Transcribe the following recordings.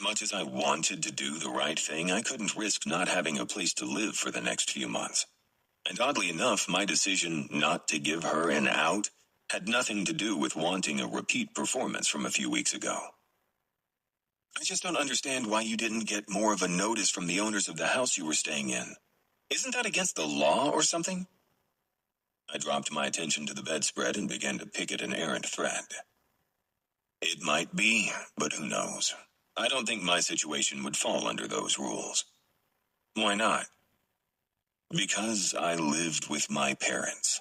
much as I wanted to do the right thing, I couldn't risk not having a place to live for the next few months. And oddly enough, my decision not to give her an out had nothing to do with wanting a repeat performance from a few weeks ago. I just don't understand why you didn't get more of a notice from the owners of the house you were staying in. Isn't that against the law or something? I dropped my attention to the bedspread and began to pick at an errant thread. It might be, but who knows? I don't think my situation would fall under those rules. Why not? Because I lived with my parents.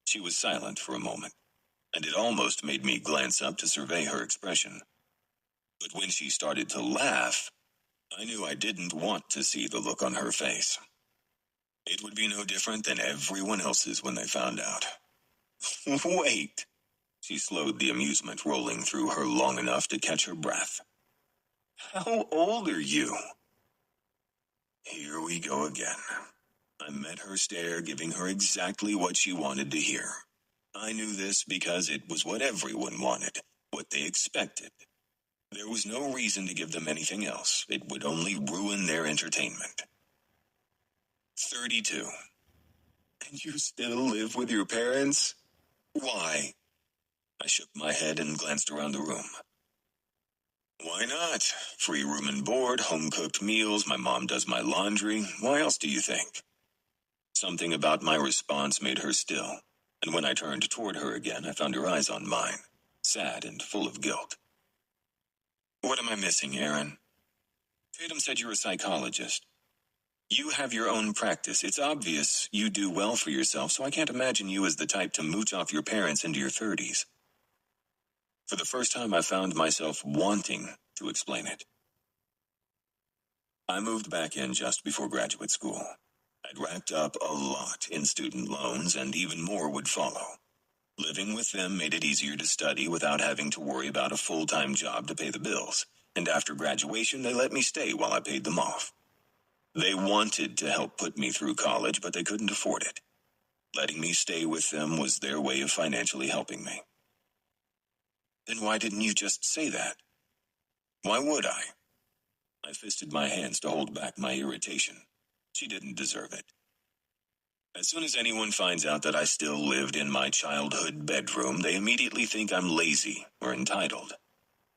She was silent for a moment, and it almost made me glance up to survey her expression. But when she started to laugh, I knew I didn't want to see the look on her face. It would be no different than everyone else's when they found out. Wait! She slowed the amusement rolling through her long enough to catch her breath. How old are you? Here we go again. I met her stare, giving her exactly what she wanted to hear. I knew this because it was what everyone wanted, what they expected. There was no reason to give them anything else. It would only ruin their entertainment. 32. And you still live with your parents? Why? I shook my head and glanced around the room. Why not? Free room and board, home-cooked meals, my mom does my laundry. Why else do you think? Something about my response made her still, and when I turned toward her again, I found her eyes on mine, sad and full of guilt. What am I missing, Aaron? Tatum said you're a psychologist. You have your own practice. It's obvious you do well for yourself, so I can't imagine you as the type to mooch off your parents into your 30s. For the first time, I found myself wanting to explain it. I moved back in just before graduate school. I'd racked up a lot in student loans, and even more would follow. Living with them made it easier to study without having to worry about a full-time job to pay the bills, and after graduation, they let me stay while I paid them off. They wanted to help put me through college, but they couldn't afford it. Letting me stay with them was their way of financially helping me. Then why didn't you just say that? Why would I? I fisted my hands to hold back my irritation. She didn't deserve it. As soon as anyone finds out that I still lived in my childhood bedroom, they immediately think I'm lazy or entitled.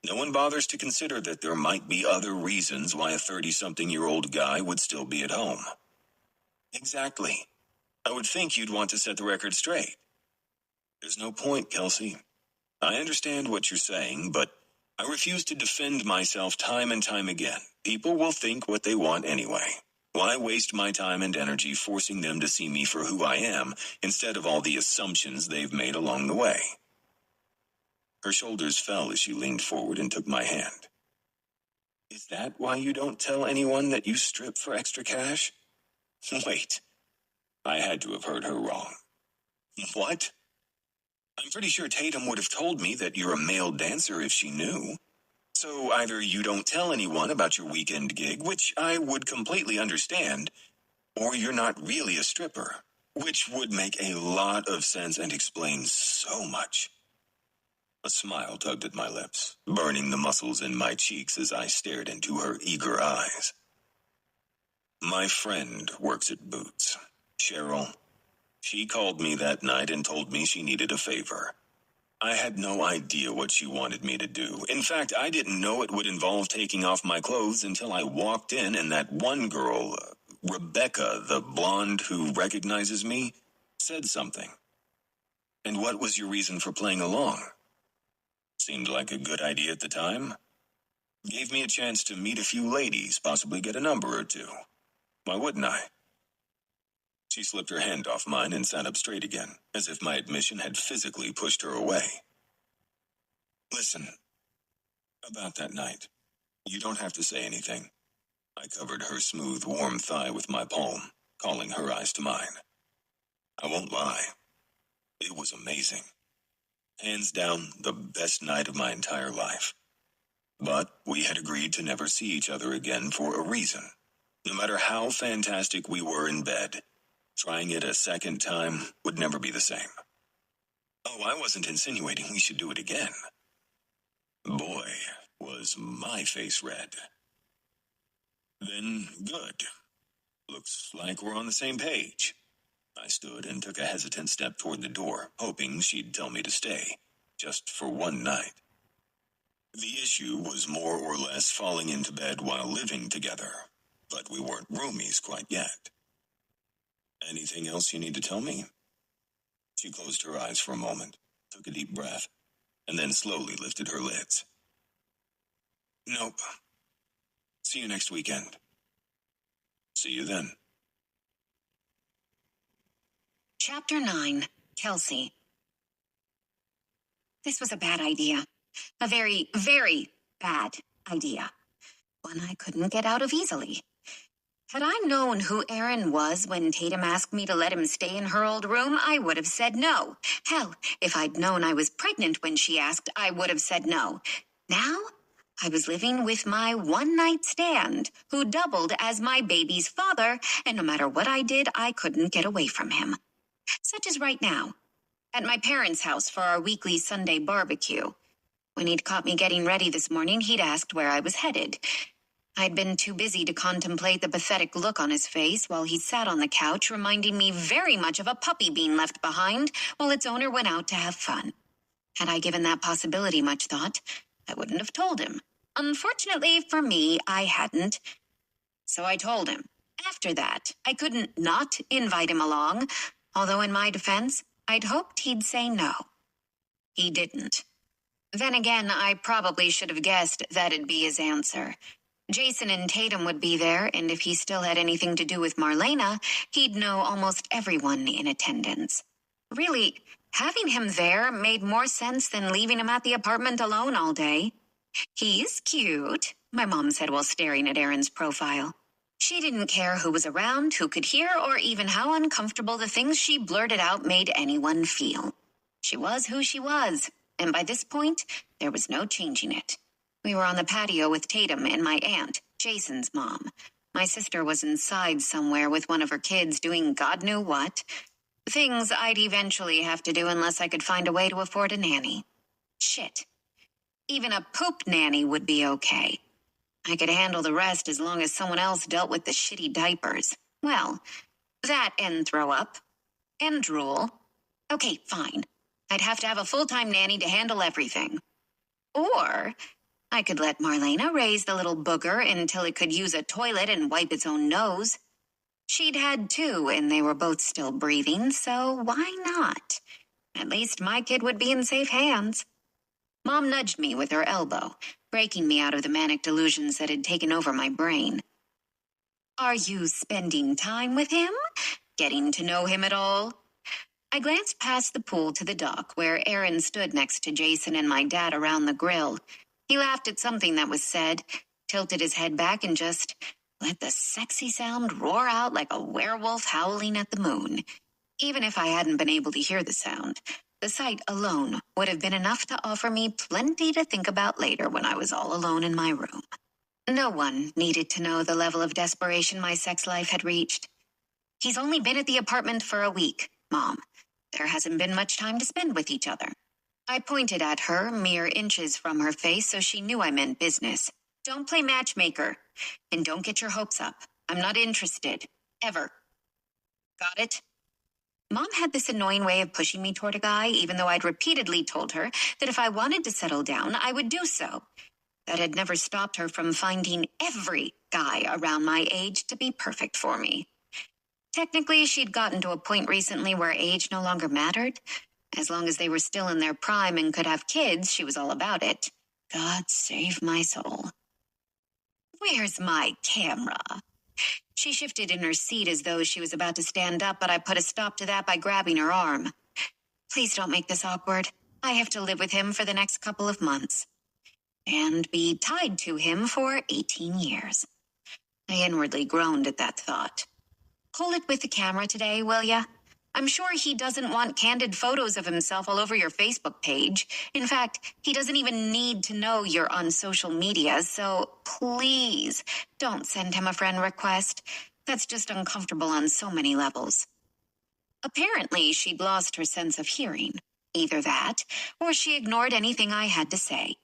No one bothers to consider that there might be other reasons why a 30-something-year-old guy would still be at home. Exactly. I would think you'd want to set the record straight. There's no point, Kelsey. I understand what you're saying, but I refuse to defend myself time and time again. People will think what they want anyway. Why waste my time and energy forcing them to see me for who I am, instead of all the assumptions they've made along the way? Her shoulders fell as she leaned forward and took my hand. Is that why you don't tell anyone that you strip for extra cash? Wait, I had to have heard her wrong. What? I'm pretty sure Tatum would have told me that you're a male dancer if she knew. So either you don't tell anyone about your weekend gig, which I would completely understand, or you're not really a stripper, which would make a lot of sense and explain so much. A smile tugged at my lips, burning the muscles in my cheeks as I stared into her eager eyes. My friend works at Boots, Cheryl. She called me that night and told me she needed a favor. I had no idea what she wanted me to do. In fact, I didn't know it would involve taking off my clothes until I walked in and that one girl, Rebecca, the blonde who recognizes me, said something. And what was your reason for playing along? Seemed like a good idea at the time. Gave me a chance to meet a few ladies, possibly get a number or two. Why wouldn't I? She slipped her hand off mine and sat up straight again, as if my admission had physically pushed her away. Listen, about that night, you don't have to say anything. I covered her smooth, warm thigh with my palm, calling her eyes to mine. I won't lie. It was amazing. Hands down, the best night of my entire life. But we had agreed to never see each other again for a reason. No matter how fantastic we were in bed, trying it a second time would never be the same. Oh, I wasn't insinuating we should do it again. Boy, was was my face red. Then, good. Looks like we're on the same page. I stood and took a hesitant step toward the door, hoping she'd tell me to stay, just for one night. The issue was more or less falling into bed while living together, but we weren't roomies quite yet. Anything else you need to tell me? She closed her eyes for a moment, took a deep breath, and then slowly lifted her lids. Nope. See you next weekend. See you then. Chapter 9. Kelsey. This was a bad idea. A very, very bad idea. One I couldn't get out of easily. Had I known who Aaron was when Tatum asked me to let him stay in her old room, I would have said no. Hell, if I'd known I was pregnant when she asked, I would have said no. Now, I was living with my one-night stand, who doubled as my baby's father, and no matter what I did, I couldn't get away from him. Such as right now, at my parents' house for our weekly Sunday barbecue. When he'd caught me getting ready this morning, he'd asked where I was headed. I'd been too busy to contemplate the pathetic look on his face while he sat on the couch, reminding me very much of a puppy being left behind while its owner went out to have fun. Had I given that possibility much thought, I wouldn't have told him. Unfortunately for me, I hadn't. So I told him. After that, I couldn't not invite him along, although in my defense, I'd hoped he'd say no. He didn't. Then again, I probably should have guessed that'd be his answer. Jason and Tatum would be there, and if he still had anything to do with Marlena, he'd know almost everyone in attendance. Really, having him there made more sense than leaving him at the apartment alone all day. He's cute, my mom said while staring at Aaron's profile. She didn't care who was around, who could hear, or even how uncomfortable the things she blurted out made anyone feel. She was who she was, and by this point, there was no changing it. We were on the patio with Tatum and my aunt, Jason's mom. My sister was inside somewhere with one of her kids doing God knew what. Things I'd eventually have to do unless I could find a way to afford a nanny. Shit. Even a poop nanny would be okay. I could handle the rest as long as someone else dealt with the shitty diapers. Well, that and throw up. And drool. Okay, fine. I'd have to have a full-time nanny to handle everything. Or I could let Marlena raise the little booger until it could use a toilet and wipe its own nose. She'd had two, and they were both still breathing, so why not? At least my kid would be in safe hands. Mom nudged me with her elbow, breaking me out of the manic delusions that had taken over my brain. Are you spending time with him? Getting to know him at all? I glanced past the pool to the dock, where Aaron stood next to Jason and my dad around the grill. He laughed at something that was said, tilted his head back, and just let the sexy sound roar out like a werewolf howling at the moon. Even if I hadn't been able to hear the sound, the sight alone would have been enough to offer me plenty to think about later when I was all alone in my room. No one needed to know the level of desperation my sex life had reached. He's only been at the apartment for a week, Mom. There hasn't been much time to spend with each other. I pointed at her, mere inches from her face, so she knew I meant business. Don't play matchmaker. And don't get your hopes up. I'm not interested. Ever. Got it? Mom had this annoying way of pushing me toward a guy, even though I'd repeatedly told her that if I wanted to settle down, I would do so. That had never stopped her from finding every guy around my age to be perfect for me. Technically, she'd gotten to a point recently where age no longer mattered. As long as they were still in their prime and could have kids, she was all about it. God save my soul. Where's my camera? She shifted in her seat as though she was about to stand up, but I put a stop to that by grabbing her arm. Please don't make this awkward. I have to live with him for the next couple of months. And be tied to him for 18 years. I inwardly groaned at that thought. Hold it with the camera today, will ya? I'm sure he doesn't want candid photos of himself all over your Facebook page. In fact, he doesn't even need to know you're on social media, so please don't send him a friend request. That's just uncomfortable on so many levels. Apparently, she'd lost her sense of hearing. Either that, or she ignored anything I had to say.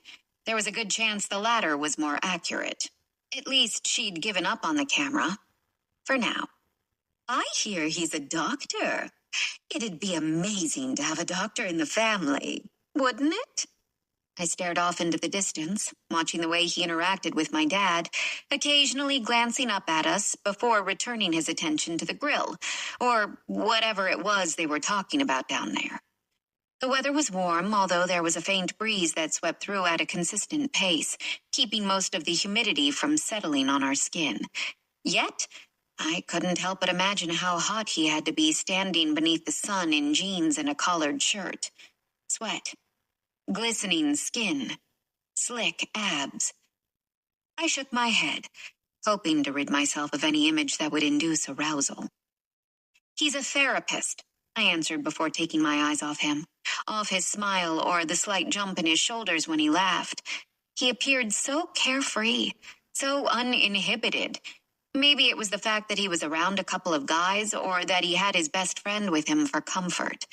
There was a good chance the latter was more accurate. At least she'd given up on the camera. For now. I hear he's a doctor. It'd be amazing to have a doctor in the family, wouldn't it? I stared off into the distance, watching the way he interacted with my dad, occasionally glancing up at us before returning his attention to the grill, or whatever it was they were talking about down there. The weather was warm, although there was a faint breeze that swept through at a consistent pace, keeping most of the humidity from settling on our skin. Yet, I couldn't help but imagine how hot he had to be standing beneath the sun in jeans and a collared shirt. Sweat. Glistening skin. Slick abs. I shook my head, hoping to rid myself of any image that would induce arousal. He's a therapist, I answered before taking my eyes off him, off his smile or the slight jump in his shoulders when he laughed. He appeared so carefree, so uninhibited. Maybe it was the fact that he was around a couple of guys or that he had his best friend with him for comfort.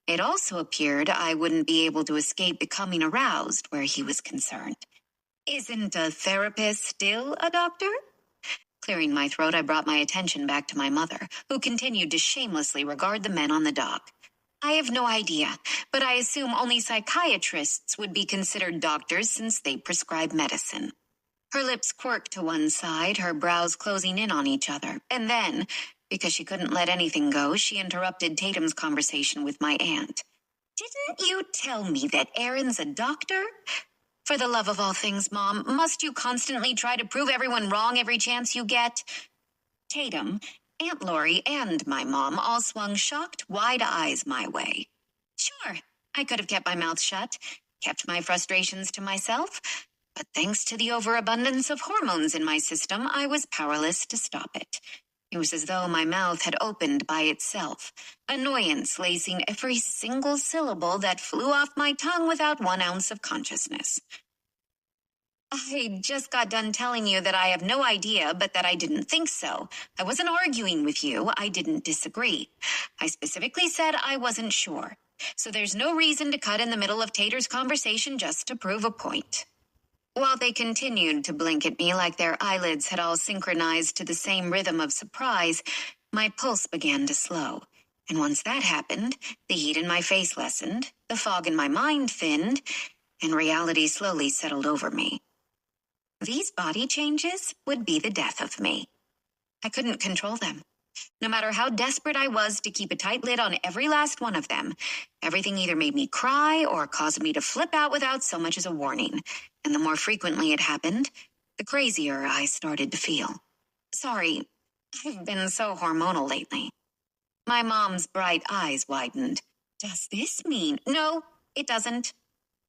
It also appeared I wouldn't be able to escape becoming aroused where he was concerned. Isn't a therapist still a doctor? Clearing my throat, I brought my attention back to my mother, who continued to shamelessly regard the men on the dock. I have no idea, but I assume only psychiatrists would be considered doctors since they prescribe medicine. Her lips quirked to one side, her brows closing in on each other, and then, because she couldn't let anything go, she interrupted Tatum's conversation with my aunt. Didn't you tell me that Aaron's a doctor? For the love of all things, Mom, must you constantly try to prove everyone wrong every chance you get? Tatum, Aunt Lori, and my mom all swung shocked, wide eyes my way. Sure, I could have kept my mouth shut, kept my frustrations to myself, but thanks to the overabundance of hormones in my system, I was powerless to stop it. It was as though my mouth had opened by itself, annoyance lacing every single syllable that flew off my tongue without 1 ounce of consciousness. I just got done telling you that I have no idea, but that I didn't think so. I wasn't arguing with you. I didn't disagree. I specifically said I wasn't sure. So there's no reason to cut in the middle of Tater's conversation just to prove a point. While they continued to blink at me like their eyelids had all synchronized to the same rhythm of surprise, my pulse began to slow. And once that happened, the heat in my face lessened, the fog in my mind thinned, and reality slowly settled over me. These body changes would be the death of me. I couldn't control them. No matter how desperate I was to keep a tight lid on every last one of them, everything either made me cry or caused me to flip out without so much as a warning. And the more frequently it happened, the crazier I started to feel. Sorry, I've been so hormonal lately. My mom's bright eyes widened. Does this mean? No, it doesn't.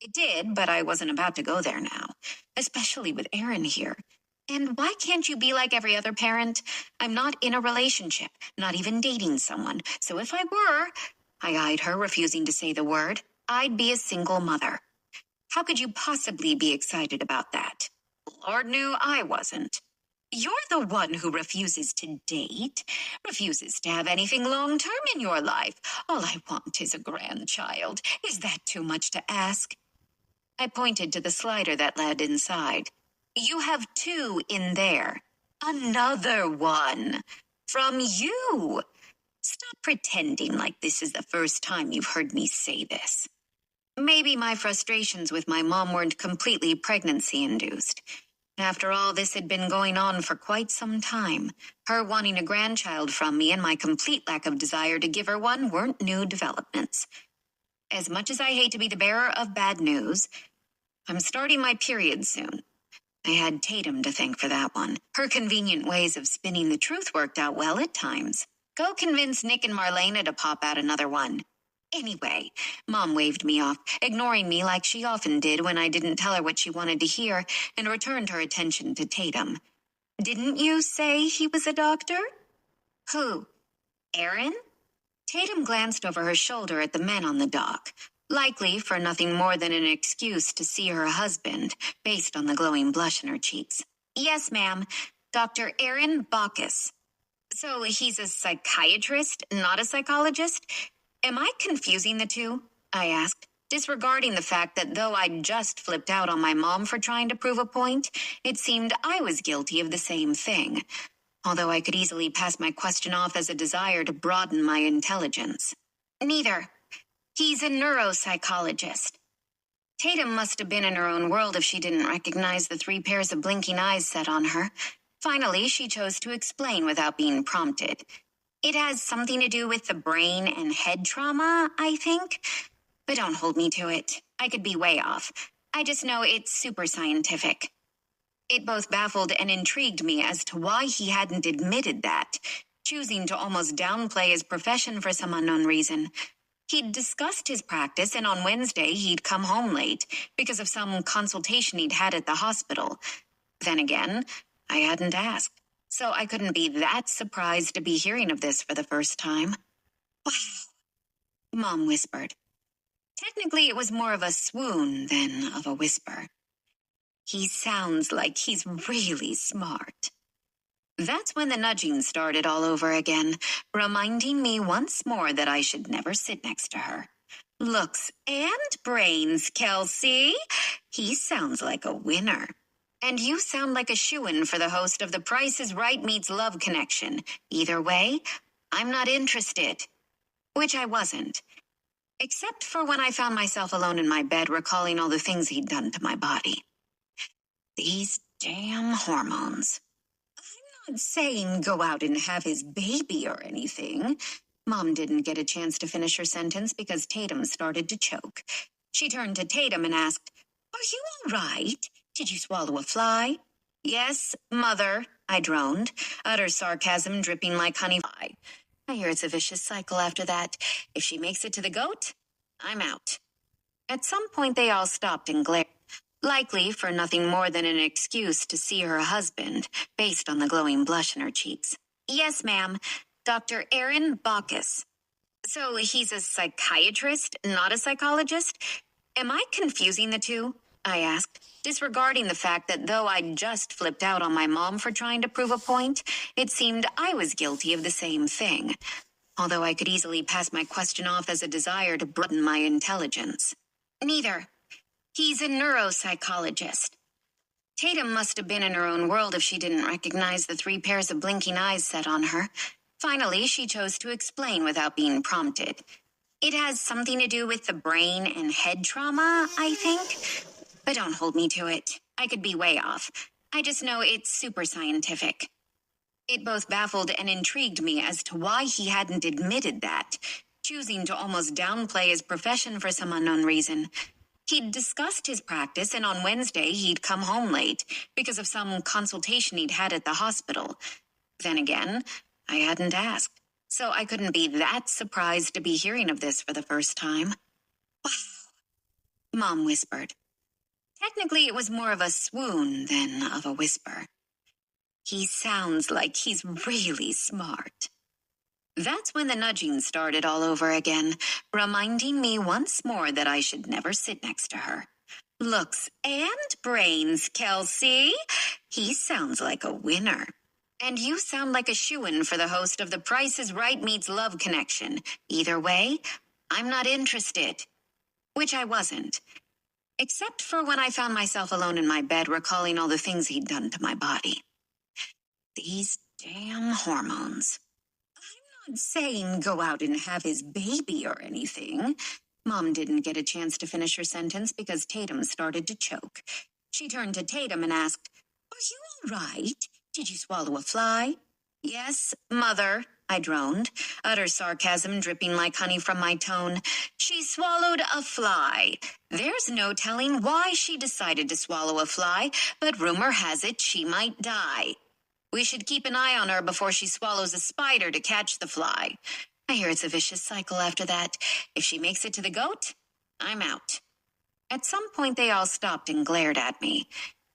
It did, but I wasn't about to go there now, especially with Aaron here. And why can't you be like every other parent? I'm not in a relationship, not even dating someone. So if I were, I eyed her, refusing to say the word, I'd be a single mother. How could you possibly be excited about that? Lord knew I wasn't. You're the one who refuses to date, refuses to have anything long-term in your life. All I want is a grandchild. Is that too much to ask? I pointed to the slider that led inside. You have 2 in there. Another one. From you. Stop pretending like this is the first time you've heard me say this. Maybe my frustrations with my mom weren't completely pregnancy-induced. After all, this had been going on for quite some time. Her wanting a grandchild from me and my complete lack of desire to give her one weren't new developments. As much as I hate to be the bearer of bad news, I'm starting my period soon. I had Tatum to thank for that one. Her convenient ways of spinning the truth worked out well at times. Go convince Nick and Marlena to pop out another one. Anyway, Mom waved me off, ignoring me like she often did when I didn't tell her what she wanted to hear, and returned her attention to Tatum. Didn't you say he was a doctor? Who? Aaron? Tatum glanced over her shoulder at the men on the dock, likely for nothing more than an excuse to see her husband, based on the glowing blush in her cheeks. Yes, ma'am. Dr. Aaron Bacchus. So he's a psychiatrist, not a psychologist? Am I confusing the two? I asked. disregarding the fact that though I'd just flipped out on my mom for trying to prove a point, it seemed I was guilty of the same thing, although I could easily pass my question off as a desire to broaden my intelligence. Neither. He's a neuropsychologist. Tatum must have been in her own world if she didn't recognize the 3 pairs of blinking eyes set on her. Finally, she chose to explain without being prompted. It has something to do with the brain and head trauma, I think. But don't hold me to it. I could be way off. I just know it's super scientific. It both baffled and intrigued me as to why he hadn't admitted that, choosing to almost downplay his profession for some unknown reason. He'd discussed his practice, and on Wednesday he'd come home late because of some consultation he'd had at the hospital. Then again, I hadn't asked, so I couldn't be that surprised to be hearing of this for the first time. Wow, Mom whispered. Technically, it was more of a swoon than of a whisper. He sounds like he's really smart. That's when the nudging started all over again, reminding me once more that I should never sit next to her. Looks and brains, Kelsey. He sounds like a winner. And you sound like a shoo-in for the host of The Price is Right meets Love Connection. Either way, I'm not interested. Which I wasn't. Except for when I found myself alone in my bed recalling all the things he'd done to my body. These damn hormones. I'm not saying go out and have his baby or anything. Mom didn't get a chance to finish her sentence because Tatum started to choke. She turned to Tatum and asked, "Are you all right? Did you swallow a fly?" "Yes, Mother," I droned, utter sarcasm dripping like honey. I hear it's a vicious cycle after that. If she makes it to the goat, I'm out. At some point, they all stopped and glared, likely for nothing more than an excuse to see her husband, based on the glowing blush in her cheeks. "Yes, ma'am. Dr. Aaron Bacchus." "So he's a psychiatrist, not a psychologist? Am I confusing the two?" I asked, disregarding the fact that though I'd just flipped out on my mom for trying to prove a point, it seemed I was guilty of the same thing, although I could easily pass my question off as a desire to broaden my intelligence. Neither. He's a neuropsychologist. Tatum must have been in her own world if she didn't recognize the 3 pairs of blinking eyes set on her. Finally, she chose to explain without being prompted. It has something to do with the brain and head trauma, I think. But don't hold me to it. I could be way off. I just know it's super scientific. It both baffled and intrigued me as to why he hadn't admitted that, choosing to almost downplay his profession for some unknown reason. He'd discussed his practice, and on Wednesday he'd come home late because of some consultation he'd had at the hospital. Then again, I hadn't asked, so I couldn't be that surprised to be hearing of this for the first time. Wow, Mom whispered. Technically, it was more of a swoon than of a whisper. He sounds like he's really smart. That's when the nudging started all over again, reminding me once more that I should never sit next to her. Looks and brains, Kelsey. He sounds like a winner. And you sound like a shoo-in for the host of The Price is Right meets Love Connection. Either way, I'm not interested. Which I wasn't. Except for when I found myself alone in my bed recalling all the things he'd done to my body. These damn hormones. I'm not saying go out and have his baby or anything. Mom didn't get a chance to finish her sentence because Tatum started to choke. She turned to Tatum and asked, "Are you all right? Did you swallow a fly?" "Yes, Mother," I droned, utter sarcasm dripping like honey from my tone. "She swallowed a fly. There's no telling why she decided to swallow a fly, but rumor has it she might die. We should keep an eye on her before she swallows a spider to catch the fly. I hear it's a vicious cycle after that. If she makes it to the goat, I'm out." At some point, they all stopped and glared at me,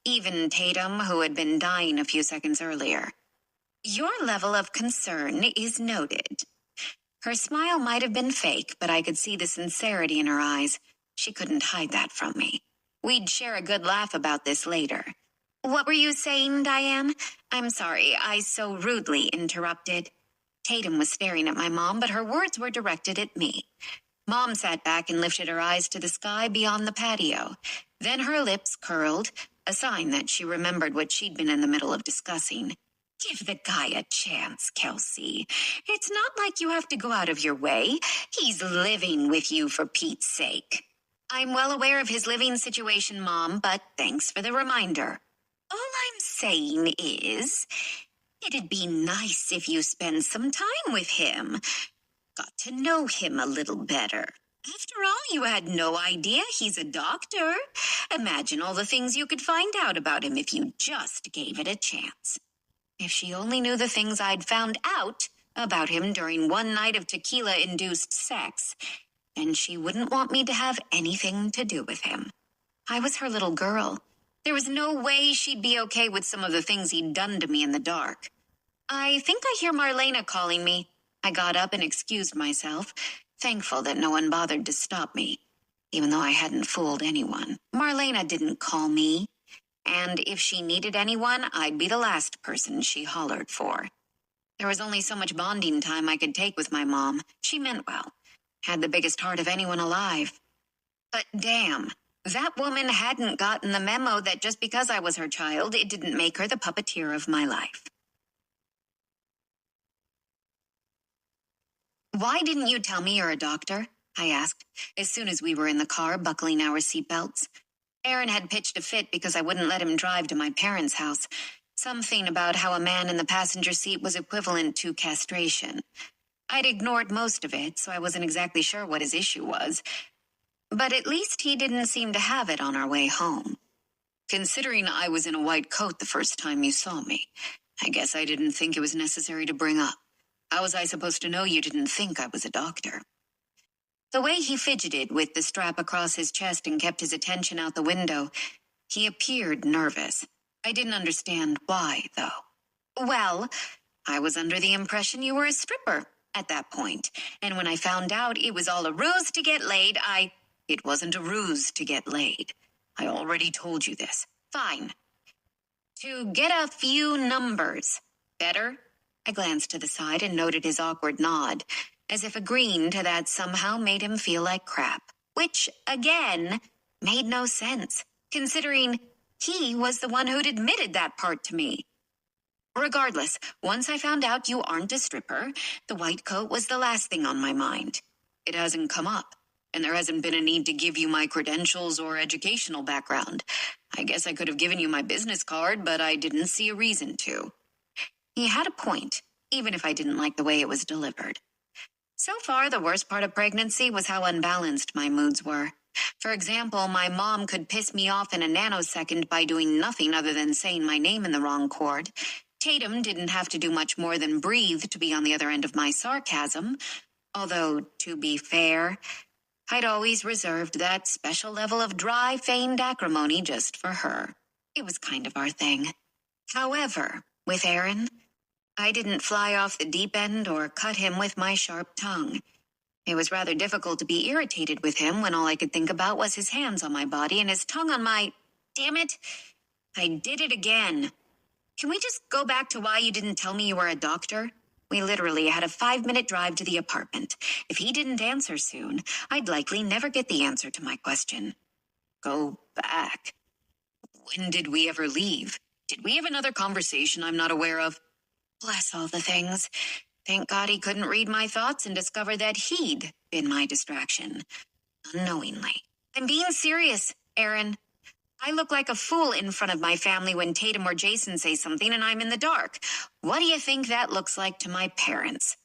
even Tatum, who had been dying a few seconds earlier. "Your level of concern is noted." Her smile might have been fake, but I could see the sincerity in her eyes. She couldn't hide that from me. We'd share a good laugh about this later. "What were you saying, Diane? I'm sorry, I so rudely interrupted." Tatum was staring at my mom, but her words were directed at me. Mom sat back and lifted her eyes to the sky beyond the patio. Then her lips curled, a sign that she remembered what she'd been in the middle of discussing. Give the guy a chance, Kelsey. It's not like you have to go out of your way. He's living with you for Pete's sake. I'm well aware of his living situation, Mom, but thanks for the reminder. All I'm saying is, it'd be nice if you spend some time with him. Got to know him a little better. After all, you had no idea he's a doctor. Imagine all the things you could find out about him if you just gave it a chance. If she only knew the things I'd found out about him during one night of tequila-induced sex, then she wouldn't want me to have anything to do with him. I was her little girl. There was no way she'd be okay with some of the things he'd done to me in the dark. I think I hear Marlena calling me. I got up and excused myself, thankful that no one bothered to stop me, even though I hadn't fooled anyone. Marlena didn't call me. And if she needed anyone, I'd be the last person she hollered for. There was only so much bonding time I could take with my mom. She meant well. Had the biggest heart of anyone alive. But damn, that woman hadn't gotten the memo that just because I was her child, it didn't make her the puppeteer of my life. Why didn't you tell me you're a doctor? I asked, as soon as we were in the car buckling our seatbelts. Aaron had pitched a fit because I wouldn't let him drive to my parents' house. Something about how a man in the passenger seat was equivalent to castration. I'd ignored most of it, so I wasn't exactly sure what his issue was. But at least he didn't seem to have it on our way home. Considering I was in a white coat the first time you saw me, I guess I didn't think it was necessary to bring up. How was I supposed to know you didn't think I was a doctor? The way he fidgeted with the strap across his chest and kept his attention out the window, he appeared nervous. I didn't understand why, though. Well, I was under the impression you were a stripper at that point, and when I found out it was all a ruse to get laid, It wasn't a ruse to get laid. I already told you this. Fine. To get a few numbers. Better? I glanced to the side and noted his awkward nod, as if agreeing to that somehow made him feel like crap. Which, again, made no sense, considering he was the one who'd admitted that part to me. Regardless, once I found out you aren't a stripper, the white coat was the last thing on my mind. It hasn't come up, and there hasn't been a need to give you my credentials or educational background. I guess I could have given you my business card, but I didn't see a reason to. He had a point, even if I didn't like the way it was delivered. So far, the worst part of pregnancy was how unbalanced my moods were. For example, my mom could piss me off in a nanosecond by doing nothing other than saying my name in the wrong chord. Tatum didn't have to do much more than breathe to be on the other end of my sarcasm. Although, to be fair, I'd always reserved that special level of dry, feigned acrimony just for her. It was kind of our thing. However, with Aaron, I didn't fly off the deep end or cut him with my sharp tongue. It was rather difficult to be irritated with him when all I could think about was his hands on my body and his tongue on my... Damn it! I did it again. Can we just go back to why you didn't tell me you were a doctor? We literally had a 5-minute drive to the apartment. If he didn't answer soon, I'd likely never get the answer to my question. Go back. When did we ever leave? Did we have another conversation I'm not aware of? Bless all the things. Thank God he couldn't read my thoughts and discover that he'd been my distraction. Unknowingly. I'm being serious, Aaron. I look like a fool in front of my family when Tatum or Jason say something and I'm in the dark. What do you think that looks like to my parents?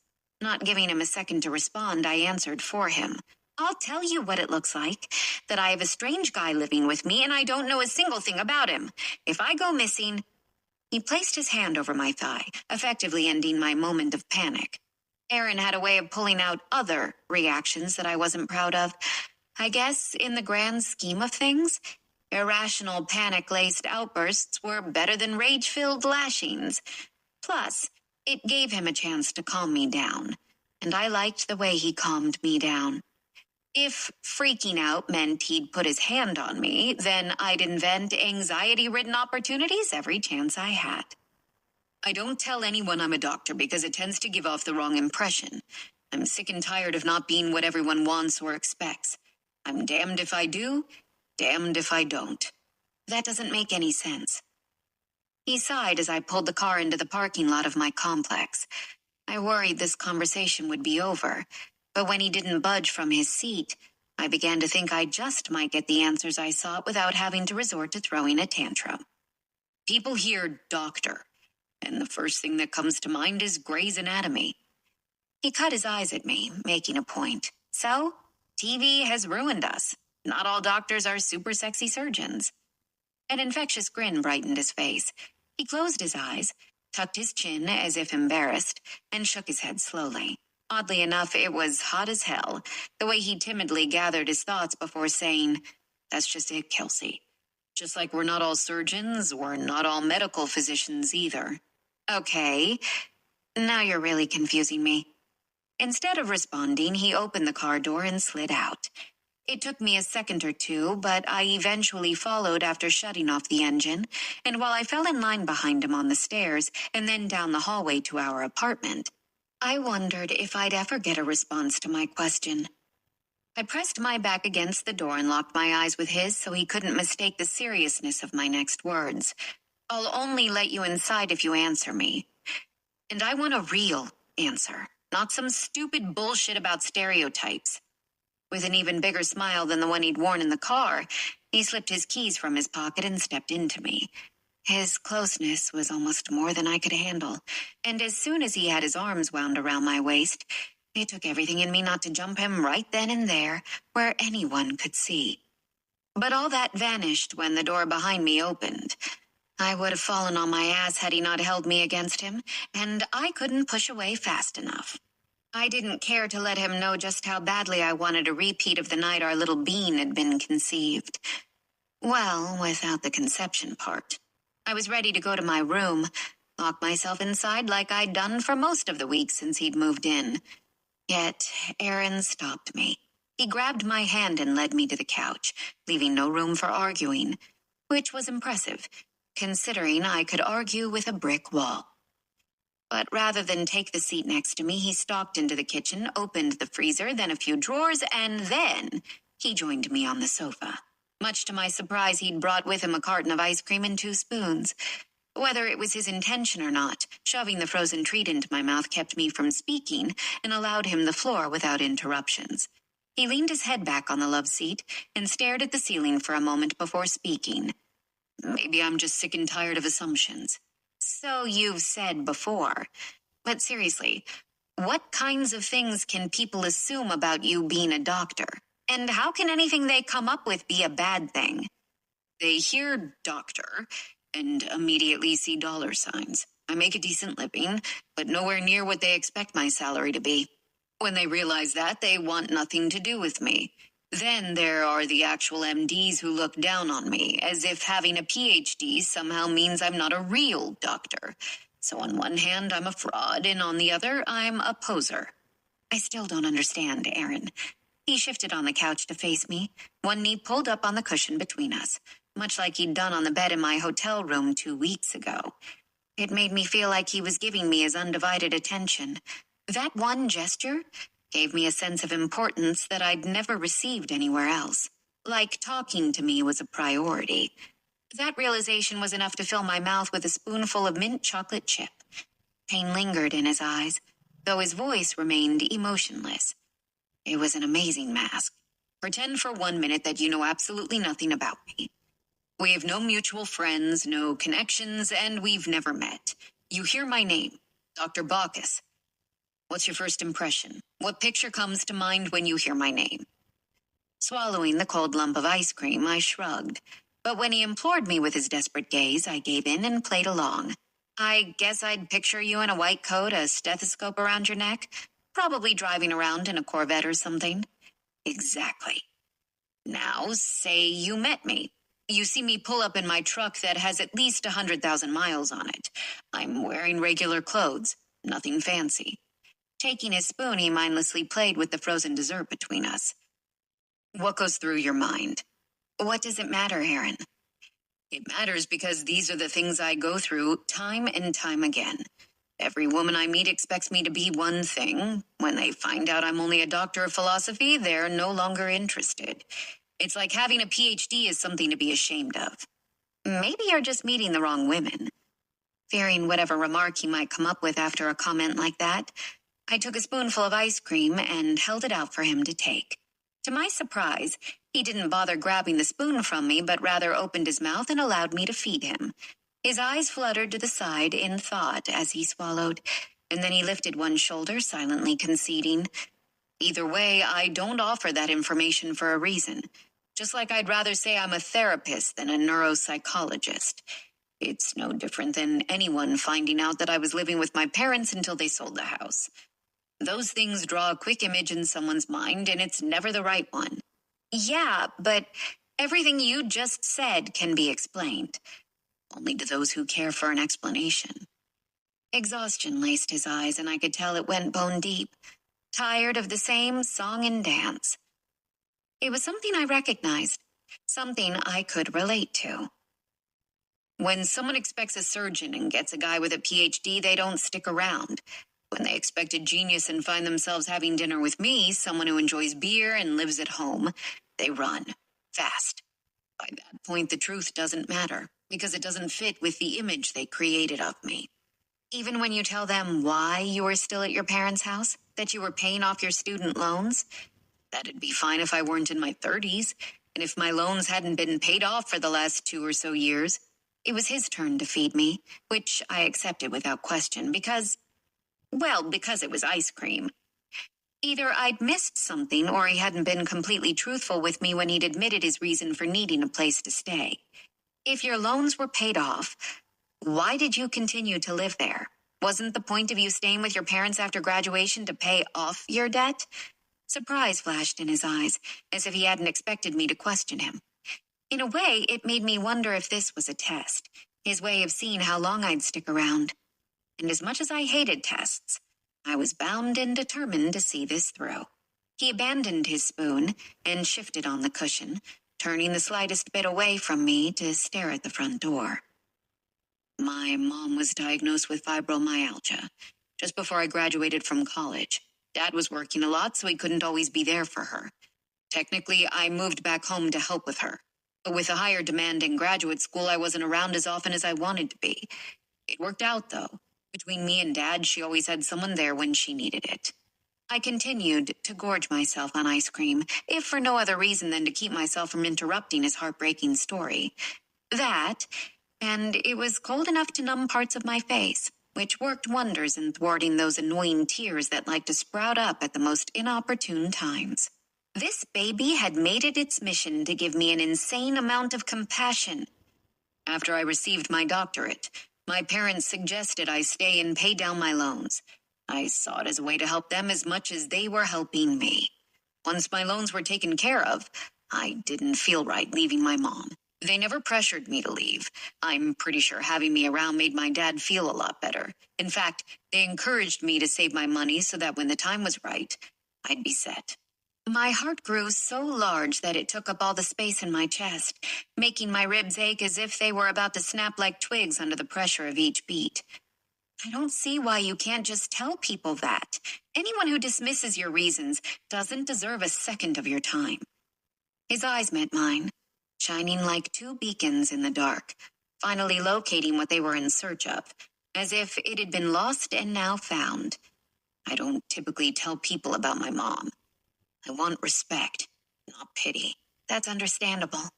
Not giving him a second to respond, I answered for him. I'll tell you what it looks like. That I have a strange guy living with me and I don't know a single thing about him. If I go missing... He placed his hand over my thigh, effectively ending my moment of panic. Aaron had a way of pulling out other reactions that I wasn't proud of. I guess, in the grand scheme of things, irrational panic-laced outbursts were better than rage-filled lashings. Plus, it gave him a chance to calm me down, and I liked the way he calmed me down. If freaking out meant he'd put his hand on me, then I'd invent anxiety-ridden opportunities every chance I had. I don't tell anyone I'm a doctor because it tends to give off the wrong impression. I'm sick and tired of not being what everyone wants or expects. I'm damned if I do, damned if I don't. That doesn't make any sense. He sighed as I pulled the car into the parking lot of my complex. I worried this conversation would be over, but when he didn't budge from his seat, I began to think I just might get the answers I sought without having to resort to throwing a tantrum. People hear doctor, and the first thing that comes to mind is Grey's Anatomy. He cut his eyes at me, making a point. So, TV has ruined us. Not all doctors are super sexy surgeons. An infectious grin brightened his face. He closed his eyes, tucked his chin as if embarrassed, and shook his head slowly. Oddly enough, it was hot as hell, the way he timidly gathered his thoughts before saying, "That's just it, Kelsey. Just like we're not all surgeons, we're not all medical physicians either." Okay, now you're really confusing me. Instead of responding, he opened the car door and slid out. It took me a second or two, but I eventually followed after shutting off the engine, and while I fell in line behind him on the stairs and then down the hallway to our apartment, I wondered if I'd ever get a response to my question. I pressed my back against the door and locked my eyes with his so he couldn't mistake the seriousness of my next words. "I'll only let you inside if you answer me. And I want a real answer, not some stupid bullshit about stereotypes." With an even bigger smile than the one he'd worn in the car, he slipped his keys from his pocket and stepped into me. His closeness was almost more than I could handle, and as soon as he had his arms wound around my waist, it took everything in me not to jump him right then and there, where anyone could see. But all that vanished when the door behind me opened. I would have fallen on my ass had he not held me against him, and I couldn't push away fast enough. I didn't care to let him know just how badly I wanted a repeat of the night our little bean had been conceived. Well, without the conception part. I was ready to go to my room, lock myself inside like I'd done for most of the week since he'd moved in. Yet, Aaron stopped me. He grabbed my hand and led me to the couch, leaving no room for arguing, which was impressive, considering I could argue with a brick wall. But rather than take the seat next to me, he stalked into the kitchen, opened the freezer, then a few drawers, and then he joined me on the sofa. Much to my surprise, he'd brought with him a carton of ice cream and 2 spoons. Whether it was his intention or not, shoving the frozen treat into my mouth kept me from speaking and allowed him the floor without interruptions. He leaned his head back on the love seat and stared at the ceiling for a moment before speaking. "Maybe I'm just sick and tired of assumptions." "So you've said before. But seriously, what kinds of things can people assume about you being a doctor? And how can anything they come up with be a bad thing?" They hear doctor and immediately see dollar signs. I make a decent living, but nowhere near what they expect my salary to be. When they realize that, they want nothing to do with me. Then there are the actual MDs who look down on me, as if having a PhD somehow means I'm not a real doctor. So on one hand, I'm a fraud, and on the other, I'm a poser. I still don't understand, Aaron. He shifted on the couch to face me, one knee pulled up on the cushion between us, much like he'd done on the bed in my hotel room 2 weeks ago. It made me feel like he was giving me his undivided attention. That one gesture gave me a sense of importance that I'd never received anywhere else. Like talking to me was a priority. That realization was enough to fill my mouth with a spoonful of mint chocolate chip. Pain lingered in his eyes, though his voice remained emotionless. It was an amazing mask. Pretend for 1 minute that you know absolutely nothing about me. We have no mutual friends, no connections, and we've never met. You hear my name, Dr. Bacchus. What's your first impression? What picture comes to mind when you hear my name? Swallowing the cold lump of ice cream, I shrugged. But when he implored me with his desperate gaze, I gave in and played along. I guess I'd picture you in a white coat, a stethoscope around your neck, probably driving around in a Corvette or something. Exactly. Now, say you met me. You see me pull up in my truck that has at least 100,000 miles on it. I'm wearing regular clothes, nothing fancy. Taking his spoon, he mindlessly played with the frozen dessert between us. What goes through your mind? What does it matter, Aaron? It matters because these are the things I go through time and time again. Every woman I meet expects me to be one thing. When they find out I'm only a doctor of philosophy, they're no longer interested. It's like having a PhD is something to be ashamed of. Maybe you're just meeting the wrong women. Fearing whatever remark he might come up with after a comment like that, I took a spoonful of ice cream and held it out for him to take. To my surprise, he didn't bother grabbing the spoon from me, but rather opened his mouth and allowed me to feed him. His eyes fluttered to the side in thought as he swallowed, and then he lifted one shoulder, silently conceding, "Either way, I don't offer that information for a reason. Just like I'd rather say I'm a therapist than a neuropsychologist. It's no different than anyone finding out that I was living with my parents until they sold the house. Those things draw a quick image in someone's mind, and it's never the right one." "Yeah, but everything you just said can be explained. Only to those who care for an explanation." Exhaustion laced his eyes, and I could tell it went bone deep. Tired of the same song and dance. It was something I recognized, something I could relate to. When someone expects a surgeon and gets a guy with a PhD, they don't stick around. When they expect a genius and find themselves having dinner with me, someone who enjoys beer and lives at home, they run. Fast. By that point, the truth doesn't matter, because it doesn't fit with the image they created of me. Even when you tell them why you were still at your parents' house, that you were paying off your student loans, that'd be fine if I weren't in my 30s, and if my loans hadn't been paid off for the last 2 or so years. It was his turn to feed me, which I accepted without question because it was ice cream. Either I'd missed something or he hadn't been completely truthful with me when he'd admitted his reason for needing a place to stay. If your loans were paid off, why did you continue to live there? Wasn't the point of you staying with your parents after graduation to pay off your debt? Surprise flashed in his eyes, as if he hadn't expected me to question him. In a way, it made me wonder if this was a test, his way of seeing how long I'd stick around. And as much as I hated tests, I was bound and determined to see this through. He abandoned his spoon and shifted on the cushion, turning the slightest bit away from me to stare at the front door. My mom was diagnosed with fibromyalgia just before I graduated from college. Dad was working a lot, so he couldn't always be there for her. Technically, I moved back home to help with her. But with a higher demand in graduate school, I wasn't around as often as I wanted to be. It worked out, though. Between me and Dad, she always had someone there when she needed it. I continued to gorge myself on ice cream, if for no other reason than to keep myself from interrupting his heartbreaking story. That, and it was cold enough to numb parts of my face, which worked wonders in thwarting those annoying tears that like to sprout up at the most inopportune times. This baby had made it its mission to give me an insane amount of compassion. After I received my doctorate, my parents suggested I stay and pay down my loans. I saw it as a way to help them as much as they were helping me. Once my loans were taken care of, I didn't feel right leaving my mom. They never pressured me to leave. I'm pretty sure having me around made my dad feel a lot better. In fact, they encouraged me to save my money so that when the time was right, I'd be set. My heart grew so large that it took up all the space in my chest, making my ribs ache as if they were about to snap like twigs under the pressure of each beat. I don't see why you can't just tell people that. Anyone who dismisses your reasons doesn't deserve a second of your time. His eyes met mine, shining like two beacons in the dark, finally locating what they were in search of, as if it had been lost and now found. I don't typically tell people about my mom. I want respect, not pity. That's understandable.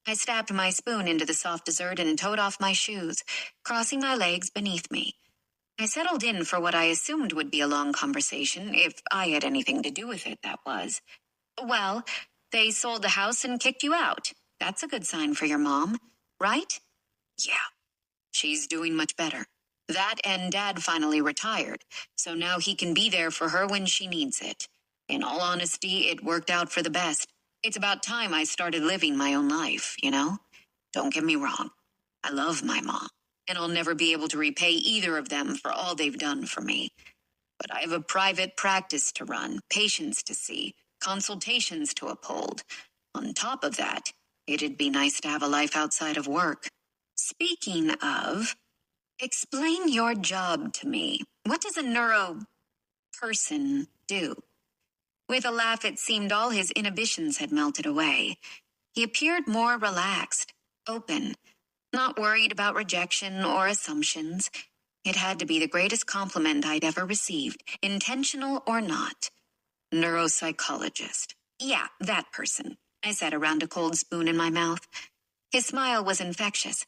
I stabbed my spoon into the soft dessert and toed off my shoes, crossing my legs beneath me. I settled in for what I assumed would be a long conversation, if I had anything to do with it, that was. "Well, they sold the house and kicked you out. That's a good sign for your mom, right?" "Yeah. She's doing much better. That and Dad finally retired, so now he can be there for her when she needs it. In all honesty, it worked out for the best. It's about time I started living my own life, you know? Don't get me wrong. I love my mom, and I'll never be able to repay either of them for all they've done for me. But I have a private practice to run, patients to see, consultations to uphold. On top of that, it'd be nice to have a life outside of work. Speaking of..." Explain your job to me. What does a neuro person do? With a laugh, it seemed all his inhibitions had melted away. He appeared more relaxed, open, not worried about rejection or assumptions. It had to be the greatest compliment I'd ever received, intentional or not. Neuropsychologist. Yeah, that person. I said around a cold spoon in my mouth. His smile was infectious,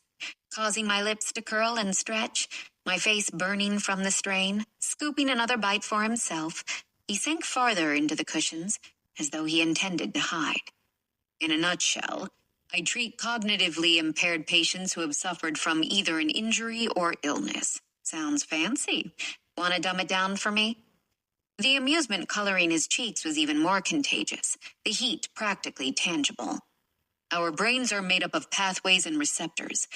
causing my lips to curl and stretch, my face burning from the strain. Scooping another bite for himself, he sank farther into the cushions, as though he intended to hide. In a nutshell, I treat cognitively impaired patients who have suffered from either an injury or illness. Sounds fancy. Want to dumb it down for me? The amusement coloring his cheeks was even more contagious, the heat practically tangible. Our brains are made up of pathways and receptors,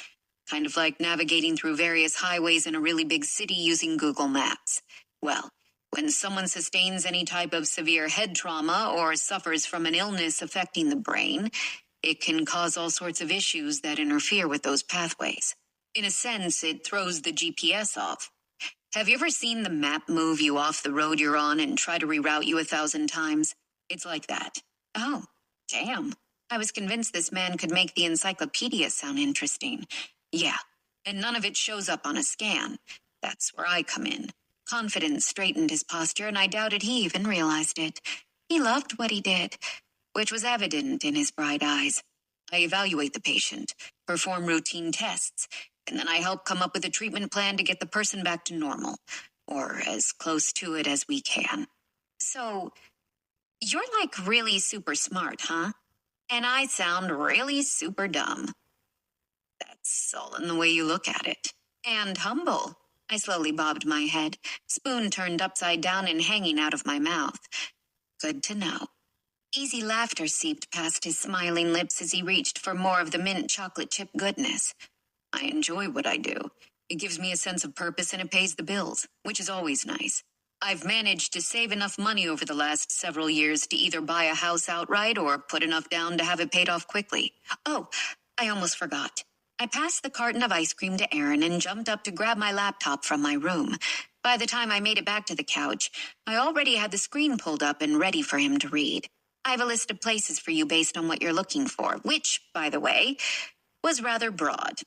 kind of like navigating through various highways in a really big city using Google Maps. Well, when someone sustains any type of severe head trauma or suffers from an illness affecting the brain, it can cause all sorts of issues that interfere with those pathways. In a sense, it throws the GPS off. Have you ever seen the map move you off the road you're on and try to reroute you 1,000 times? It's like that. Oh, damn. I was convinced this man could make the encyclopedia sound interesting. Yeah, and none of it shows up on a scan. That's where I come in. Confidence straightened his posture, and I doubted he even realized it. He loved what he did, which was evident in his bright eyes. I evaluate the patient, perform routine tests, and then I help come up with a treatment plan to get the person back to normal, or as close to it as we can. So, you're like really super smart, huh? And I sound really super dumb. That's all in the way you look at it. And humble. I slowly bobbed my head, spoon turned upside down and hanging out of my mouth. Good to know. Easy laughter seeped past his smiling lips as he reached for more of the mint chocolate chip goodness. I enjoy what I do. It gives me a sense of purpose and it pays the bills, which is always nice. I've managed to save enough money over the last several years to either buy a house outright or put enough down to have it paid off quickly. Oh, I almost forgot. I passed the carton of ice cream to Aaron and jumped up to grab my laptop from my room. By the time I made it back to the couch, I already had the screen pulled up and ready for him to read. I have a list of places for you based on what you're looking for, which, by the way, was rather broad.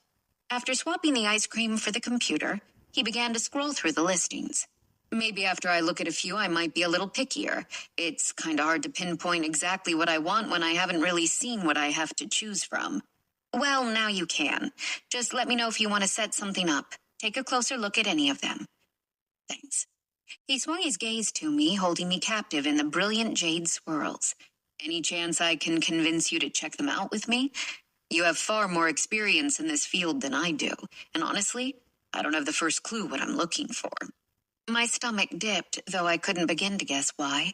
After swapping the ice cream for the computer, he began to scroll through the listings. Maybe after I look at a few, I might be a little pickier. It's kind of hard to pinpoint exactly what I want when I haven't really seen what I have to choose from. Well, now you can. Just let me know if you want to set something up. Take a closer look at any of them. Thanks. He swung his gaze to me, holding me captive in the brilliant jade swirls. Any chance I can convince you to check them out with me? You have far more experience in this field than I do, and honestly, I don't have the first clue what I'm looking for. My stomach dipped, though I couldn't begin to guess why.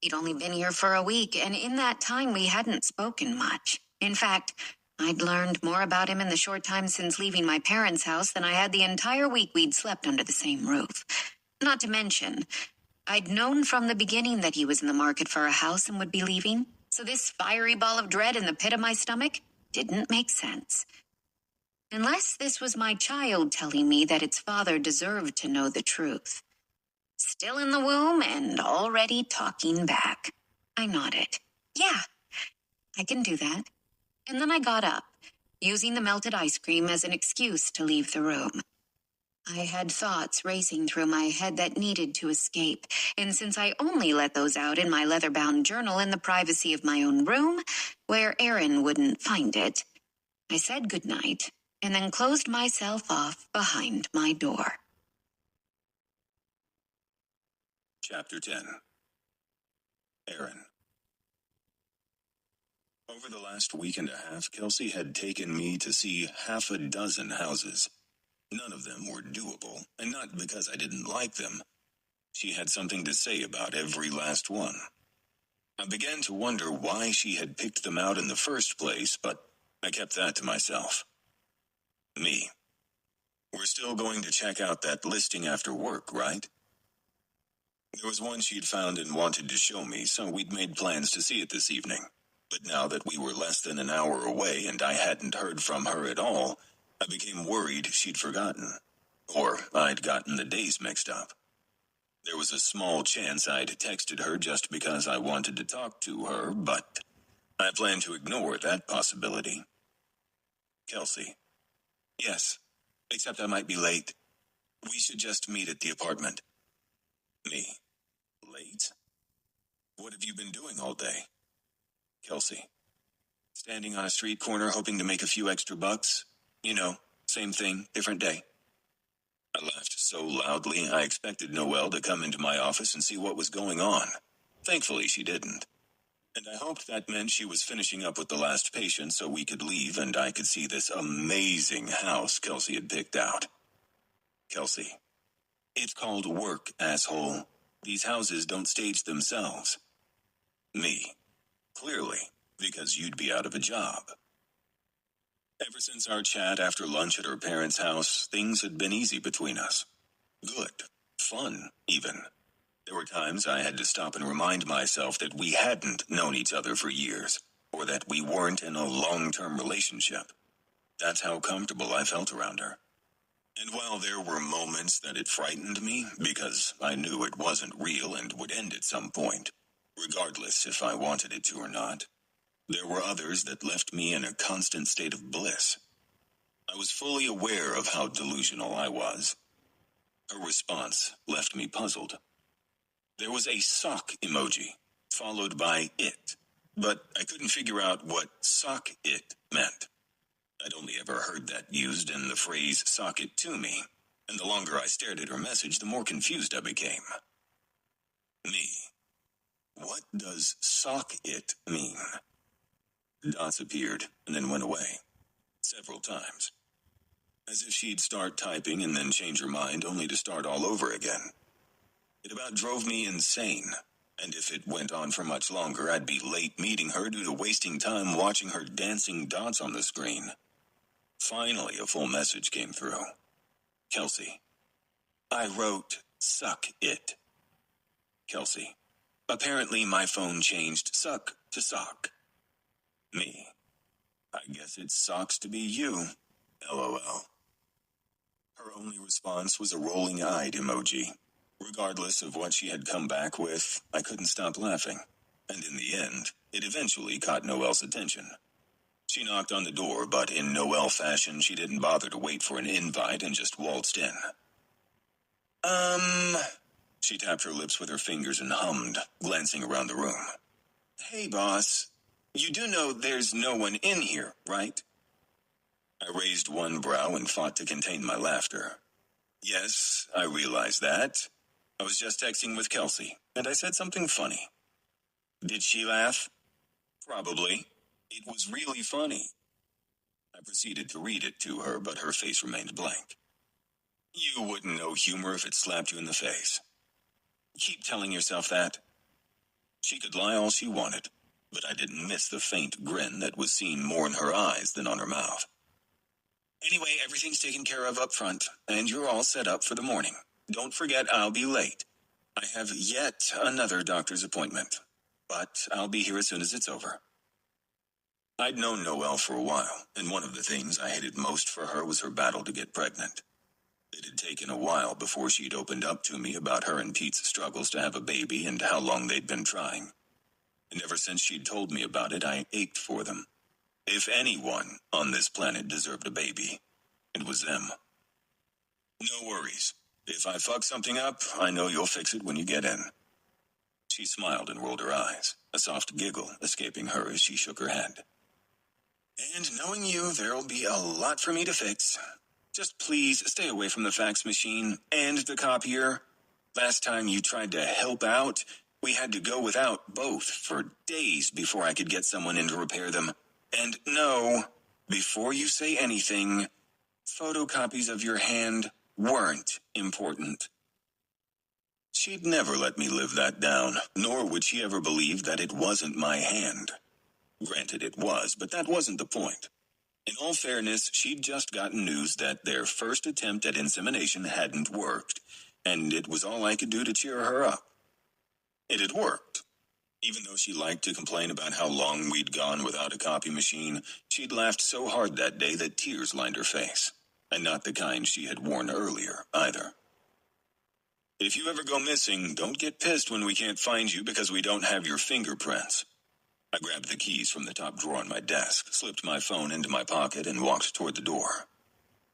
He'd only been here for a week, and in that time we hadn't spoken much. In fact, I'd learned more about him in the short time since leaving my parents' house than I had the entire week we'd slept under the same roof. Not to mention, I'd known from the beginning that he was in the market for a house and would be leaving, so this fiery ball of dread in the pit of my stomach didn't make sense. Unless this was my child telling me that its father deserved to know the truth. Still in the womb and already talking back. I nodded. Yeah, I can do that. And then I got up, using the melted ice cream as an excuse to leave the room. I had thoughts racing through my head that needed to escape, and since I only let those out in my leather-bound journal in the privacy of my own room, where Aaron wouldn't find it, I said goodnight, and then closed myself off behind my door. Chapter 10. Aaron. Over the last week and a half, Kelsey had taken me to see 6 houses. None of them were doable, and not because I didn't like them. She had something to say about every last one. I began to wonder why she had picked them out in the first place, but I kept that to myself. Me. We're still going to check out that listing after work, right? There was one she'd found and wanted to show me, so we'd made plans to see it this evening. But now that we were less than an hour away and I hadn't heard from her at all, I became worried she'd forgotten. Or I'd gotten the days mixed up. There was a small chance I'd texted her just because I wanted to talk to her, but I planned to ignore that possibility. Kelsey. Yes, except I might be late. We should just meet at the apartment. Me. Late? What have you been doing all day? Kelsey. Standing on a street corner hoping to make a few extra bucks. You know, same thing, different day. I laughed so loudly I expected Noelle to come into my office and see what was going on. Thankfully, she didn't. And I hoped that meant she was finishing up with the last patient so we could leave and I could see this amazing house Kelsey had picked out. Kelsey. It's called work, asshole. These houses don't stage themselves. Me. Clearly, because you'd be out of a job. Ever since our chat after lunch at her parents' house, things had been easy between us. Good. Fun, even. There were times I had to stop and remind myself that we hadn't known each other for years, or that we weren't in a long-term relationship. That's how comfortable I felt around her. And while there were moments that it frightened me, because I knew it wasn't real and would end at some point, regardless if I wanted it to or not, there were others that left me in a constant state of bliss. I was fully aware of how delusional I was. Her response left me puzzled. There was a sock emoji, followed by it, but I couldn't figure out what sock it meant. I'd only ever heard that used in the phrase sock it to me, and the longer I stared at her message, the more confused I became. Me. What does sock it mean? Dots appeared and then went away, several times. As if she'd start typing and then change her mind only to start all over again. It about drove me insane, and if it went on for much longer, I'd be late meeting her due to wasting time watching her dancing dots on the screen. Finally, a full message came through. Kelsey. I wrote, suck it. Kelsey. Apparently my phone changed suck to sock. Me. I guess it sucks to be you. LOL. Her only response was a rolling-eyed emoji. Regardless of what she had come back with, I couldn't stop laughing. And in the end, it eventually caught Noelle's attention. She knocked on the door, but in Noelle fashion, she didn't bother to wait for an invite and just waltzed in. She tapped her lips with her fingers and hummed, glancing around the room. Hey, boss. You do know there's no one in here, right? I raised one brow and fought to contain my laughter. Yes, I realized that. I was just texting with Kelsey, and I said something funny. Did she laugh? Probably. It was really funny. I proceeded to read it to her, but her face remained blank. You wouldn't know humor if it slapped you in the face. Keep telling yourself that. She could lie all she wanted, but I didn't miss the faint grin that was seen more in her eyes than on her mouth. Anyway, everything's taken care of up front, and you're all set up for the morning. Don't forget I'll be late. I have yet another doctor's appointment, but I'll be here as soon as it's over. I'd known Noelle for a while, and one of the things I hated most for her was her battle to get pregnant. It had taken a while before she'd opened up to me about her and Pete's struggles to have a baby and how long they'd been trying. And ever since she'd told me about it, I ached for them. If anyone on this planet deserved a baby, it was them. No worries. If I fuck something up, I know you'll fix it when you get in. She smiled and rolled her eyes, a soft giggle escaping her as she shook her head. And knowing you, there'll be a lot for me to fix. Just please stay away from the fax machine and the copier. Last time you tried to help out, we had to go without both for days before I could get someone in to repair them. And no, before you say anything, photocopies of your hand weren't important. She'd never let me live that down, nor would she ever believe that it wasn't my hand. Granted it was, but that wasn't the point. In all fairness, she'd just gotten news that their first attempt at insemination hadn't worked, and it was all I could do to cheer her up. It had worked. Even though she liked to complain about how long we'd gone without a copy machine, she'd laughed so hard that day that tears lined her face. and not the kind she had worn earlier, either. If you ever go missing, don't get pissed when we can't find you because we don't have your fingerprints. I grabbed the keys from the top drawer on my desk, slipped my phone into my pocket, and walked toward the door.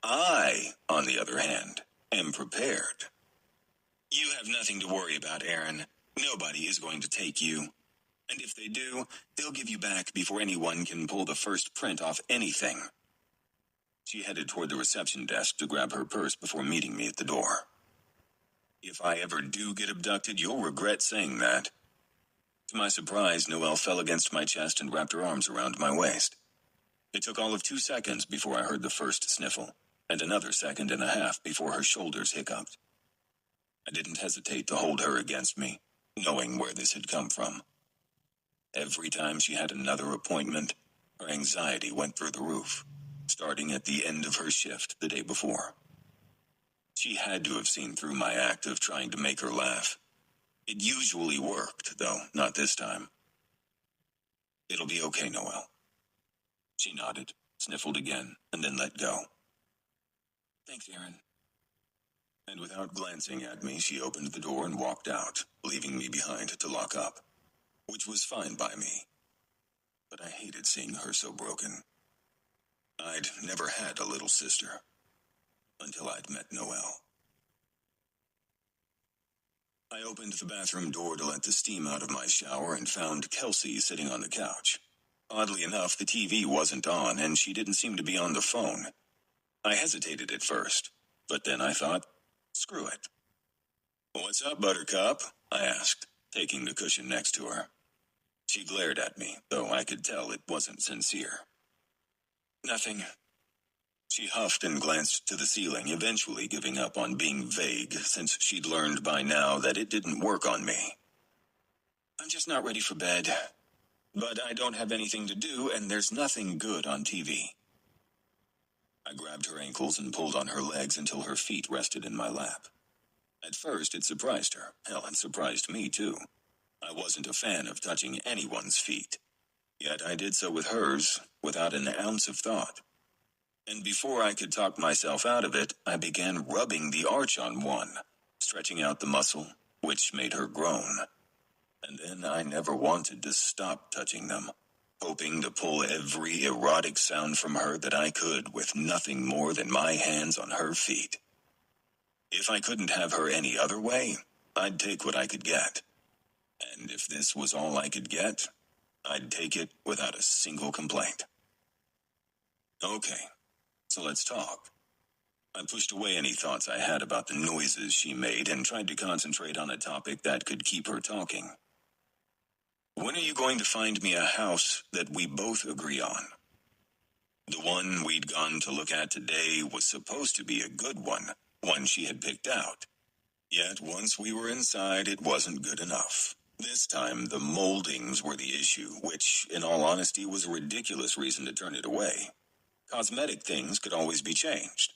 I, on the other hand, am prepared. You have nothing to worry about, Aaron. Nobody is going to take you. And if they do, they'll give you back before anyone can pull the first print off anything. She headed toward the reception desk to grab her purse before meeting me at the door. If I ever do get abducted, you'll regret saying that. To my surprise, Noelle fell against my chest and wrapped her arms around my waist. It took all of 2 seconds before I heard the first sniffle, and another 1.5 before her shoulders hiccuped. I didn't hesitate to hold her against me, knowing where this had come from. Every time she had another appointment, her anxiety went through the roof, starting at the end of her shift the day before. She had to have seen through my act of trying to make her laugh. It usually worked, though not this time. It'll be okay, Noelle. She nodded, sniffled again, and then let go. Thanks, Aaron. And without glancing at me, she opened the door and walked out, leaving me behind to lock up, which was fine by me. But I hated seeing her so broken. I'd never had a little sister, until I'd met Noelle. I opened the bathroom door to let the steam out of my shower and found Kelsey sitting on the couch. Oddly enough, the TV wasn't on, and she didn't seem to be on the phone. I hesitated at first, but then I thought, screw it. What's up, Buttercup? I asked, taking the cushion next to her. She glared at me, though I could tell it wasn't sincere. Nothing. She huffed and glanced to the ceiling, eventually giving up on being vague, since she'd learned by now that it didn't work on me. I'm just not ready for bed. But I don't have anything to do, and there's nothing good on TV. I grabbed her ankles and pulled on her legs until her feet rested in my lap. At first, it surprised her. Hell, it surprised me, too. I wasn't a fan of touching anyone's feet. Yet I did so with hers, without an ounce of thought. And before I could talk myself out of it, I began rubbing the arch on one, stretching out the muscle, which made her groan. And then I never wanted to stop touching them, hoping to pull every erotic sound from her that I could with nothing more than my hands on her feet. If I couldn't have her any other way, I'd take what I could get. And if this was all I could get, I'd take it without a single complaint. Okay, so let's talk. I pushed away any thoughts I had about the noises she made and tried to concentrate on a topic that could keep her talking. When are you going to find me a house that we both agree on? The one we'd gone to look at today was supposed to be a good one she had picked out. Yet once we were inside, it wasn't good enough. This time, the moldings were the issue, which, in all honesty, was a ridiculous reason to turn it away. Cosmetic things could always be changed.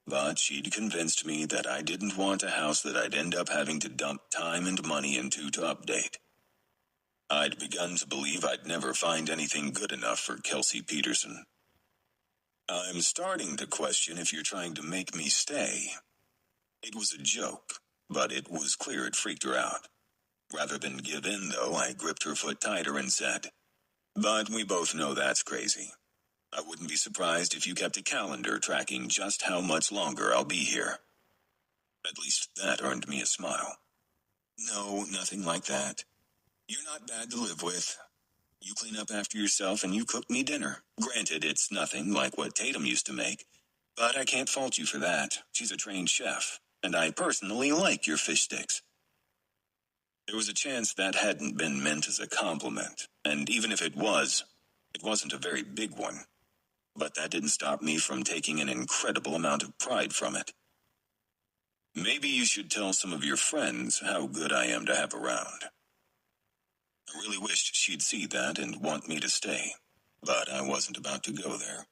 But she'd convinced me that I didn't want a house that I'd end up having to dump time and money into to update. I'd begun to believe I'd never find anything good enough for Kelsey Peterson. I'm starting to question if you're trying to make me stay. It was a joke, but it was clear it freaked her out. Rather than give in, though, I gripped her foot tighter and said, "But we both know that's crazy. I wouldn't be surprised if you kept a calendar tracking just how much longer I'll be here." At least that earned me a smile. "No, nothing like that. You're not bad to live with. You clean up after yourself and you cook me dinner. Granted, it's nothing like what Tatum used to make, but I can't fault you for that. She's a trained chef, and I personally like your fish sticks." There was a chance that hadn't been meant as a compliment, and even if it was, it wasn't a very big one. But that didn't stop me from taking an incredible amount of pride from it. "Maybe you should tell some of your friends how good I am to have around." I really wished she'd see that and want me to stay, but I wasn't about to go there.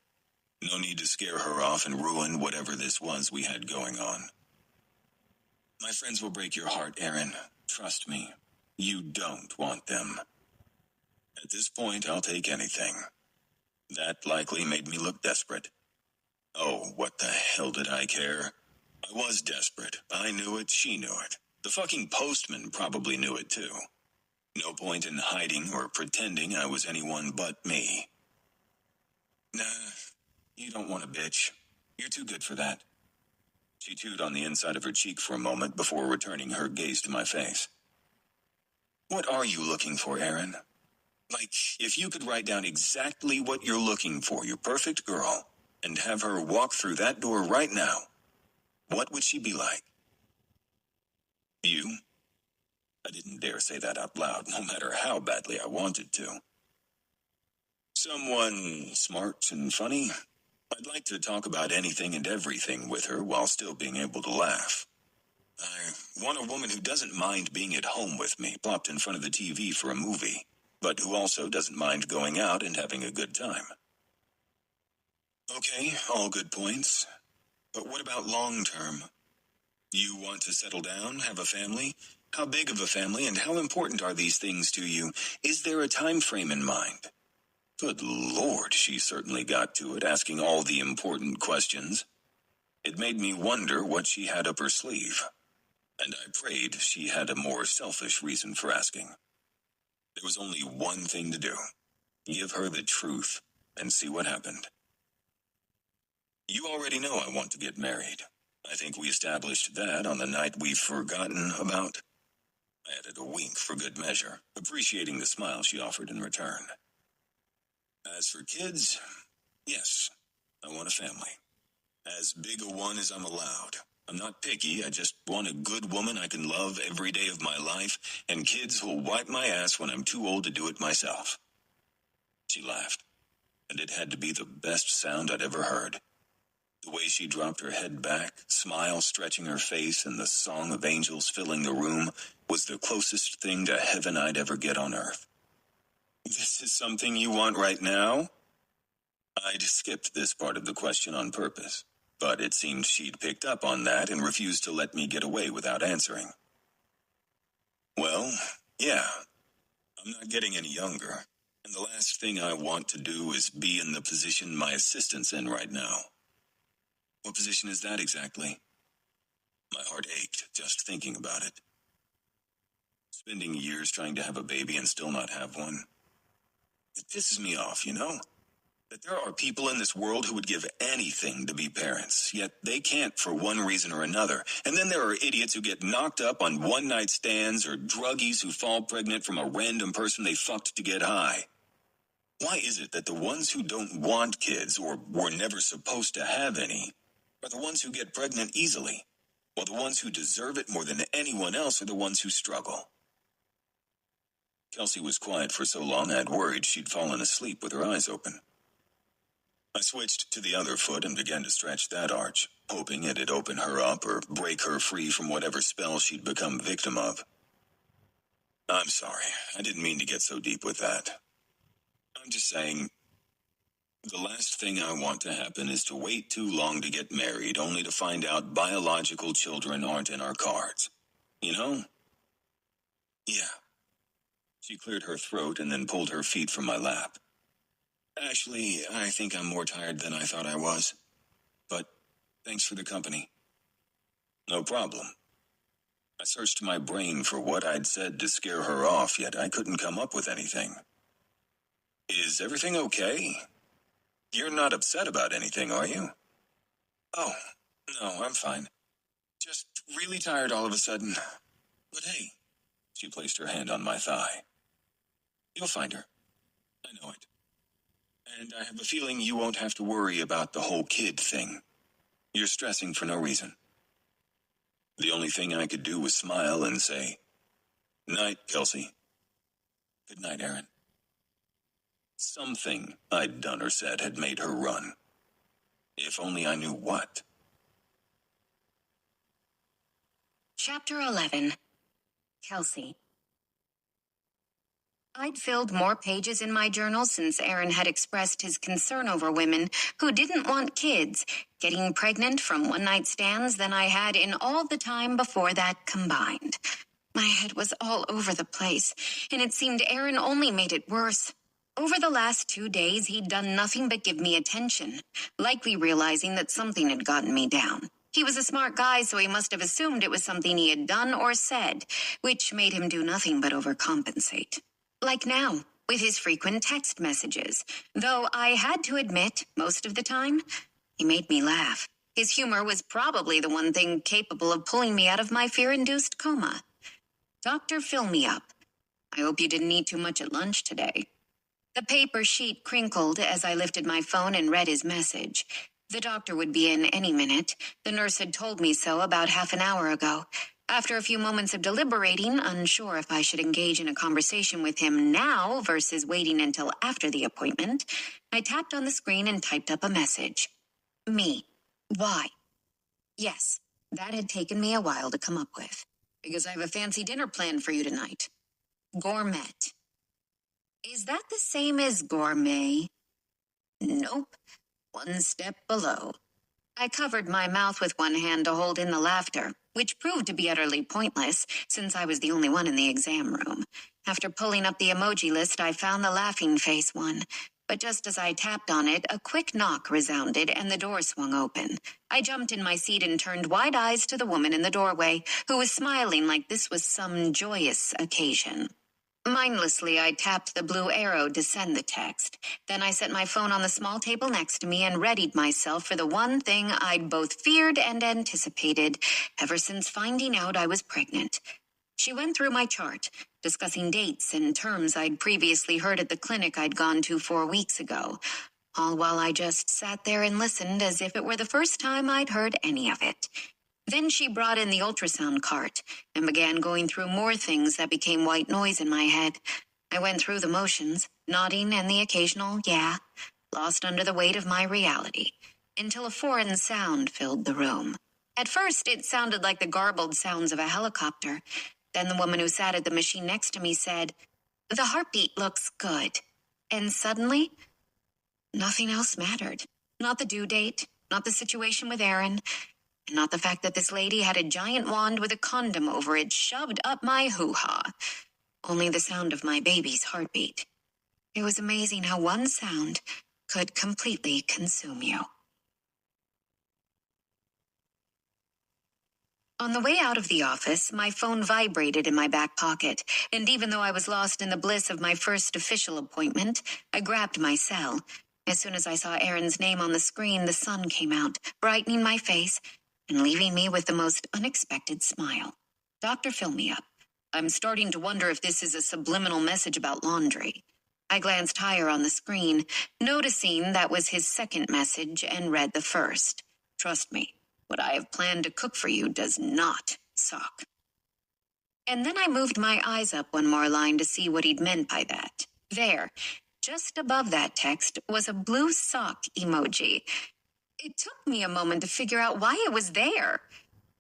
No need to scare her off and ruin whatever this was we had going on. "My friends will break your heart, Aaron. Trust me, you don't want them." At this point, I'll take anything. That likely made me look desperate. Oh, what the hell did I care? I was desperate. I knew it, she knew it. The fucking postman probably knew it too. No point in hiding or pretending I was anyone but me. Nah, you don't want a bitch. You're too good for that. She chewed on the inside of her cheek for a moment before returning her gaze to my face. What are you looking for, Aaron? Like, if you could write down exactly what you're looking for, your perfect girl, and have her walk through that door right now, what would she be like? You? I didn't dare say that out loud, no matter how badly I wanted to. Someone smart and funny? I'd like to talk about anything and everything with her while still being able to laugh. I want a woman who doesn't mind being at home with me, plopped in front of the TV for a movie, but who also doesn't mind going out and having a good time. Okay, all good points. But what about long term? You want to settle down, have a family? How big of a family, and how important are these things to you? Is there a time frame in mind? Good Lord, she certainly got to it, asking all the important questions. It made me wonder what she had up her sleeve. And I prayed she had a more selfish reason for asking. There was only one thing to do. Give her the truth and see what happened. You already know I want to get married. I think we established that on the night we've forgotten about. I added a wink for good measure, appreciating the smile she offered in return. As for kids, yes, I want a family. As big a one as I'm allowed. I'm not picky, I just want a good woman I can love every day of my life, and kids who'll wipe my ass when I'm too old to do it myself. She laughed, and it had to be the best sound I'd ever heard. The way she dropped her head back, smile stretching her face, and the song of angels filling the room was the closest thing to heaven I'd ever get on earth. This is something you want right now? I'd skipped this part of the question on purpose, but it seemed she'd picked up on that and refused to let me get away without answering. Well, yeah, I'm not getting any younger, and the last thing I want to do is be in the position my assistant's in right now. What position is that exactly? My heart ached just thinking about it. Spending years trying to have a baby and still not have one. It pisses me off, you know? That there are people in this world who would give anything to be parents, yet they can't for one reason or another. And then there are idiots who get knocked up on one-night stands or druggies who fall pregnant from a random person they fucked to get high. Why is it that the ones who don't want kids or were never supposed to have any are the ones who get pregnant easily, while the ones who deserve it more than anyone else are the ones who struggle? Kelsey was quiet for so long I'd worried she'd fallen asleep with her eyes open. I switched to the other foot and began to stretch that arch, hoping it'd open her up or break her free from whatever spell she'd become victim of. I'm sorry, I didn't mean to get so deep with that. I'm just saying, the last thing I want to happen is to wait too long to get married, only to find out biological children aren't in our cards. You know? Yeah. She cleared her throat and then pulled her feet from my lap. Actually, I think I'm more tired than I thought I was. But thanks for the company. No problem. I searched my brain for what I'd said to scare her off, yet I couldn't come up with anything. Is everything okay? You're not upset about anything, are you? Oh, no, I'm fine. Just really tired all of a sudden. But hey, she placed her hand on my thigh. You'll find her. I know it. And I have a feeling you won't have to worry about the whole kid thing. You're stressing for no reason. The only thing I could do was smile and say, "Night, Kelsey." Good night, Aaron. Something I'd done or said had made her run. If only I knew what. Chapter 11. Kelsey. I'd filled more pages in my journal since Aaron had expressed his concern over women who didn't want kids getting pregnant from one-night stands than I had in all the time before that combined. My head was all over the place, and it seemed Aaron only made it worse. Over the last 2 days, he'd done nothing but give me attention, likely realizing that something had gotten me down. He was a smart guy, so he must have assumed it was something he had done or said, which made him do nothing but overcompensate. Like now, with his frequent text messages. Though I had to admit, most of the time, he made me laugh. His humor was probably the one thing capable of pulling me out of my fear-induced coma. Doctor, fill me up. I hope you didn't eat too much at lunch today. The paper sheet crinkled as I lifted my phone and read his message. The doctor would be in any minute. The nurse had told me so about half an hour ago. After a few moments of deliberating, unsure if I should engage in a conversation with him now versus waiting until after the appointment, I tapped on the screen and typed up a message. Me. Why? Yes, that had taken me a while to come up with. Because I have a fancy dinner planned for you tonight. Gourmet. Is that the same as gourmet? Nope. One step below. I covered my mouth with one hand to hold in the laughter, which proved to be utterly pointless since I was the only one in the exam room. After pulling up the emoji list, I found the laughing face one. But just as I tapped on it, a quick knock resounded and the door swung open. I jumped in my seat and turned wide eyes to the woman in the doorway, who was smiling like this was some joyous occasion. Mindlessly, I tapped the blue arrow to send the text. Then I set my phone on the small table next to me and readied myself for the one thing I'd both feared and anticipated ever since finding out I was pregnant. She went through my chart, discussing dates and terms I'd previously heard at the clinic I'd gone to 4 weeks ago, all while I just sat there and listened as if it were the first time I'd heard any of it. Then she brought in the ultrasound cart and began going through more things that became white noise in my head. I went through the motions, nodding and the occasional yeah, lost under the weight of my reality, until a foreign sound filled the room. At first, it sounded like the garbled sounds of a helicopter. Then the woman who sat at the machine next to me said, "The heartbeat looks good." And suddenly, nothing else mattered. Not the due date, not the situation with Aaron, and not the fact that this lady had a giant wand with a condom over it shoved up my hoo-ha. Only the sound of my baby's heartbeat. It was amazing how one sound could completely consume you. On the way out of the office, my phone vibrated in my back pocket, and even though I was lost in the bliss of my first official appointment, I grabbed my cell. As soon as I saw Aaron's name on the screen, the sun came out, brightening my face and leaving me with the most unexpected smile. Doctor, fill me up. I'm starting to wonder if this is a subliminal message about laundry. I glanced higher on the screen, noticing that was his second message, and read the first. Trust me, what I have planned to cook for you does not suck. And then I moved my eyes up one more line to see what he'd meant by that. There, just above that text, was a blue sock emoji. It took me a moment to figure out why it was there.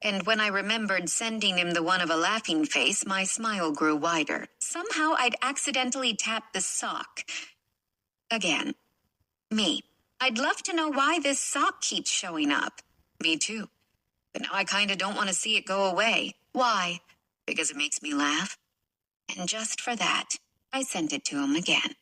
And when I remembered sending him the one of a laughing face, my smile grew wider. Somehow I'd accidentally tapped the sock. Again. Me. I'd love to know why this sock keeps showing up. Me too. But now I kinda don't want to see it go away. Why? Because it makes me laugh. And just for that, I sent it to him again.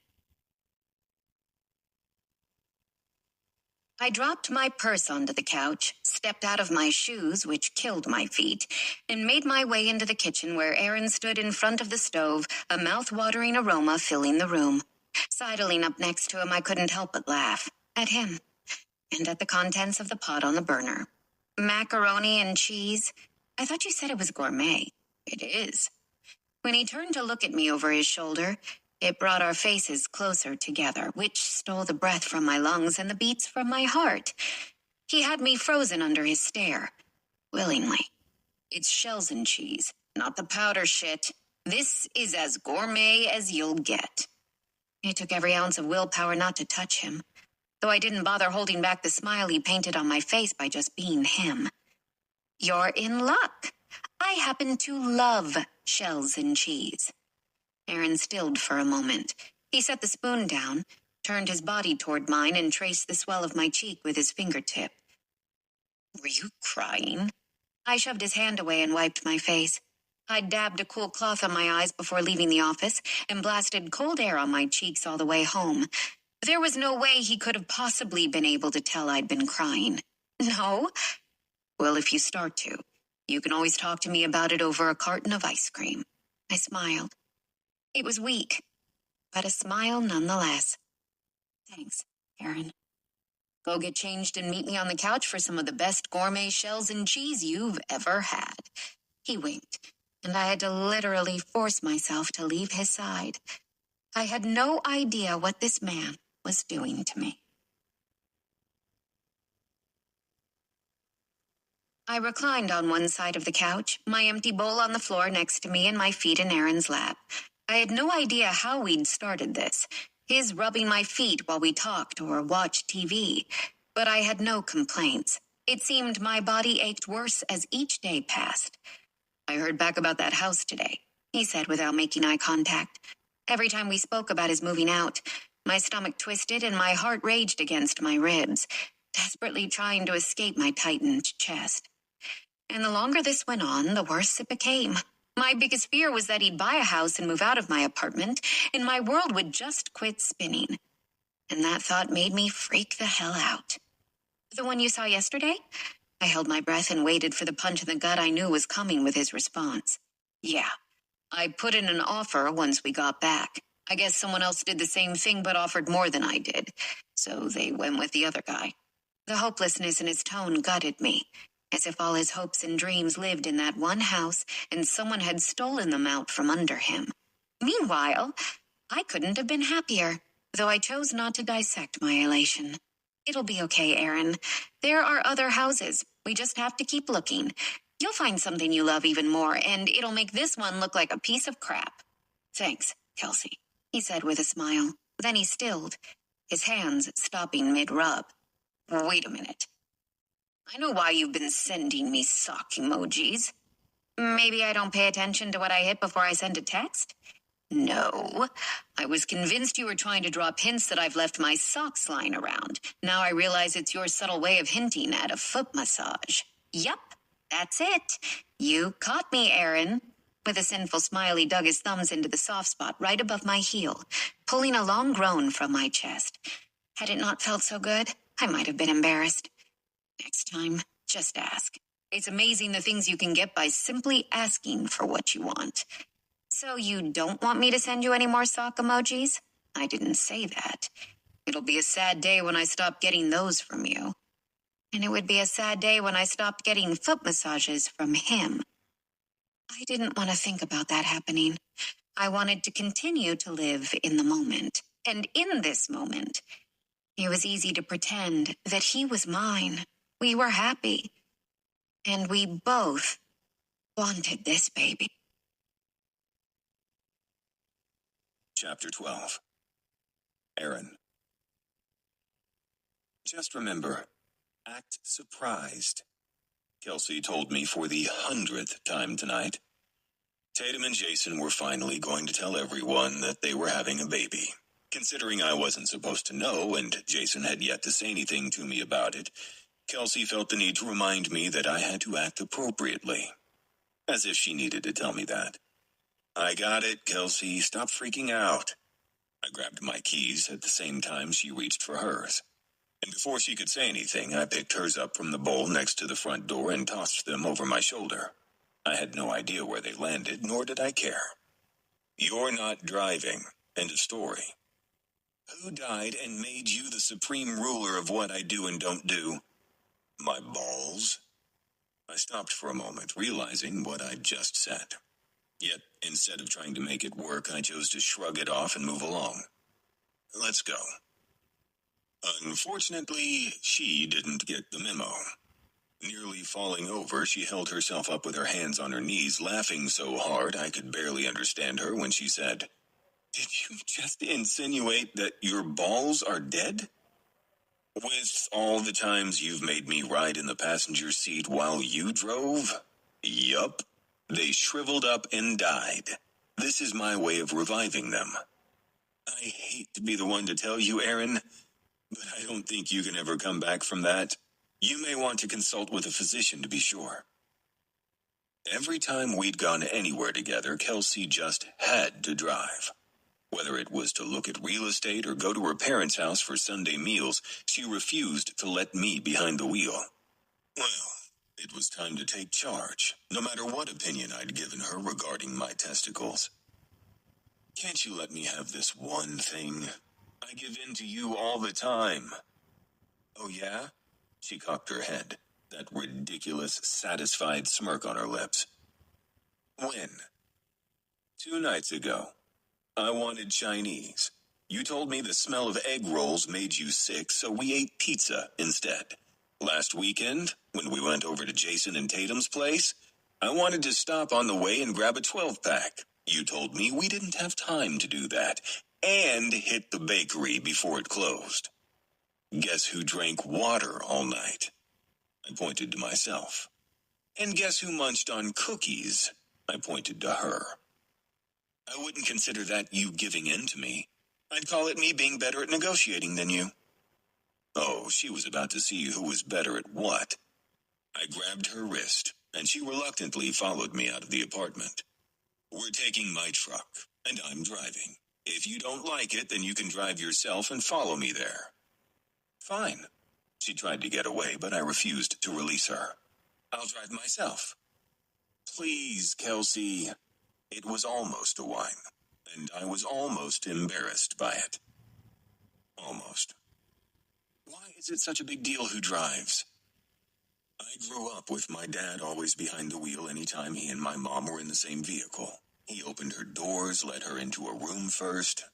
I dropped my purse onto the couch, stepped out of my shoes, which killed my feet, and made my way into the kitchen where Aaron stood in front of the stove, a mouth-watering aroma filling the room. Sidling up next to him, I couldn't help but laugh. At him. And at the contents of the pot on the burner. Macaroni and cheese? I thought you said it was gourmet. It is. When he turned to look at me over his shoulder, it brought our faces closer together, which stole the breath from my lungs and the beats from my heart. He had me frozen under his stare. Willingly. It's shells and cheese, not the powder shit. This is as gourmet as you'll get. It took every ounce of willpower not to touch him, though I didn't bother holding back the smile he painted on my face by just being him. You're in luck. I happen to love shells and cheese. Aaron stilled for a moment. He set the spoon down, turned his body toward mine, and traced the swell of my cheek with his fingertip. Were you crying? I shoved his hand away and wiped my face. I dabbed a cool cloth on my eyes before leaving the office and blasted cold air on my cheeks all the way home. There was no way he could have possibly been able to tell I'd been crying. No? Well, if you start to, you can always talk to me about it over a carton of ice cream. I smiled. It was weak, but a smile nonetheless. Thanks, Aaron. Go get changed and meet me on the couch for some of the best gourmet shells and cheese you've ever had. He winked, and I had to literally force myself to leave his side. I had no idea what this man was doing to me. I reclined on one side of the couch, my empty bowl on the floor next to me and my feet in Aaron's lap. I had no idea how we'd started this, his rubbing my feet while we talked or watched TV, but I had no complaints. It seemed my body ached worse as each day passed. I heard back about that house today, he said without making eye contact. Every time we spoke about his moving out, my stomach twisted and my heart raged against my ribs, desperately trying to escape my tightened chest. And the longer this went on, the worse it became. My biggest fear was that he'd buy a house and move out of my apartment, and my world would just quit spinning. And that thought made me freak the hell out. The one you saw yesterday? I held my breath and waited for the punch in the gut I knew was coming with his response. Yeah, I put in an offer once we got back. I guess someone else did the same thing but offered more than I did, so they went with the other guy. The hopelessness in his tone gutted me, as if all his hopes and dreams lived in that one house and someone had stolen them out from under him. Meanwhile, I couldn't have been happier, though I chose not to dissect my elation. It'll be okay, Aaron. There are other houses. We just have to keep looking. You'll find something you love even more, and it'll make this one look like a piece of crap. Thanks, Kelsey, he said with a smile. Then he stilled, his hands stopping mid-rub. Wait a minute. I know why you've been sending me sock emojis. Maybe I don't pay attention to what I hit before I send a text? No. I was convinced you were trying to drop hints that I've left my socks lying around. Now I realize it's your subtle way of hinting at a foot massage. Yup, that's it. You caught me, Aaron. With a sinful smile, he dug his thumbs into the soft spot right above my heel, pulling a long groan from my chest. Had it not felt so good, I might have been embarrassed. Next time, just ask. It's amazing the things you can get by simply asking for what you want. So you don't want me to send you any more sock emojis? I didn't say that. It'll be a sad day when I stop getting those from you. And it would be a sad day when I stopped getting foot massages from him. I didn't want to think about that happening. I wanted to continue to live in the moment. And in this moment, it was easy to pretend that he was mine. We were happy. And we both wanted this baby. Chapter 12. Aaron. Just remember, act surprised. Kelsey told me for the 100th time tonight. Tatum and Jason were finally going to tell everyone that they were having a baby. Considering I wasn't supposed to know and Jason had yet to say anything to me about it, Kelsey felt the need to remind me that I had to act appropriately. As if she needed to tell me that. I got it, Kelsey. Stop freaking out. I grabbed my keys at the same time she reached for hers. And before she could say anything, I picked hers up from the bowl next to the front door and tossed them over my shoulder. I had no idea where they landed, nor did I care. You're not driving. End of story. Who died and made you the supreme ruler of what I do and don't do? My balls? I stopped for a moment, realizing what I'd just said. Yet, instead of trying to make it work, I chose to shrug it off and move along. Let's go. Unfortunately, she didn't get the memo. Nearly falling over, she held herself up with her hands on her knees, laughing so hard I could barely understand her when she said, "Did you just insinuate that your balls are dead? With all the times you've made me ride in the passenger seat while you drove? Yup. They shriveled up and died. This is my way of reviving them. I hate to be the one to tell you, Aaron, but I don't think you can ever come back from that. You may want to consult with a physician to be sure." Every time we'd gone anywhere together, Kelsey just had to drive. Whether it was to look at real estate or go to her parents' house for Sunday meals, she refused to let me behind the wheel. Well, it was time to take charge, no matter what opinion I'd given her regarding my testicles. Can't you let me have this one thing? I give in to you all the time. Oh, yeah? She cocked her head, that ridiculous, satisfied smirk on her lips. When? 2 nights ago. I wanted Chinese. You told me the smell of egg rolls made you sick, so we ate pizza instead. Last weekend, when we went over to Jason and Tatum's place, I wanted to stop on the way and grab a 12-pack. You told me we didn't have time to do that, and hit the bakery before it closed. Guess who drank water all night? I pointed to myself. And guess who munched on cookies? I pointed to her. I wouldn't consider that you giving in to me. I'd call it me being better at negotiating than you. Oh, she was about to see who was better at what. I grabbed her wrist, and she reluctantly followed me out of the apartment. We're taking my truck, and I'm driving. If you don't like it, then you can drive yourself and follow me there. Fine. She tried to get away, but I refused to release her. I'll drive myself. Please, Kelsey. It was almost a whine, and I was almost embarrassed by it. Almost. Why is it such a big deal who drives? I grew up with my dad always behind the wheel anytime he and my mom were in the same vehicle. He opened her doors, let her into a room first.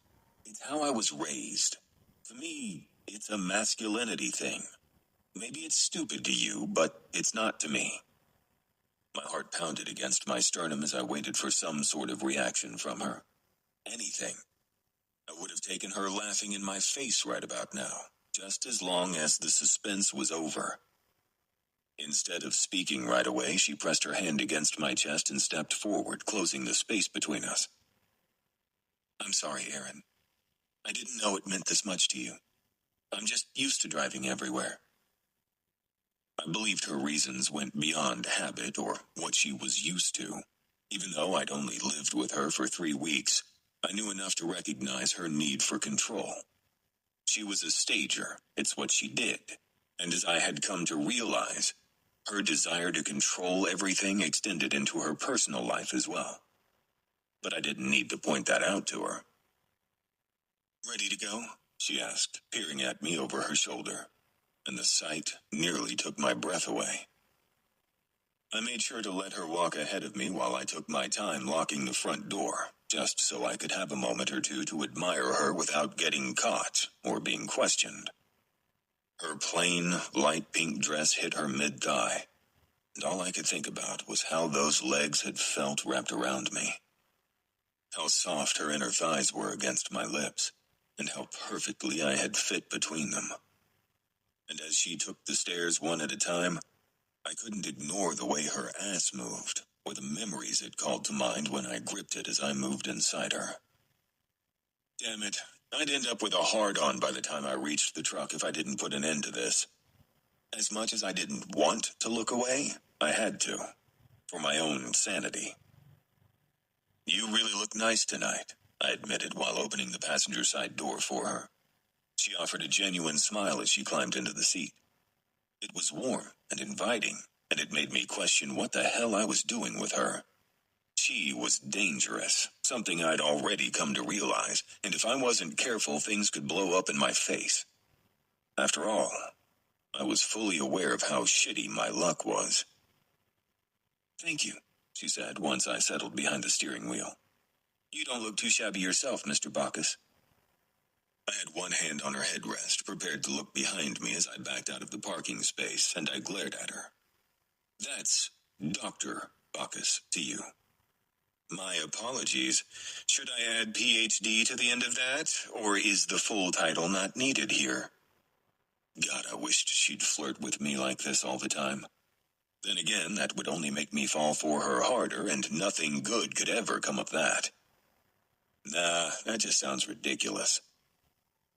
It's how I was raised. For me, it's a masculinity thing. Maybe it's stupid to you, but it's not to me. My heart pounded against my sternum as I waited for some sort of reaction from her. Anything. I would have taken her laughing in my face right about now, just as long as the suspense was over. Instead of speaking right away, she pressed her hand against my chest and stepped forward, closing the space between us. I'm sorry, Aaron. I didn't know it meant this much to you. I'm just used to driving everywhere. I believed her reasons went beyond habit or what she was used to. Even though I'd only lived with her for 3 weeks, I knew enough to recognize her need for control. She was a stager, it's what she did, and as I had come to realize, her desire to control everything extended into her personal life as well. But I didn't need to point that out to her. Ready to go? She asked, peering at me over her shoulder, and the sight nearly took my breath away. I made sure to let her walk ahead of me while I took my time locking the front door, just so I could have a moment or two to admire her without getting caught or being questioned. Her plain, light pink dress hit her mid-thigh, and all I could think about was how those legs had felt wrapped around me. How soft her inner thighs were against my lips, and how perfectly I had fit between them. And as she took the stairs one at a time, I couldn't ignore the way her ass moved, or the memories it called to mind when I gripped it as I moved inside her. Damn it, I'd end up with a hard-on by the time I reached the truck if I didn't put an end to this. As much as I didn't want to look away, I had to, for my own sanity. You really look nice tonight, I admitted while opening the passenger side door for her. She offered a genuine smile as she climbed into the seat. It was warm and inviting, and it made me question what the hell I was doing with her. She was dangerous, something I'd already come to realize, and if I wasn't careful, things could blow up in my face. After all, I was fully aware of how shitty my luck was. Thank you, she said once I settled behind the steering wheel. You don't look too shabby yourself, Mr. Bacchus. I had one hand on her headrest, prepared to look behind me as I backed out of the parking space, and I glared at her. That's Dr. Bacchus to you. My apologies. Should I add PhD to the end of that, or is the full title not needed here? God, I wished she'd flirt with me like this all the time. Then again, that would only make me fall for her harder, and nothing good could ever come of that. Nah, that just sounds ridiculous.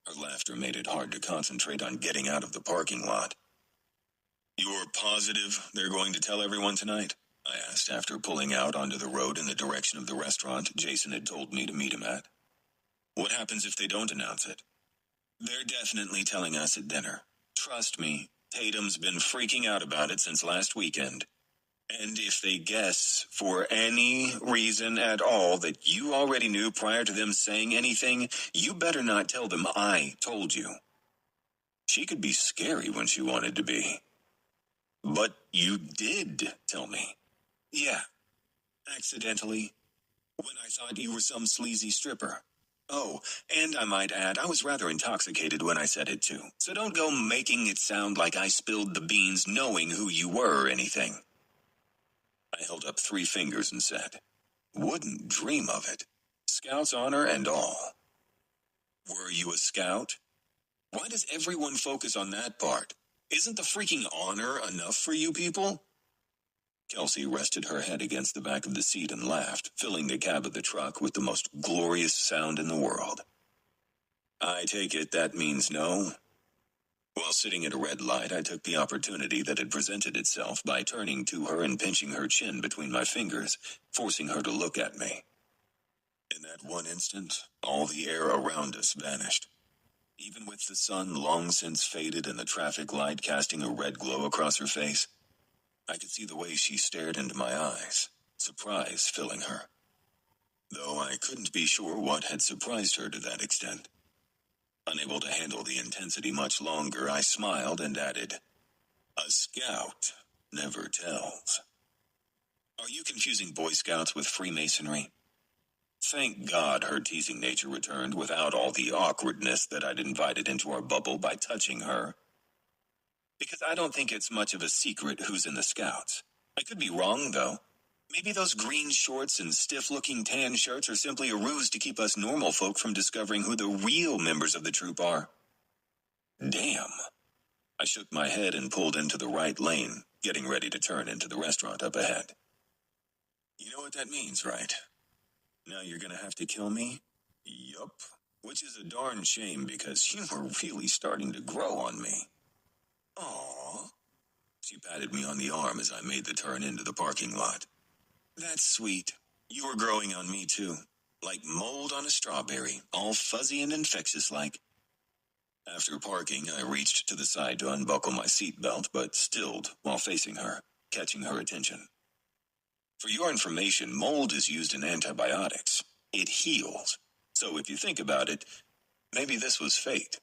Her laughter made it hard to concentrate on getting out of the parking lot. You're positive they're going to tell everyone tonight? I asked after pulling out onto the road in the direction of the restaurant Jason had told me to meet him at. What happens if they don't announce it? They're definitely telling us at dinner. Trust me, Tatum's been freaking out about it since last weekend. And if they guess, for any reason at all, that you already knew prior to them saying anything, you better not tell them I told you. She could be scary when she wanted to be. But you did tell me. Yeah, accidentally. When I thought you were some sleazy stripper. Oh, and I might add, I was rather intoxicated when I said it too. So don't go making it sound like I spilled the beans knowing who you were or anything. I held up 3 fingers and said, wouldn't dream of it. Scout's honor and all. Were you a scout? Why does everyone focus on that part? Isn't the freaking honor enough for you people? Kelsey rested her head against the back of the seat and laughed, filling the cab of the truck with the most glorious sound in the world. I take it that means no? While sitting at a red light, I took the opportunity that had presented itself by turning to her and pinching her chin between my fingers, forcing her to look at me. In that one instant, all the air around us vanished. Even with the sun long since faded and the traffic light casting a red glow across her face, I could see the way she stared into my eyes, surprise filling her. Though I couldn't be sure what had surprised her to that extent. Unable to handle the intensity much longer, I smiled and added, a scout never tells. Are you confusing Boy Scouts with Freemasonry? Thank God her teasing nature returned without all the awkwardness that I'd invited into our bubble by touching her. Because I don't think it's much of a secret who's in the Scouts. I could be wrong, though. Maybe those green shorts and stiff-looking tan shirts are simply a ruse to keep us normal folk from discovering who the real members of the troop are. Damn. I shook my head and pulled into the right lane, getting ready to turn into the restaurant up ahead. You know what that means, right? Now you're gonna have to kill me? Yup. Which is a darn shame because you were really starting to grow on me. Aww. She patted me on the arm as I made the turn into the parking lot. That's sweet. You were growing on me too. Like mold on a strawberry, all fuzzy and infectious-like. After parking, I reached to the side to unbuckle my seatbelt, but stilled while facing her, catching her attention. For your information, mold is used in antibiotics. It heals. So if you think about it, maybe this was fate.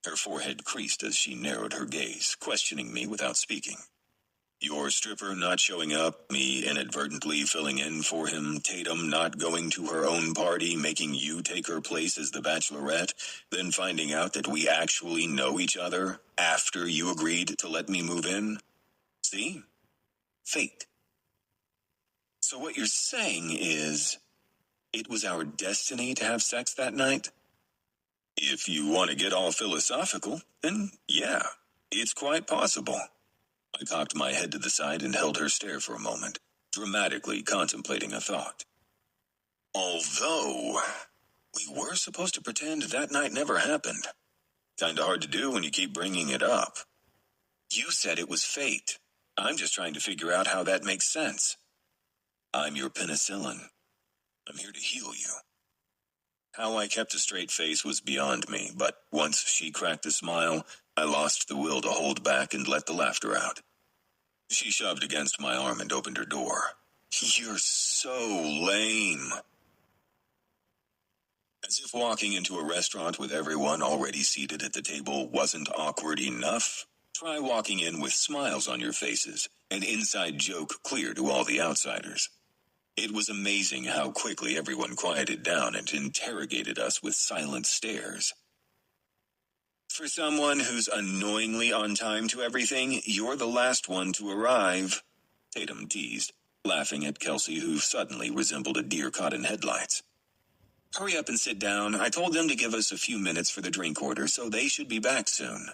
Her forehead creased as she narrowed her gaze, questioning me without speaking. Your stripper not showing up, me inadvertently filling in for him, Tatum not going to her own party, making you take her place as the bachelorette, then finding out that we actually know each other after you agreed to let me move in. See? Fate. So what you're saying is, it was our destiny to have sex that night? If you want to get all philosophical, then yeah, it's quite possible. I cocked my head to the side and held her stare for a moment, dramatically contemplating a thought. Although, we were supposed to pretend that night never happened. Kinda hard to do when you keep bringing it up. You said it was fate. I'm just trying to figure out how that makes sense. I'm your penicillin. I'm here to heal you. How I kept a straight face was beyond me, but once she cracked a smile, I lost the will to hold back and let the laughter out. She shoved against my arm and opened her door. You're so lame. As if walking into a restaurant with everyone already seated at the table wasn't awkward enough, try walking in with smiles on your faces, an inside joke clear to all the outsiders. It was amazing how quickly everyone quieted down and interrogated us with silent stares. For someone who's annoyingly on time to everything, you're the last one to arrive, Tatum teased, laughing at Kelsey, who suddenly resembled a deer caught in headlights. Hurry up and sit down. I told them to give us a few minutes for the drink order, so they should be back soon.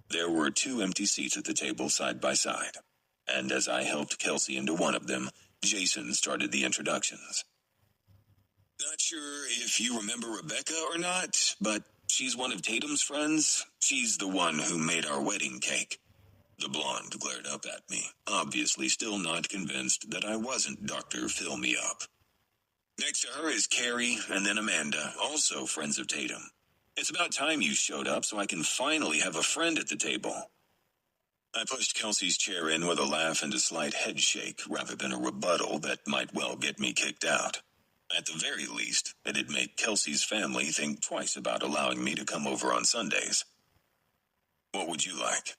There were 2 empty seats at the table side by side, and as I helped Kelsey into one of them, Jason started the introductions. Not sure if you remember Rebecca or not, but she's one of Tatum's friends. She's the one who made our wedding cake. The blonde glared up at me, obviously still not convinced that I wasn't Dr. Fill Me Up. Next to her is Carrie and then Amanda, also friends of Tatum. It's about time you showed up so I can finally have a friend at the table. I pushed Kelsey's chair in with a laugh and a slight head shake rather than a rebuttal that might well get me kicked out. At the very least, it'd make Kelsey's family think twice about allowing me to come over on Sundays. What would you like?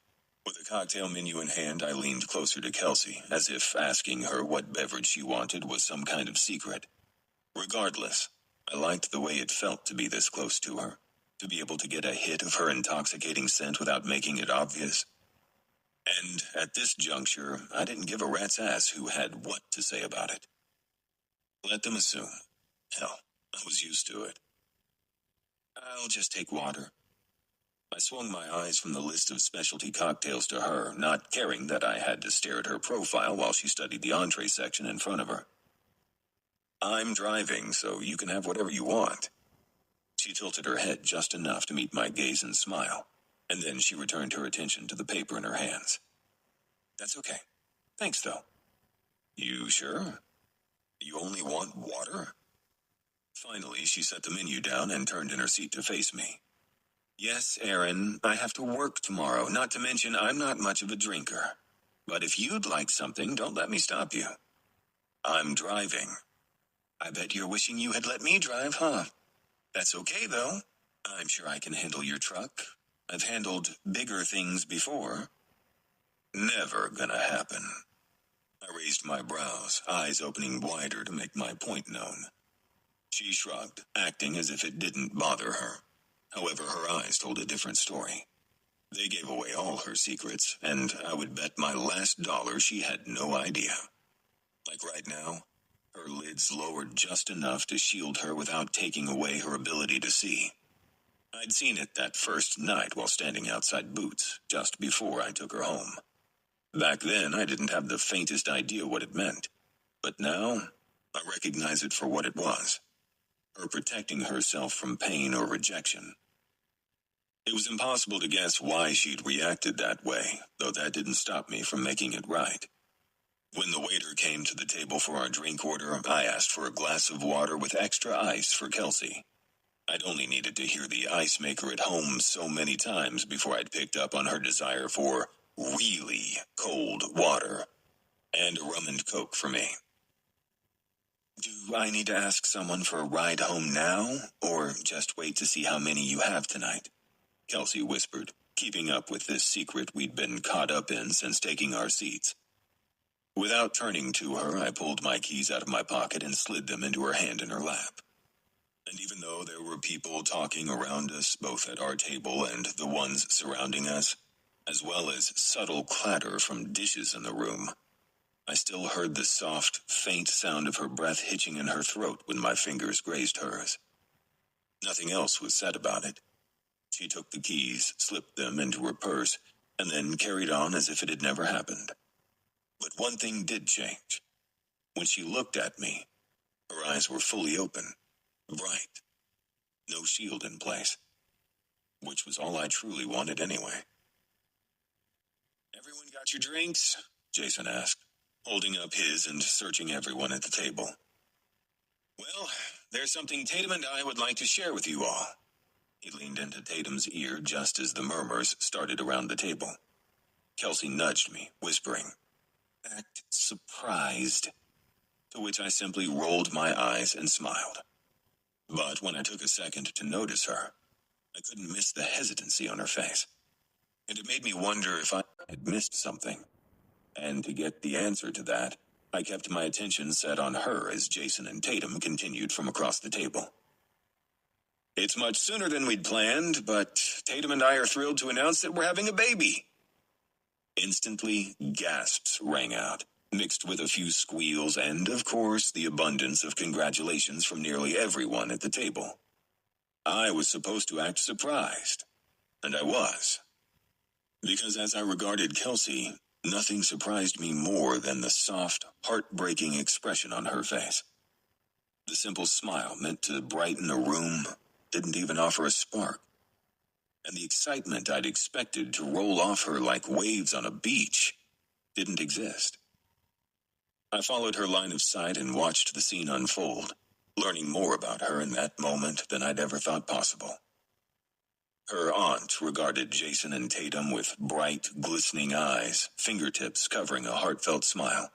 With a cocktail menu in hand, I leaned closer to Kelsey, as if asking her what beverage she wanted was some kind of secret. Regardless, I liked the way it felt to be this close to her, to be able to get a hit of her intoxicating scent without making it obvious. And at this juncture, I didn't give a rat's ass who had what to say about it. Let them assume. Hell, I was used to it. I'll just take water. I swung my eyes from the list of specialty cocktails to her, not caring that I had to stare at her profile while she studied the entree section in front of her. I'm driving, so you can have whatever you want. She tilted her head just enough to meet my gaze and smile, and then she returned her attention to the paper in her hands. That's okay. Thanks, though. You sure? You only want water? Finally, she set the menu down and turned in her seat to face me. Yes, Aaron, I have to work tomorrow, not to mention I'm not much of a drinker. But if you'd like something, don't let me stop you. I'm driving. I bet you're wishing you had let me drive, huh? That's okay, though. I'm sure I can handle your truck. I've handled bigger things before. Never gonna happen. I raised my brows, eyes opening wider to make my point known. She shrugged, acting as if it didn't bother her. However, her eyes told a different story. They gave away all her secrets, and I would bet my last dollar she had no idea. Like right now, her lids lowered just enough to shield her without taking away her ability to see. I'd seen it that first night while standing outside Boots, just before I took her home. Back then, I didn't have the faintest idea what it meant. But now, I recognize it for what it was. Her protecting herself from pain or rejection. It was impossible to guess why she'd reacted that way, though that didn't stop me from making it right. When the waiter came to the table for our drink order, I asked for a glass of water with extra ice for Kelsey. I'd only needed to hear the ice maker at home so many times before I'd picked up on her desire for really cold water, and a rum and coke for me. Do I need to ask someone for a ride home now, or just wait to see how many you have tonight? Kelsey whispered, keeping up with this secret we'd been caught up in since taking our seats. Without turning to her, I pulled my keys out of my pocket and slid them into her hand in her lap. And even though there were people talking around us, both at our table and the ones surrounding us, as well as subtle clatter from dishes in the room, I still heard the soft, faint sound of her breath hitching in her throat when my fingers grazed hers. Nothing else was said about it. She took the keys, slipped them into her purse, and then carried on as if it had never happened. But one thing did change. When she looked at me, her eyes were fully open, bright, no shield in place, which was all I truly wanted anyway. Everyone got your drinks? Jason asked, holding up his and searching everyone at the table. Well, there's something Tatum and I would like to share with you all. He leaned into Tatum's ear just as the murmurs started around the table. Kelsey nudged me, whispering, "Act surprised," to which I simply rolled my eyes and smiled. But when I took a second to notice her, I couldn't miss the hesitancy on her face. And it made me wonder if I had missed something. And to get the answer to that, I kept my attention set on her as Jason and Tatum continued from across the table. It's much sooner than we'd planned, but Tatum and I are thrilled to announce that we're having a baby. Instantly, gasps rang out, mixed with a few squeals and, of course, the abundance of congratulations from nearly everyone at the table. I was supposed to act surprised, and I was. Because as I regarded Kelsey, nothing surprised me more than the soft, heartbreaking expression on her face. The simple smile meant to brighten a room didn't even offer a spark. and the excitement I'd expected to roll off her like waves on a beach didn't exist. I followed her line of sight and watched the scene unfold, learning more about her in that moment than I'd ever thought possible. Her aunt regarded Jason and Tatum with bright, glistening eyes, fingertips covering a heartfelt smile.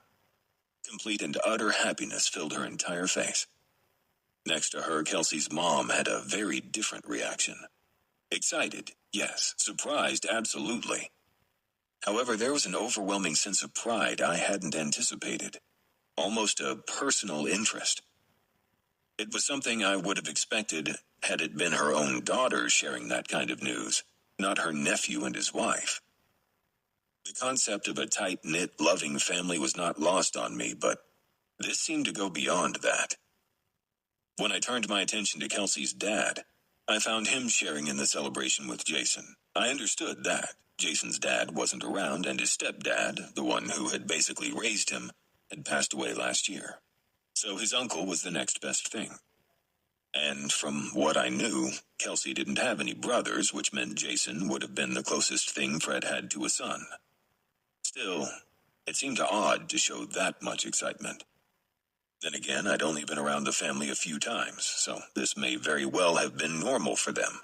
Complete and utter happiness filled her entire face. Next to her, Kelsey's mom had a very different reaction. Excited, yes. Surprised, absolutely. However, there was an overwhelming sense of pride I hadn't anticipated. Almost a personal interest. It was something I would have expected had it been her own daughter sharing that kind of news, not her nephew and his wife. The concept of a tight-knit, loving family was not lost on me, but this seemed to go beyond that. When I turned my attention to Kelsey's dad, I found him sharing in the celebration with Jason. I understood that. Jason's dad wasn't around, and his stepdad, the one who had basically raised him, had passed away last year. So his uncle was the next best thing. And from what I knew, Kelsey didn't have any brothers, which meant Jason would have been the closest thing Fred had to a son. Still, it seemed odd to show that much excitement. Then again, I'd only been around the family a few times, so this may very well have been normal for them.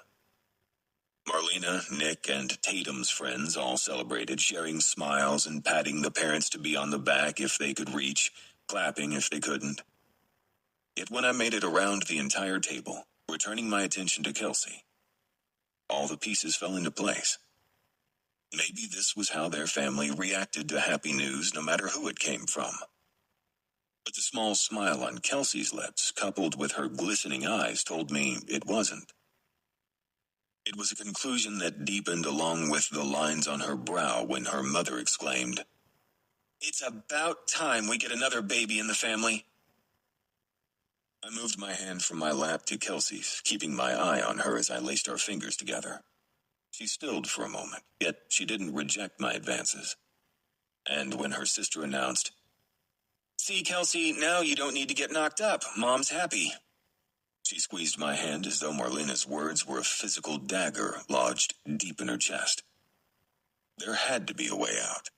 Marlena, Nick, and Tatum's friends all celebrated, sharing smiles and patting the parents to be on the back if they could reach, clapping if they couldn't. Yet when I made it around the entire table, returning my attention to Kelsey, all the pieces fell into place. Maybe this was how their family reacted to happy news, no matter who it came from. But the small smile on Kelsey's lips, coupled with her glistening eyes, told me it wasn't. It was a conclusion that deepened along with the lines on her brow when her mother exclaimed, "It's about time we get another baby in the family." I moved my hand from my lap to Kelsey's, keeping my eye on her as I laced our fingers together. She stilled for a moment, yet she didn't reject my advances. And when her sister announced, "See, Kelsey, now you don't need to get knocked up. Mom's happy." She squeezed my hand as though Marlena's words were a physical dagger lodged deep in her chest. There had to be a way out.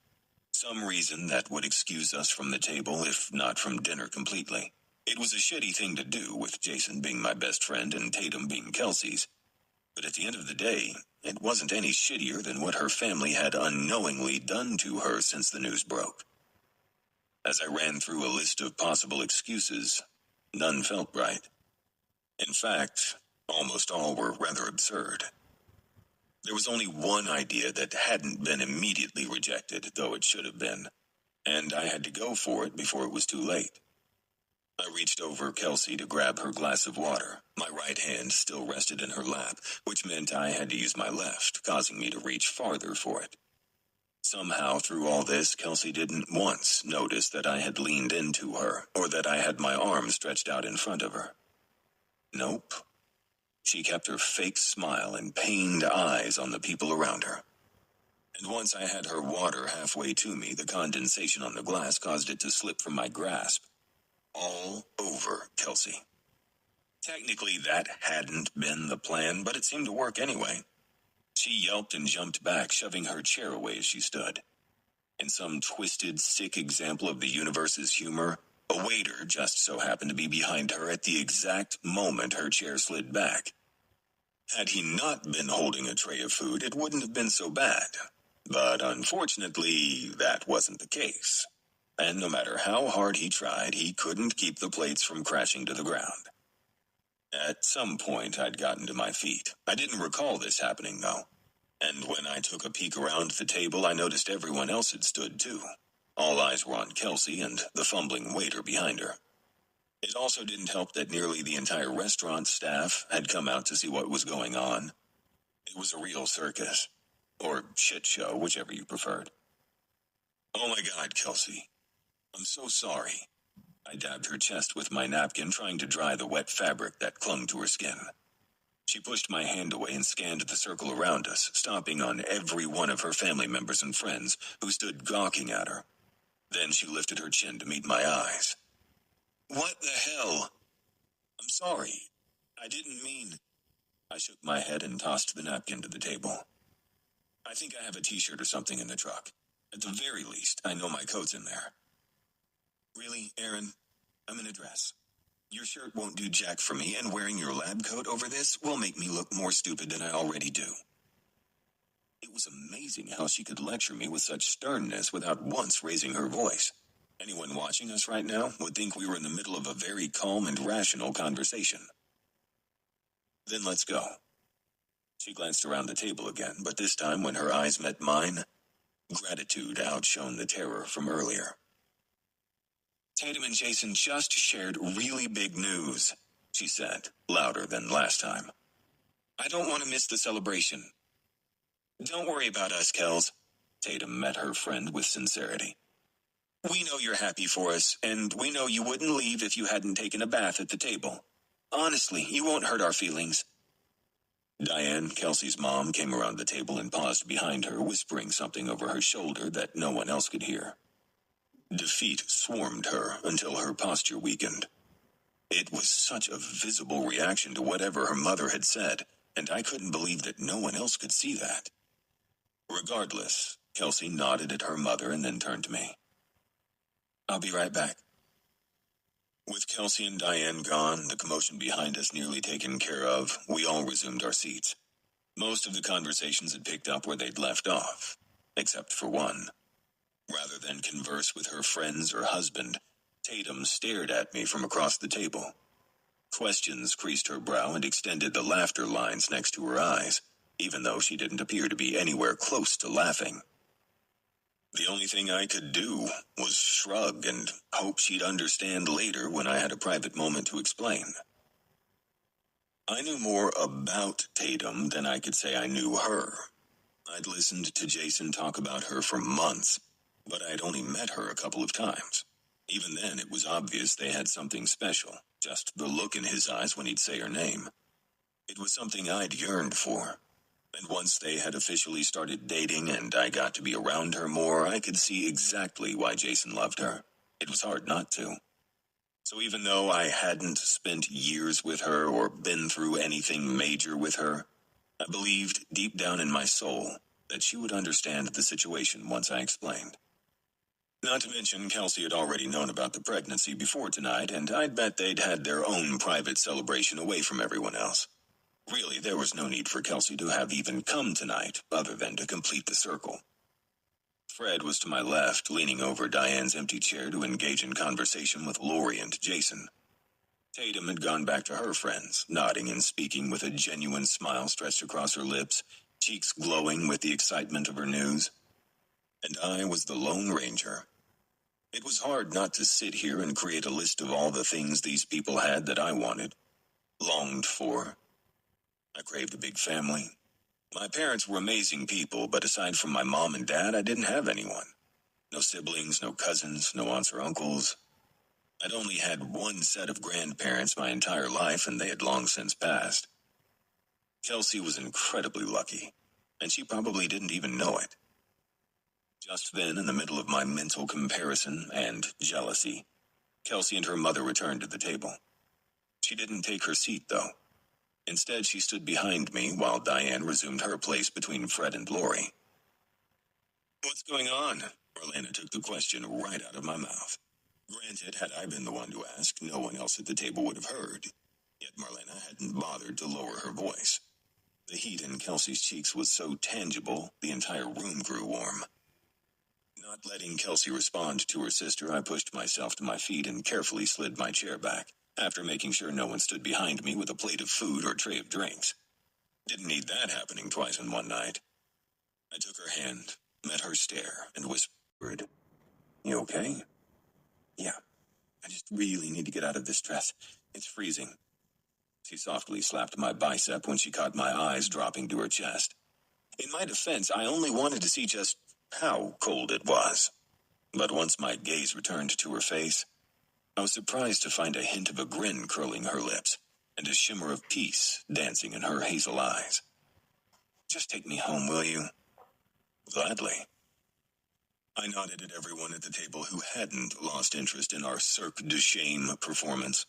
Some reason that would excuse us from the table, if not from dinner completely. It was a shitty thing to do, with Jason being my best friend and Tatum being Kelsey's. But at the end of the day, it wasn't any shittier than what her family had unknowingly done to her since the news broke. As I ran through a list of possible excuses, none felt right. In fact, almost all were rather absurd. There was only one idea that hadn't been immediately rejected, though it should have been, and I had to go for it before it was too late. I reached over Kelsey to grab her glass of water. My right hand still rested in her lap, which meant I had to use my left, causing me to reach farther for it. Somehow, through all this, Kelsey didn't once notice that I had leaned into her, or that I had my arm stretched out in front of her. Nope. She kept her fake smile and pained eyes on the people around her. And once I had her water halfway to me, the condensation on the glass caused it to slip from my grasp. All over Kelsey. Technically, that hadn't been the plan, but it seemed to work anyway. She yelped and jumped back, shoving her chair away as she stood. In some twisted, sick example of the universe's humor, a waiter just so happened to be behind her at the exact moment her chair slid back. Had he not been holding a tray of food, it wouldn't have been so bad. But unfortunately, that wasn't the case. And no matter how hard he tried, he couldn't keep the plates from crashing to the ground. At some point, I'd gotten to my feet. I didn't recall this happening, though. And when I took a peek around the table, I noticed everyone else had stood, too. All eyes were on Kelsey and the fumbling waiter behind her. It also didn't help that nearly the entire restaurant staff had come out to see what was going on. It was a real circus. Or shit show, whichever you preferred. "Oh my God, Kelsey. I'm so sorry." I dabbed her chest with my napkin, trying to dry the wet fabric that clung to her skin. She pushed my hand away and scanned the circle around us, stomping on every one of her family members and friends, who stood gawking at her. Then she lifted her chin to meet my eyes. "What the hell? I'm sorry. I didn't mean..." I shook my head and tossed the napkin to the table. I think I have a t-shirt or something in the truck. At the very least, I know my coat's in there. Really, Aaron? I'm in a dress. Your shirt won't do jack for me, and wearing your lab coat over this will make me look more stupid than I already do. It was amazing how she could lecture me with such sternness without once raising her voice. Anyone watching us right now would think we were in the middle of a very calm and rational conversation. Then let's go. She glanced around the table again, but this time when her eyes met mine, gratitude outshone the terror from earlier. Tatum and Jason just shared really big news, she said, louder than last time. I don't want to miss the celebration. Don't worry about us, Kels. Tatum met her friend with sincerity. We know you're happy for us, and we know you wouldn't leave if you hadn't taken a bath at the table. Honestly, you won't hurt our feelings. Diane, Kelsey's mom, came around the table and paused behind her, whispering something over her shoulder that no one else could hear. Defeat swarmed her until her posture weakened. It was such a visible reaction to whatever her mother had said, and I couldn't believe that no one else could see that. Regardless, Kelsey nodded at her mother and then turned to me. I'll be right back. With Kelsey and Diane gone, the commotion behind us nearly taken care of, we all resumed our seats. Most of the conversations had picked up where they'd left off, except for one. Rather than converse with her friends or husband, Tatum stared at me from across the table. Questions creased her brow and extended the laughter lines next to her eyes, even though she didn't appear to be anywhere close to laughing. The only thing I could do was shrug and hope she'd understand later when I had a private moment to explain. I knew more about Tatum than I could say I knew her. I'd listened to Jason talk about her for months, but I'd only met her a couple of times. Even then, it was obvious they had something special, just the look in his eyes when he'd say her name. It was something I'd yearned for. And once they had officially started dating and I got to be around her more, I could see exactly why Jason loved her. It was hard not to. So even though I hadn't spent years with her or been through anything major with her, I believed deep down in my soul that she would understand the situation once I explained. Not to mention, Kelsey had already known about the pregnancy before tonight, and I'd bet they'd had their own private celebration away from everyone else. Really, there was no need for Kelsey to have even come tonight, other than to complete the circle. Fred was to my left, leaning over Diane's empty chair to engage in conversation with Lori and Jason. Tatum had gone back to her friends, nodding and speaking with a genuine smile stretched across her lips, cheeks glowing with the excitement of her news. And I was the Lone Ranger. It was hard not to sit here and create a list of all the things these people had that I wanted, longed for. I craved a big family. My parents were amazing people, but aside from my mom and dad, I didn't have anyone. No siblings, no cousins, no aunts or uncles. I'd only had one set of grandparents my entire life, and they had long since passed. Kelsey was incredibly lucky, and she probably didn't even know it. Just then, in the middle of my mental comparison and jealousy, Kelsey and her mother returned to the table. She didn't take her seat, though. Instead, she stood behind me while Diane resumed her place between Fred and Lori. What's going on? Marlena took the question right out of my mouth. Granted, had I been the one to ask, no one else at the table would have heard. Yet Marlena hadn't bothered to lower her voice. The heat in Kelsey's cheeks was so tangible, the entire room grew warm. Not letting Kelsey respond to her sister, I pushed myself to my feet and carefully slid my chair back, after making sure no one stood behind me with a plate of food or tray of drinks. Didn't need that happening twice in one night. I took her hand, met her stare, and whispered, You okay? Yeah, I just really need to get out of this dress. It's freezing. She softly slapped my bicep when she caught my eyes dropping to her chest. In my defense, I only wanted to see just how cold it was. But once my gaze returned to her face, I was surprised to find a hint of a grin curling her lips and a shimmer of peace dancing in her hazel eyes. Just take me home, will you? Gladly. I nodded at everyone at the table who hadn't lost interest in our Cirque du Shame performance.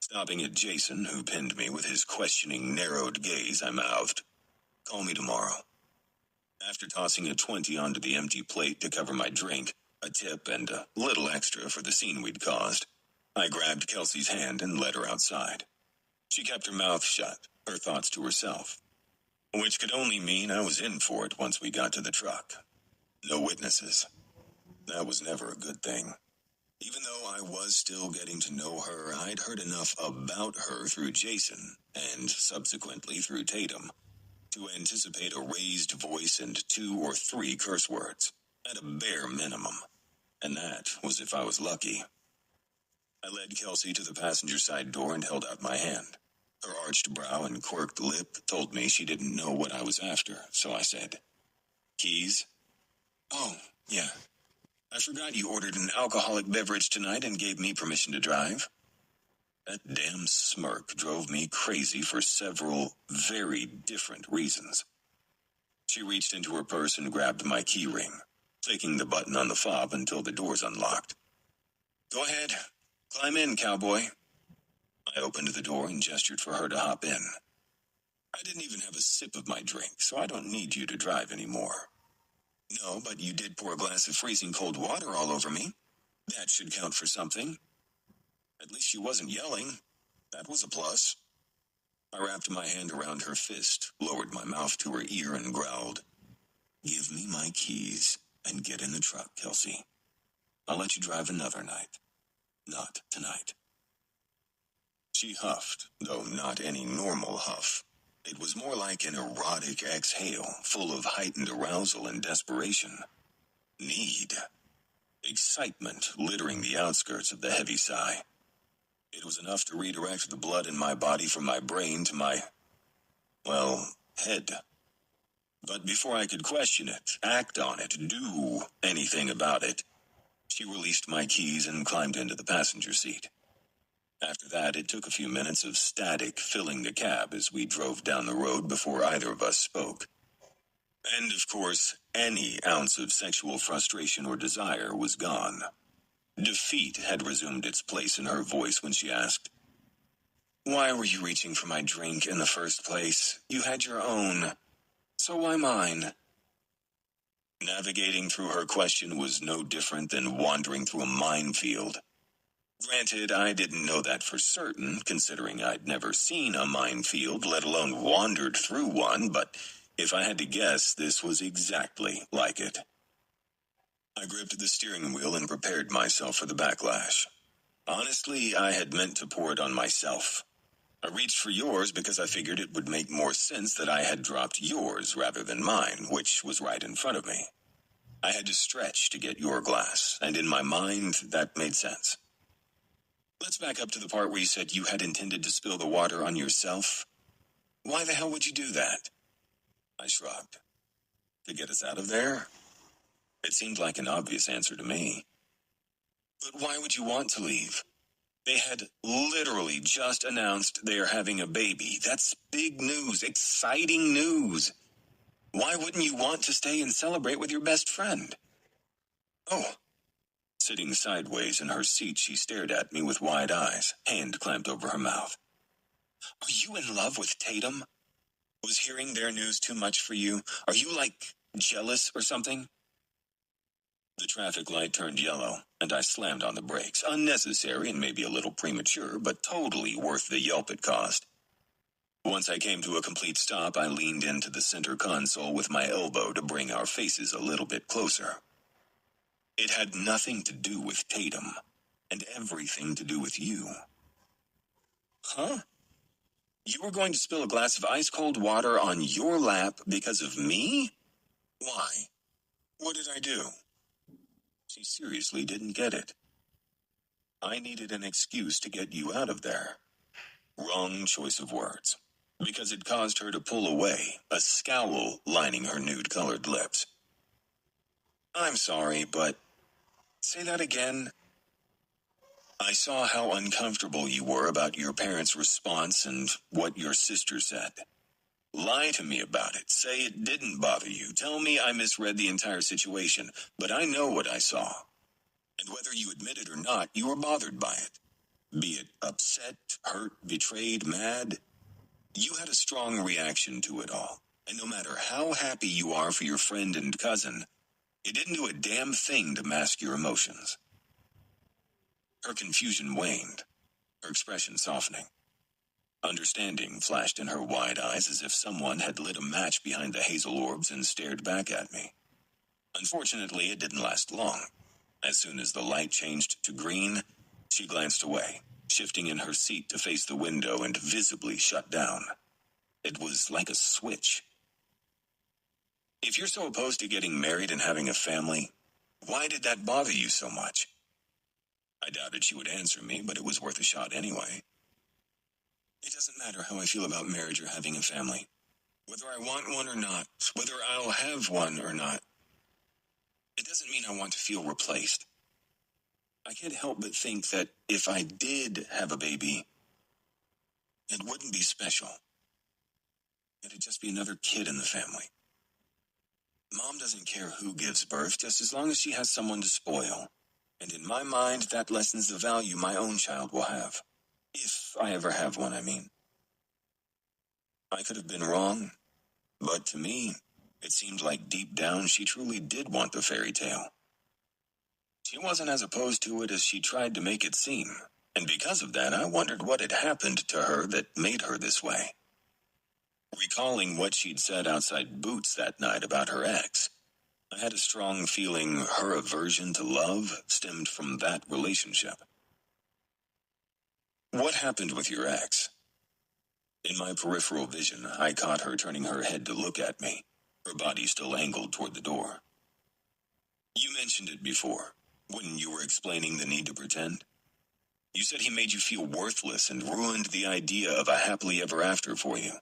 Stopping at Jason, who pinned me with his questioning, narrowed gaze, I mouthed, "Call me tomorrow." After tossing a 20 onto the empty plate to cover my drink, a tip and a little extra for the scene we'd caused, I grabbed Kelsey's hand and led her outside. She kept her mouth shut, her thoughts to herself, which could only mean I was in for it once we got to the truck. No witnesses. That was never a good thing. Even though I was still getting to know her, I'd heard enough about her through Jason, and subsequently through Tatum, to anticipate a raised voice and 2 or 3 curse words, at a bare minimum. And that was if I was lucky. I led Kelsey to the passenger side door and held out my hand. Her arched brow and quirked lip told me she didn't know what I was after, so I said, "Keys?" "Oh, yeah. I forgot you ordered an alcoholic beverage tonight and gave me permission to drive." That damn smirk drove me crazy for several very different reasons. She reached into her purse and grabbed my key ring, clicking the button on the fob until the doors unlocked. "Go ahead. Climb in, cowboy." I opened the door and gestured for her to hop in. "I didn't even have a sip of my drink, so I don't need you to drive anymore." "No, but you did pour a glass of freezing cold water all over me. That should count for something." At least she wasn't yelling. That was a plus. I wrapped my hand around her fist, lowered my mouth to her ear, and growled, "Give me my keys and get in the truck, Kelsey. I'll let you drive another night. Not tonight." She huffed, though not any normal huff. It was more like an erotic exhale, full of heightened arousal and desperation. Need. Excitement littering the outskirts of the heavy sigh. It was enough to redirect the blood in my body from my brain to my, head. But before I could question it, act on it, do anything about it, she released my keys and climbed into the passenger seat. After that, it took a few minutes of static filling the cab as we drove down the road before either of us spoke. And, of course, any ounce of sexual frustration or desire was gone. Defeat had resumed its place in her voice when she asked, "Why were you reaching for my drink in the first place? You had your own. So why mine?" Navigating through her question was no different than wandering through a minefield. Granted, I didn't know that for certain, considering I'd never seen a minefield, let alone wandered through one, but if I had to guess, this was exactly like it. I gripped the steering wheel and prepared myself for the backlash. Honestly, I had meant to pour it on myself. I reached for yours because I figured it would make more sense that I had dropped yours rather than mine, which was right in front of me. I had to stretch to get your glass, and in my mind, that made sense. Let's back up to the part where you said you had intended to spill the water on yourself. Why the hell would you do that? I shrugged. To get us out of there? It seemed like an obvious answer to me. But why would you want to leave? They had literally just announced they are having a baby. That's big news, exciting news. Why wouldn't you want to stay and celebrate with your best friend? Oh. Sitting sideways in her seat, she stared at me with wide eyes, hand clamped over her mouth. Are you in love with Tatum? Was hearing their news too much for you? Are you, jealous or something? The traffic light turned yellow, and I slammed on the brakes. Unnecessary and maybe a little premature, but totally worth the yelp it cost. Once I came to a complete stop, I leaned into the center console with my elbow to bring our faces a little bit closer. It had nothing to do with Tatum, and everything to do with you. Huh? You were going to spill a glass of ice-cold water on your lap because of me? Why? What did I do? She seriously didn't get it. I needed an excuse to get you out of there. Wrong choice of words, because it caused her to pull away, a scowl lining her nude-colored lips. I'm sorry, but... Say that again. I saw how uncomfortable you were about your parents' response and what your sister said. Lie to me about it. Say it didn't bother you. Tell me I misread the entire situation, but I know what I saw. And whether you admit it or not, you were bothered by it. Be it upset, hurt, betrayed, mad, you had a strong reaction to it all. And no matter how happy you are for your friend and cousin, it didn't do a damn thing to mask your emotions. Her confusion waned, her expression softening. Understanding flashed in her wide eyes as if someone had lit a match behind the hazel orbs and stared back at me. Unfortunately, it didn't last long. As soon as the light changed to green, she glanced away, shifting in her seat to face the window and visibly shut down. It was like a switch. If you're so opposed to getting married and having a family, why did that bother you so much? I doubted she would answer me, but it was worth a shot anyway. It doesn't matter how I feel about marriage or having a family. Whether I want one or not, whether I'll have one or not, it doesn't mean I want to feel replaced. I can't help but think that if I did have a baby, it wouldn't be special. It'd just be another kid in the family. Mom doesn't care who gives birth, just as long as she has someone to spoil. And in my mind, that lessens the value my own child will have. If I ever have one, I mean. I could have been wrong, but to me, it seemed like deep down she truly did want the fairy tale. She wasn't as opposed to it as she tried to make it seem, and because of that, I wondered what had happened to her that made her this way. Recalling what she'd said outside Boots that night about her ex, I had a strong feeling her aversion to love stemmed from that relationship. What happened with your ex? In my peripheral vision, I caught her turning her head to look at me, her body still angled toward the door. You mentioned it before, when you were explaining the need to pretend. You said he made you feel worthless and ruined the idea of a happily ever after for you.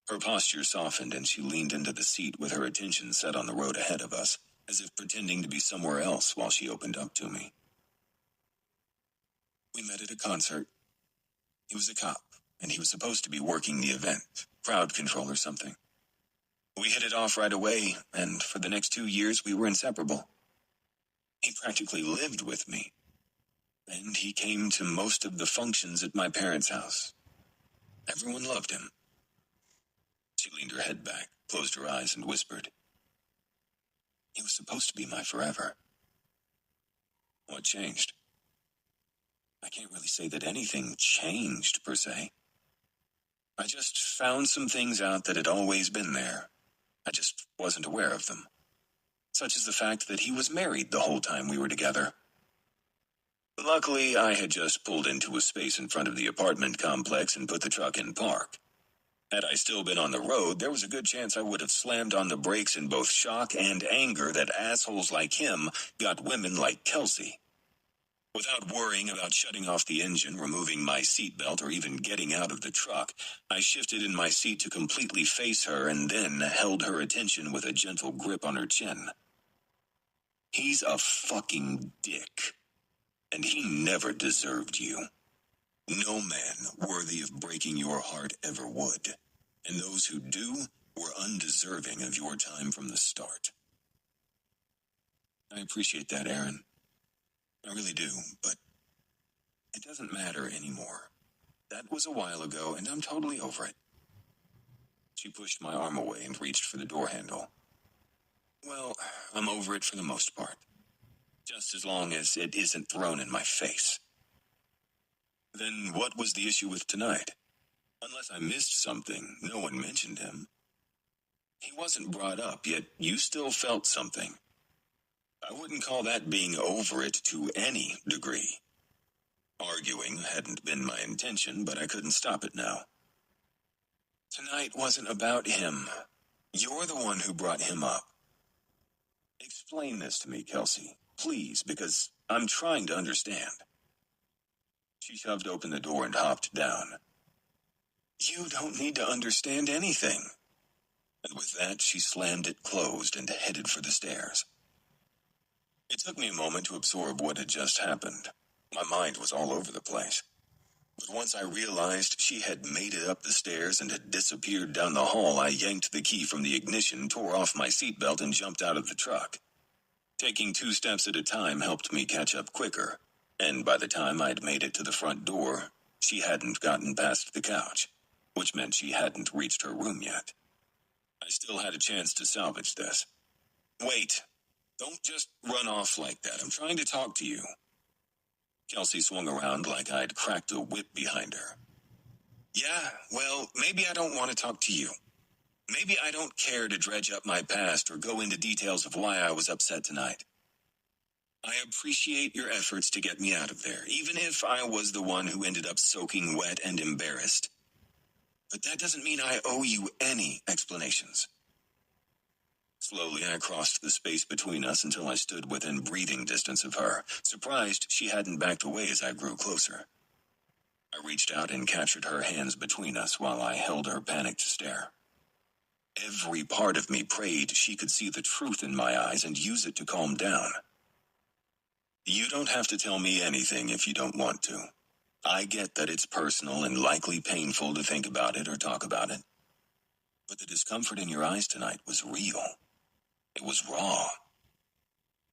Her posture softened and she leaned into the seat with her attention set on the road ahead of us, as if pretending to be somewhere else while she opened up to me. We met at a concert. He was a cop, and he was supposed to be working the event, crowd control or something. We hit it off right away, and for the next 2 years we were inseparable. He practically lived with me, and he came to most of the functions at my parents' house. Everyone loved him. She leaned her head back, closed her eyes, and whispered, "He was supposed to be my forever." What changed? I can't really say that anything changed, per se. I just found some things out that had always been there. I just wasn't aware of them. Such as the fact that he was married the whole time we were together. Luckily, I had just pulled into a space in front of the apartment complex and put the truck in park. Had I still been on the road, there was a good chance I would have slammed on the brakes in both shock and anger that assholes like him got women like Kelsey. Without worrying about shutting off the engine, removing my seatbelt, or even getting out of the truck, I shifted in my seat to completely face her and then held her attention with a gentle grip on her chin. He's a fucking dick, and he never deserved you. No man worthy of breaking your heart ever would, and those who do were undeserving of your time from the start. I appreciate that, Aaron. I really do, but it doesn't matter anymore. That was a while ago, and I'm totally over it. She pushed my arm away and reached for the door handle. Well, I'm over it for the most part. Just as long as it isn't thrown in my face. Then what was the issue with tonight? Unless I missed something, no one mentioned him. He wasn't brought up, yet you still felt something. I wouldn't call that being over it to any degree. Arguing hadn't been my intention, but I couldn't stop it now. Tonight wasn't about him. You're the one who brought him up. Explain this to me, Kelsey, please, because I'm trying to understand. She shoved open the door and hopped down. You don't need to understand anything. And with that, she slammed it closed and headed for the stairs. It took me a moment to absorb what had just happened. My mind was all over the place. But once I realized she had made it up the stairs and had disappeared down the hall, I yanked the key from the ignition, tore off my seatbelt, and jumped out of the truck. Taking 2 steps at a time helped me catch up quicker. And by the time I'd made it to the front door, she hadn't gotten past the couch, which meant she hadn't reached her room yet. I still had a chance to salvage this. Wait, don't just run off like that. I'm trying to talk to you. Kelsey swung around like I'd cracked a whip behind her. Yeah, well, maybe I don't want to talk to you. Maybe I don't care to dredge up my past or go into details of why I was upset tonight. I appreciate your efforts to get me out of there, even if I was the one who ended up soaking wet and embarrassed. But that doesn't mean I owe you any explanations. Slowly, I crossed the space between us until I stood within breathing distance of her, surprised she hadn't backed away as I grew closer. I reached out and captured her hands between us while I held her panicked stare. Every part of me prayed she could see the truth in my eyes and use it to calm down. You don't have to tell me anything if you don't want to. I get that it's personal and likely painful to think about it or talk about it. But the discomfort in your eyes tonight was real. It was raw.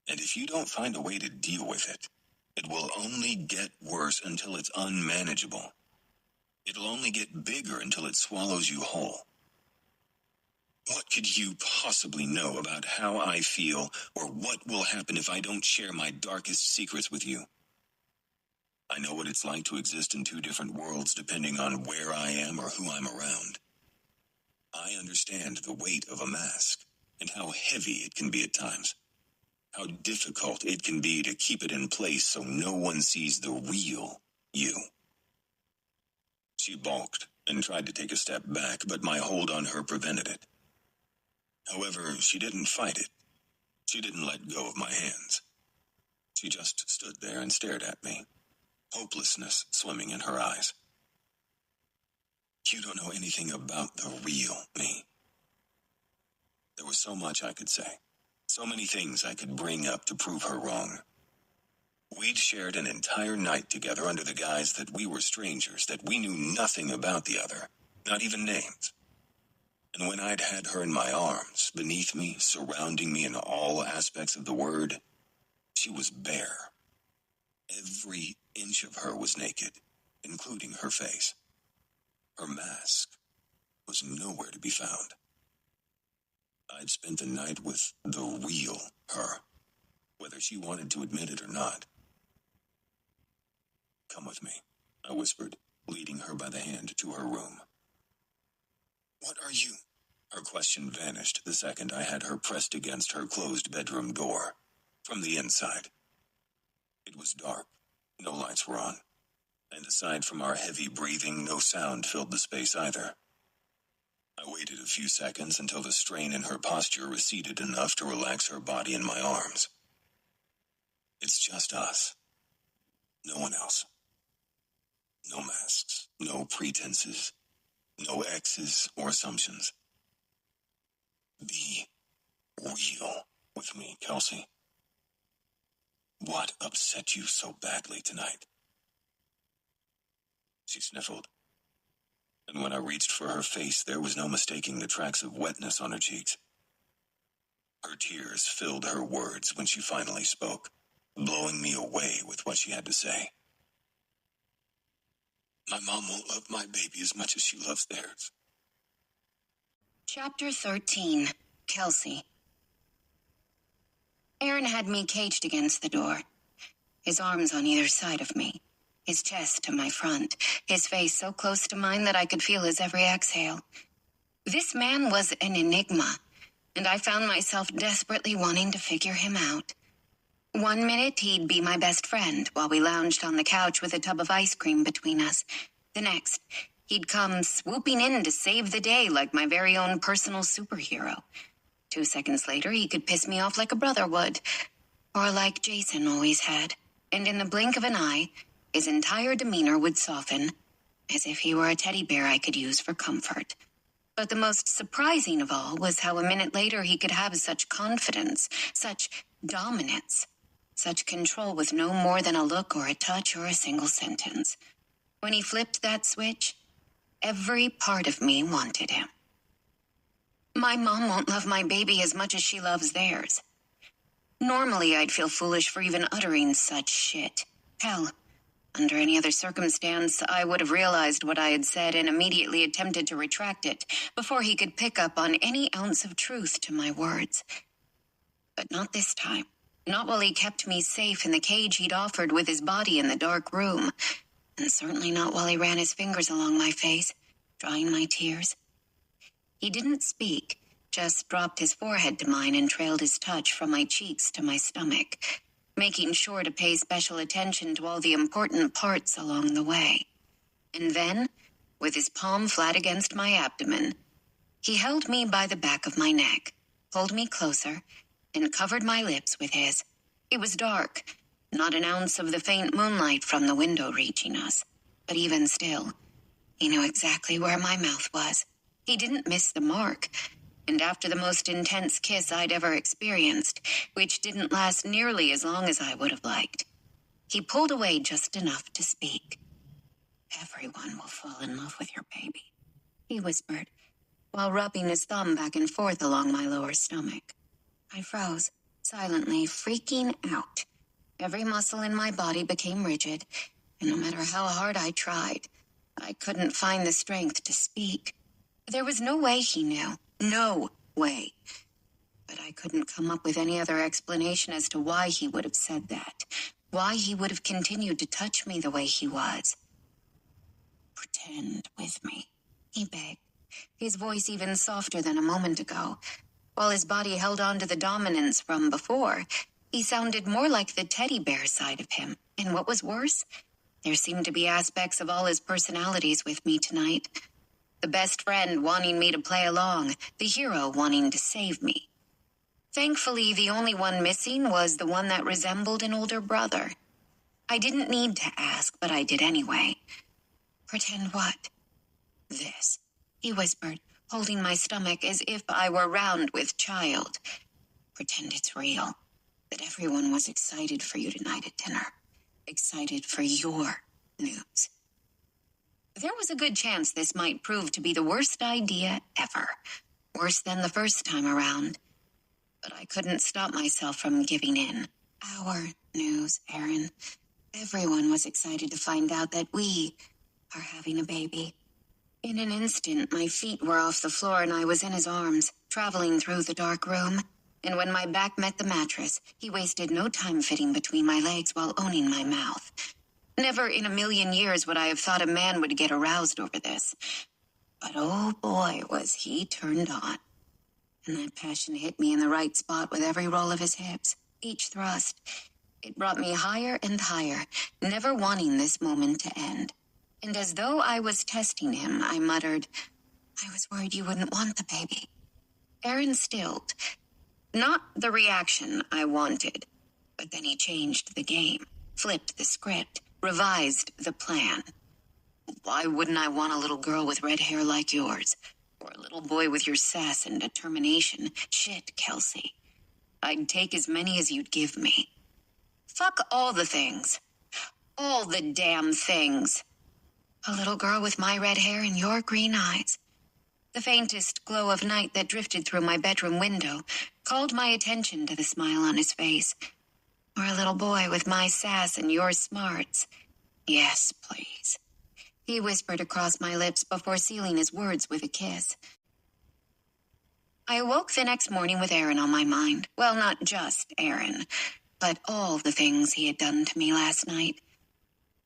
And if you don't find a way to deal with it, it will only get worse until it's unmanageable. It'll only get bigger until it swallows you whole. What could you possibly know about how I feel or what will happen if I don't share my darkest secrets with you? I know what it's like to exist in two different worlds depending on where I am or who I'm around. I understand the weight of a mask and how heavy it can be at times. How difficult it can be to keep it in place so no one sees the real you. She balked and tried to take a step back, but my hold on her prevented it. However, she didn't fight it. She didn't let go of my hands. She just stood there and stared at me, hopelessness swimming in her eyes. You don't know anything about the real me. There was so much I could say, so many things I could bring up to prove her wrong. We'd shared an entire night together under the guise that we were strangers, that we knew nothing about the other, not even names. And when I'd had her in my arms, beneath me, surrounding me in all aspects of the word, she was bare. Every inch of her was naked, including her face. Her mask was nowhere to be found. I'd spent the night with the real her, whether she wanted to admit it or not. Come with me, I whispered, leading her by the hand to her room. What are you? Her question vanished the second I had her pressed against her closed bedroom door, from the inside. It was dark, no lights were on, and aside from our heavy breathing, no sound filled the space either. I waited a few seconds until the strain in her posture receded enough to relax her body in my arms. It's just us. No one else. No masks, no pretenses, no exes or assumptions. Be real with me, Kelsey. What upset you so badly tonight? She sniffled, and when I reached for her face, there was no mistaking the tracks of wetness on her cheeks. Her tears filled her words when she finally spoke, blowing me away with what she had to say. My mom won't love my baby as much as she loves theirs. Chapter 13. Kelsey. Aaron had me caged against the door, his arms on either side of me, his chest to my front, his face so close to mine that I could feel his every exhale. This man was an enigma, and I found myself desperately wanting to figure him out. 1 minute, he'd be my best friend while we lounged on the couch with a tub of ice cream between us. The next, he'd come swooping in to save the day like my very own personal superhero. 2 seconds later, he could piss me off like a brother would, or like Jason always had, and in the blink of an eye, his entire demeanor would soften, as if he were a teddy bear I could use for comfort. But the most surprising of all was how a minute later he could have such confidence, such dominance, such control with no more than a look or a touch or a single sentence. When he flipped that switch, every part of me wanted him. My mom won't love my baby as much as she loves theirs. Normally, I'd feel foolish for even uttering such shit. Hell, under any other circumstance, I would have realized what I had said and immediately attempted to retract it before he could pick up on any ounce of truth to my words. But not this time. Not while he kept me safe in the cage he'd offered with his body in the dark room. And certainly not while he ran his fingers along my face, drying my tears. He didn't speak, just dropped his forehead to mine and trailed his touch from my cheeks to my stomach, making sure to pay special attention to all the important parts along the way. And then, with his palm flat against my abdomen, he held me by the back of my neck, pulled me closer, and covered my lips with his. It was dark, not an ounce of the faint moonlight from the window reaching us. But even still, he knew exactly where my mouth was. He didn't miss the mark. And after the most intense kiss I'd ever experienced, which didn't last nearly as long as I would have liked, he pulled away just enough to speak. "Everyone will fall in love with your baby," he whispered, while rubbing his thumb back and forth along my lower stomach. I froze, silently freaking out. Every muscle in my body became rigid, and no matter how hard I tried, I couldn't find the strength to speak. There was no way he knew. No way. But I couldn't come up with any other explanation as to why he would have said that. Why he would have continued to touch me the way he was. "Pretend with me," he begged, his voice even softer than a moment ago. While his body held on to the dominance from before, he sounded more like the teddy bear side of him. And what was worse, there seemed to be aspects of all his personalities with me tonight. The best friend wanting me to play along, the hero wanting to save me. Thankfully, the only one missing was the one that resembled an older brother. I didn't need to ask, but I did anyway. "Pretend what?" "This," he whispered, holding my stomach as if I were round with child. "Pretend it's real, that everyone was excited for you tonight at dinner. Excited for your news." There was a good chance this might prove to be the worst idea ever. Worse than the first time around. But I couldn't stop myself from giving in. Our news, Aaron. Everyone was excited to find out that we are having a baby. In an instant, my feet were off the floor and I was in his arms, traveling through the dark room. And when my back met the mattress, he wasted no time fitting between my legs while owning my mouth. Never in a million years would I have thought a man would get aroused over this. But oh boy, was he turned on. And that passion hit me in the right spot with every roll of his hips, each thrust. It brought me higher and higher, never wanting this moment to end. And as though I was testing him, I muttered, "I was worried you wouldn't want the baby." Aaron stilled. Not the reaction I wanted, but then he changed the game, flipped the script, revised the plan. "Why wouldn't I want a little girl with red hair like yours? Or a little boy with your sass and determination? Shit, Kelsey. I'd take as many as you'd give me. Fuck all the things. All the damn things. A little girl with my red hair and your green eyes." The faintest glow of night that drifted through my bedroom window called my attention to the smile on his face. "Or a little boy with my sass and your smarts. Yes, please," he whispered across my lips before sealing his words with a kiss. I awoke the next morning with Aaron on my mind. Well, not just Aaron, but all the things he had done to me last night.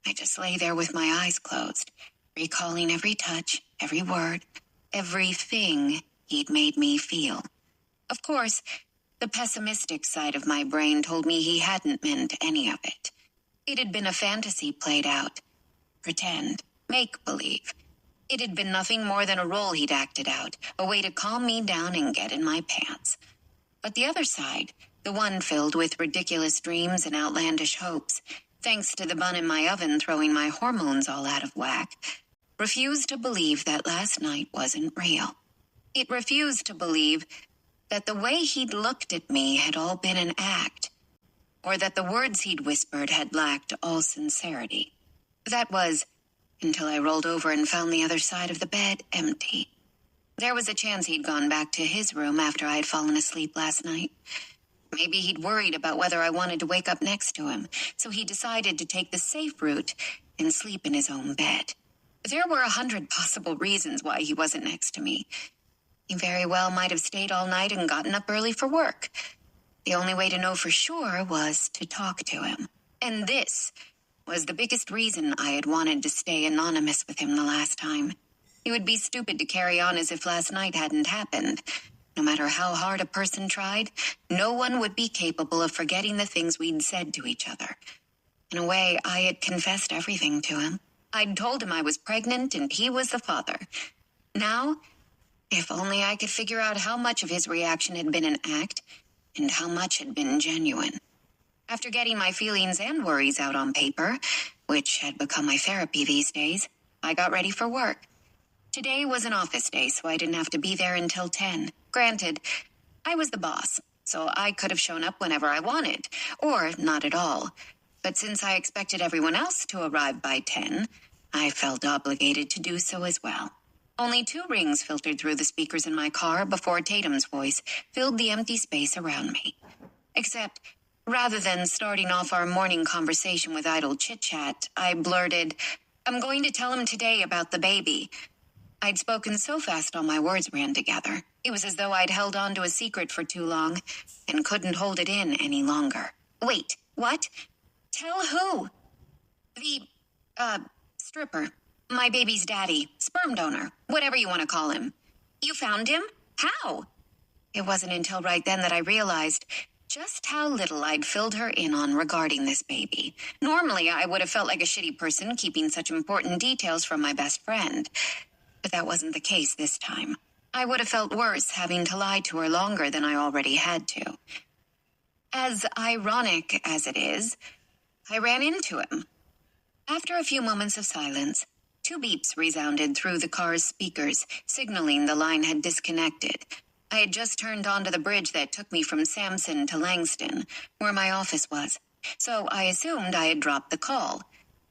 I just lay there with my eyes closed, recalling every touch, every word, everything he'd made me feel. Of course, the pessimistic side of my brain told me he hadn't meant any of it. It had been a fantasy played out. Pretend. Make-believe. It had been nothing more than a role he'd acted out, a way to calm me down and get in my pants. But the other side, the one filled with ridiculous dreams and outlandish hopes, thanks to the bun in my oven throwing my hormones all out of whack, refused to believe that last night wasn't real. It refused to believe that the way he'd looked at me had all been an act, or that the words he'd whispered had lacked all sincerity. That was, until I rolled over and found the other side of the bed empty. There was a chance he'd gone back to his room after I had fallen asleep last night. Maybe he'd worried about whether I wanted to wake up next to him, so he decided to take the safe route and sleep in his own bed. There were 100 possible reasons why he wasn't next to me. He very well might have stayed all night and gotten up early for work. The only way to know for sure was to talk to him. And this was the biggest reason I had wanted to stay anonymous with him the last time. It would be stupid to carry on as if last night hadn't happened. No matter how hard a person tried, no one would be capable of forgetting the things we'd said to each other. In a way, I had confessed everything to him. I'd told him I was pregnant and he was the father. Now, if only I could figure out how much of his reaction had been an act and how much had been genuine. After getting my feelings and worries out on paper, which had become my therapy these days, I got ready for work. Today was an office day, so I didn't have to be there until 10. Granted, I was the boss, so I could have shown up whenever I wanted, or not at all. But since I expected everyone else to arrive by 10, I felt obligated to do so as well. Only 2 rings filtered through the speakers in my car before Tatum's voice filled the empty space around me. Except, rather than starting off our morning conversation with idle chit-chat, I blurted, "I'm going to tell him today about the baby." I'd spoken so fast all my words ran together. It was as though I'd held on to a secret for too long and couldn't hold it in any longer. "Wait, what? Tell who?" "The, stripper. My baby's daddy. Sperm donor. Whatever you want to call him." "You found him? How?" It wasn't until right then that I realized just how little I'd filled her in on regarding this baby. Normally, I would have felt like a shitty person keeping such important details from my best friend. But that wasn't the case this time. I would have felt worse having to lie to her longer than I already had to. As ironic as it is, I ran into him. After a few moments of silence, 2 beeps resounded through the car's speakers, signaling the line had disconnected. I had just turned onto the bridge that took me from Sampson to Langston, where my office was, so I assumed I had dropped the call.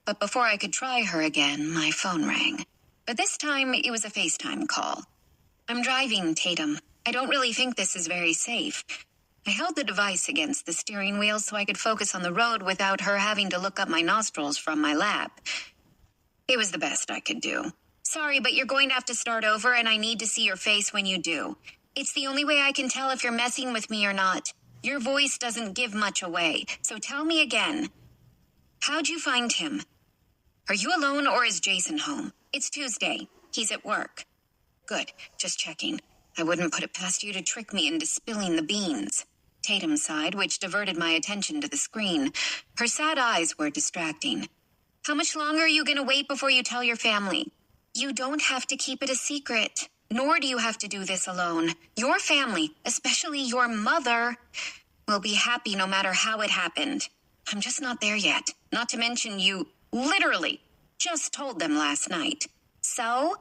But before I could try her again, my phone rang. But this time, it was a FaceTime call. "I'm driving, Tatum. I don't really think this is very safe." I held the device against the steering wheel so I could focus on the road without her having to look up my nostrils from my lap. It was the best I could do. "Sorry, but you're going to have to start over, and I need to see your face when you do. It's the only way I can tell if you're messing with me or not. Your voice doesn't give much away, so tell me again. How'd you find him? Are you alone or is Jason home? It's Tuesday. He's at work." "Good, just checking. I wouldn't put it past you to trick me into spilling the beans." Tatum sighed, which diverted my attention to the screen. Her sad eyes were distracting. "How much longer are you going to wait before you tell your family?" "You don't have to keep it a secret. Nor do you have to do this alone. Your family, especially your mother, will be happy no matter how it happened. I'm just not there yet. Not to mention you literally just told them last night. So,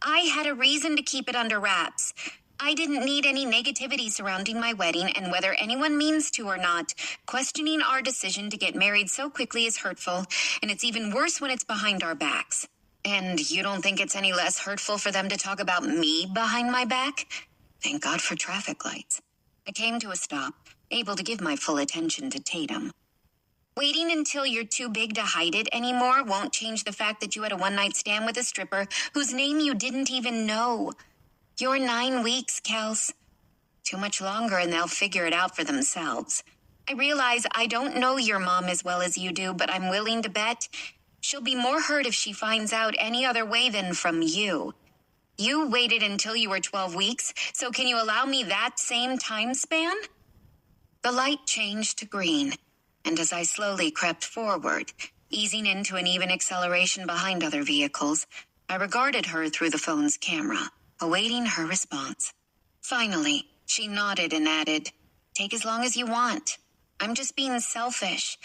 I had a reason to keep it under wraps. I didn't need any negativity surrounding my wedding, and whether anyone means to or not, questioning our decision to get married so quickly is hurtful, and it's even worse when it's behind our backs. And you don't think it's any less hurtful for them to talk about me behind my back? Thank God for traffic lights." I came to a stop, able to give my full attention to Tatum. "Waiting until you're too big to hide it anymore won't change the fact that you had a one-night stand with a stripper whose name you didn't even know. You're 9 weeks, Kels. Too much longer and they'll figure it out for themselves. I realize I don't know your mom as well as you do, but I'm willing to bet she'll be more hurt if she finds out any other way than from you. You waited until you were 12 weeks, so can you allow me that same time span?" The light changed to green, and as I slowly crept forward, easing into an even acceleration behind other vehicles, I regarded her through the phone's camera, awaiting her response. Finally, she nodded and added, "Take as long as you want. I'm just being selfish,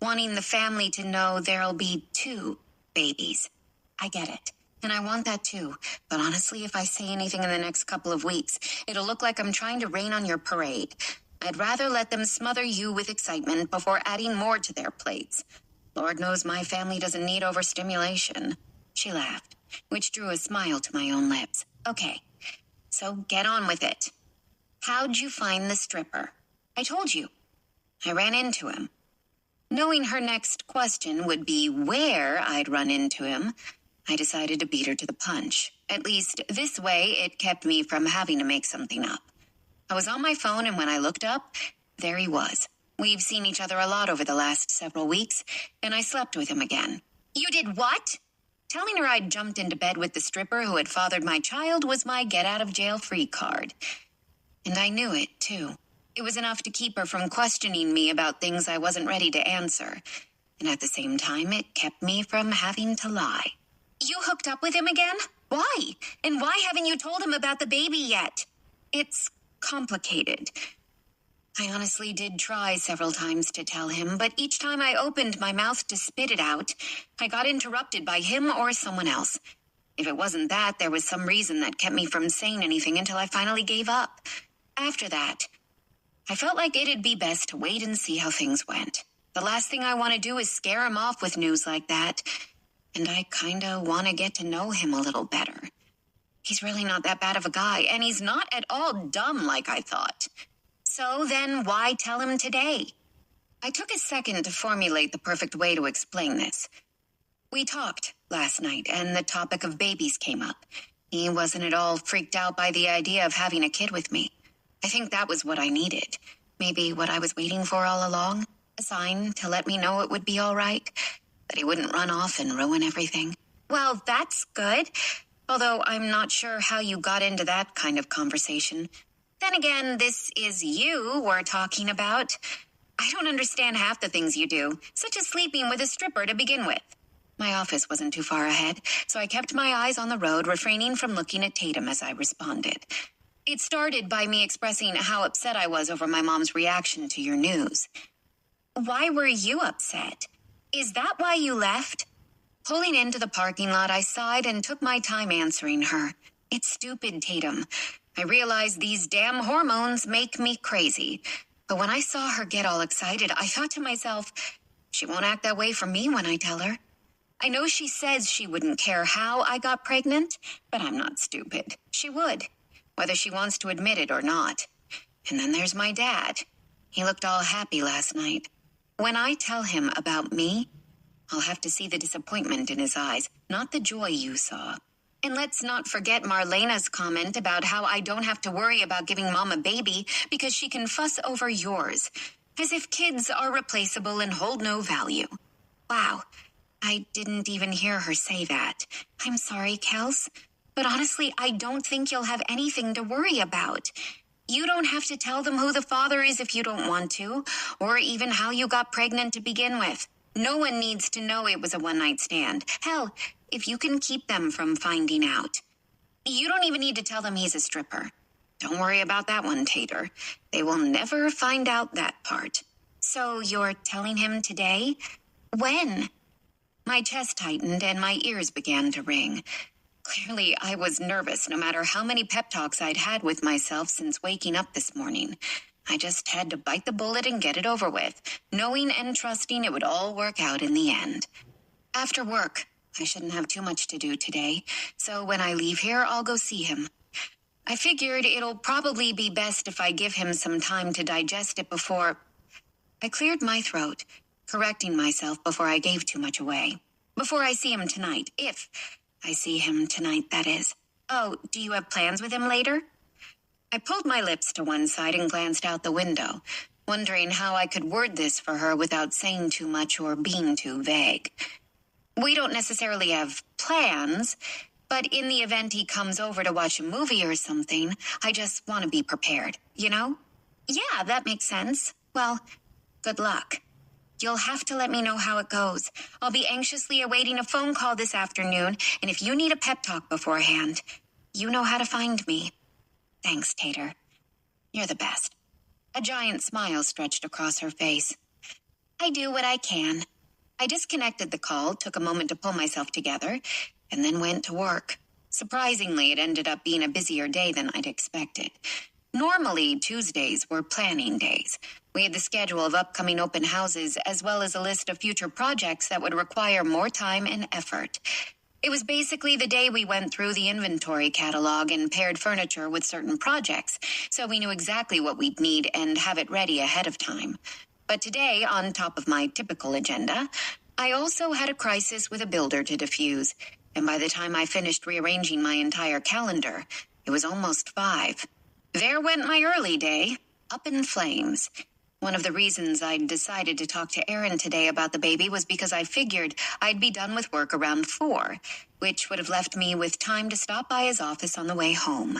wanting the family to know there'll be 2 babies. I get it, and I want that too, but honestly, if I say anything in the next couple of weeks, it'll look like I'm trying to rain on your parade. I'd rather let them smother you with excitement before adding more to their plates. Lord knows my family doesn't need overstimulation." She laughed, which drew a smile to my own lips. "Okay, so get on with it. How'd you find the stripper?" I told you. I ran into him. Knowing her next question would be where I'd run into him, I decided to beat her to the punch. At least this way it kept me from having to make something up. I was on my phone, and when I looked up, there he was. We've seen each other a lot over the last several weeks, and I slept with him again. You did what? Telling her I'd jumped into bed with the stripper who had fathered my child was my get-out-of-jail-free card. And I knew it, too. It was enough to keep her from questioning me about things I wasn't ready to answer. And at the same time, it kept me from having to lie. You hooked up with him again? Why? And why haven't you told him about the baby yet? It's complicated. I honestly did try several times to tell him, but each time I opened my mouth to spit it out, I got interrupted by him or someone else. If it wasn't that, there was some reason that kept me from saying anything until I finally gave up. After that, I felt like it'd be best to wait and see how things went. The last thing I want to do is scare him off with news like that, and I kinda want to get to know him a little better. He's really not that bad of a guy, and he's not at all dumb like I thought. So then why tell him today? I took a second to formulate the perfect way to explain this. We talked last night, and the topic of babies came up. He wasn't at all freaked out by the idea of having a kid with me. I think that was what I needed. Maybe what I was waiting for all along. A sign to let me know it would be all right. That he wouldn't run off and ruin everything. Well, that's good. Although I'm not sure how you got into that kind of conversation. Then again, this is you we're talking about. I don't understand half the things you do, such as sleeping with a stripper to begin with. My office wasn't too far ahead, so I kept my eyes on the road, refraining from looking at Tatum as I responded. It started by me expressing how upset I was over my mom's reaction to your news. Why were you upset? Is that why you left? Pulling into the parking lot, I sighed and took my time answering her. It's stupid, Tatum. I realize these damn hormones make me crazy. But when I saw her get all excited, I thought to myself, she won't act that way for me when I tell her. I know she says she wouldn't care how I got pregnant, but I'm not stupid. She would, whether she wants to admit it or not. And then there's my dad. He looked all happy last night. When I tell him about me, I'll have to see the disappointment in his eyes, not the joy you saw. And let's not forget Marlena's comment about how I don't have to worry about giving Mom a baby because she can fuss over yours, as if kids are replaceable and hold no value. Wow, I didn't even hear her say that. I'm sorry, Kels, but honestly, I don't think you'll have anything to worry about. You don't have to tell them who the father is if you don't want to, or even how you got pregnant to begin with. No one needs to know it was a one-night stand. Hell, if you can keep them from finding out. You don't even need to tell them he's a stripper. Don't worry about that one, Tater. They will never find out that part. So you're telling him today? When? My chest tightened and my ears began to ring. Clearly, I was nervous no matter how many pep talks I'd had with myself since waking up this morning. I just had to bite the bullet and get it over with, knowing and trusting it would all work out in the end. After work, I shouldn't have too much to do today, so when I leave here, I'll go see him. I figured it'll probably be best if I give him some time to digest it before... I cleared my throat, correcting myself before I gave too much away. Before I see him tonight, if I see him tonight, that is. Oh, do you have plans with him later? I pulled my lips to one side and glanced out the window, wondering how I could word this for her without saying too much or being too vague. We don't necessarily have plans, but in the event he comes over to watch a movie or something, I just want to be prepared, you know? Yeah, that makes sense. Well, good luck. You'll have to let me know how it goes. I'll be anxiously awaiting a phone call this afternoon, and if you need a pep talk beforehand, you know how to find me. Thanks, Tater. You're the best. A giant smile stretched across her face. I do what I can. I disconnected the call, took a moment to pull myself together, and then went to work. Surprisingly, it ended up being a busier day than I'd expected. Normally, Tuesdays were planning days. We had the schedule of upcoming open houses, as well as a list of future projects that would require more time and effort. It was basically the day we went through the inventory catalog and paired furniture with certain projects, so we knew exactly what we'd need and have it ready ahead of time. But today, on top of my typical agenda, I also had a crisis with a builder to diffuse, and by the time I finished rearranging my entire calendar, it was almost 5. There went my early day, up in flames. One of the reasons I'd decided to talk to Aaron today about the baby was because I figured I'd be done with work around 4, which would have left me with time to stop by his office on the way home.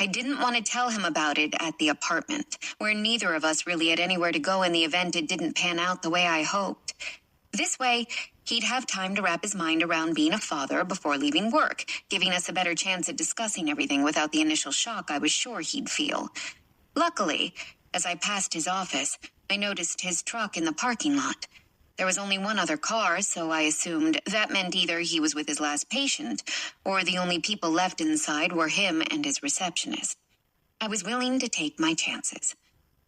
I didn't want to tell him about it at the apartment, where neither of us really had anywhere to go in the event it didn't pan out the way I hoped. This way, he'd have time to wrap his mind around being a father before leaving work, giving us a better chance at discussing everything without the initial shock I was sure he'd feel. Luckily, as I passed his office, I noticed his truck in the parking lot. There was only one other car, so I assumed that meant either he was with his last patient, or the only people left inside were him and his receptionist. I was willing to take my chances.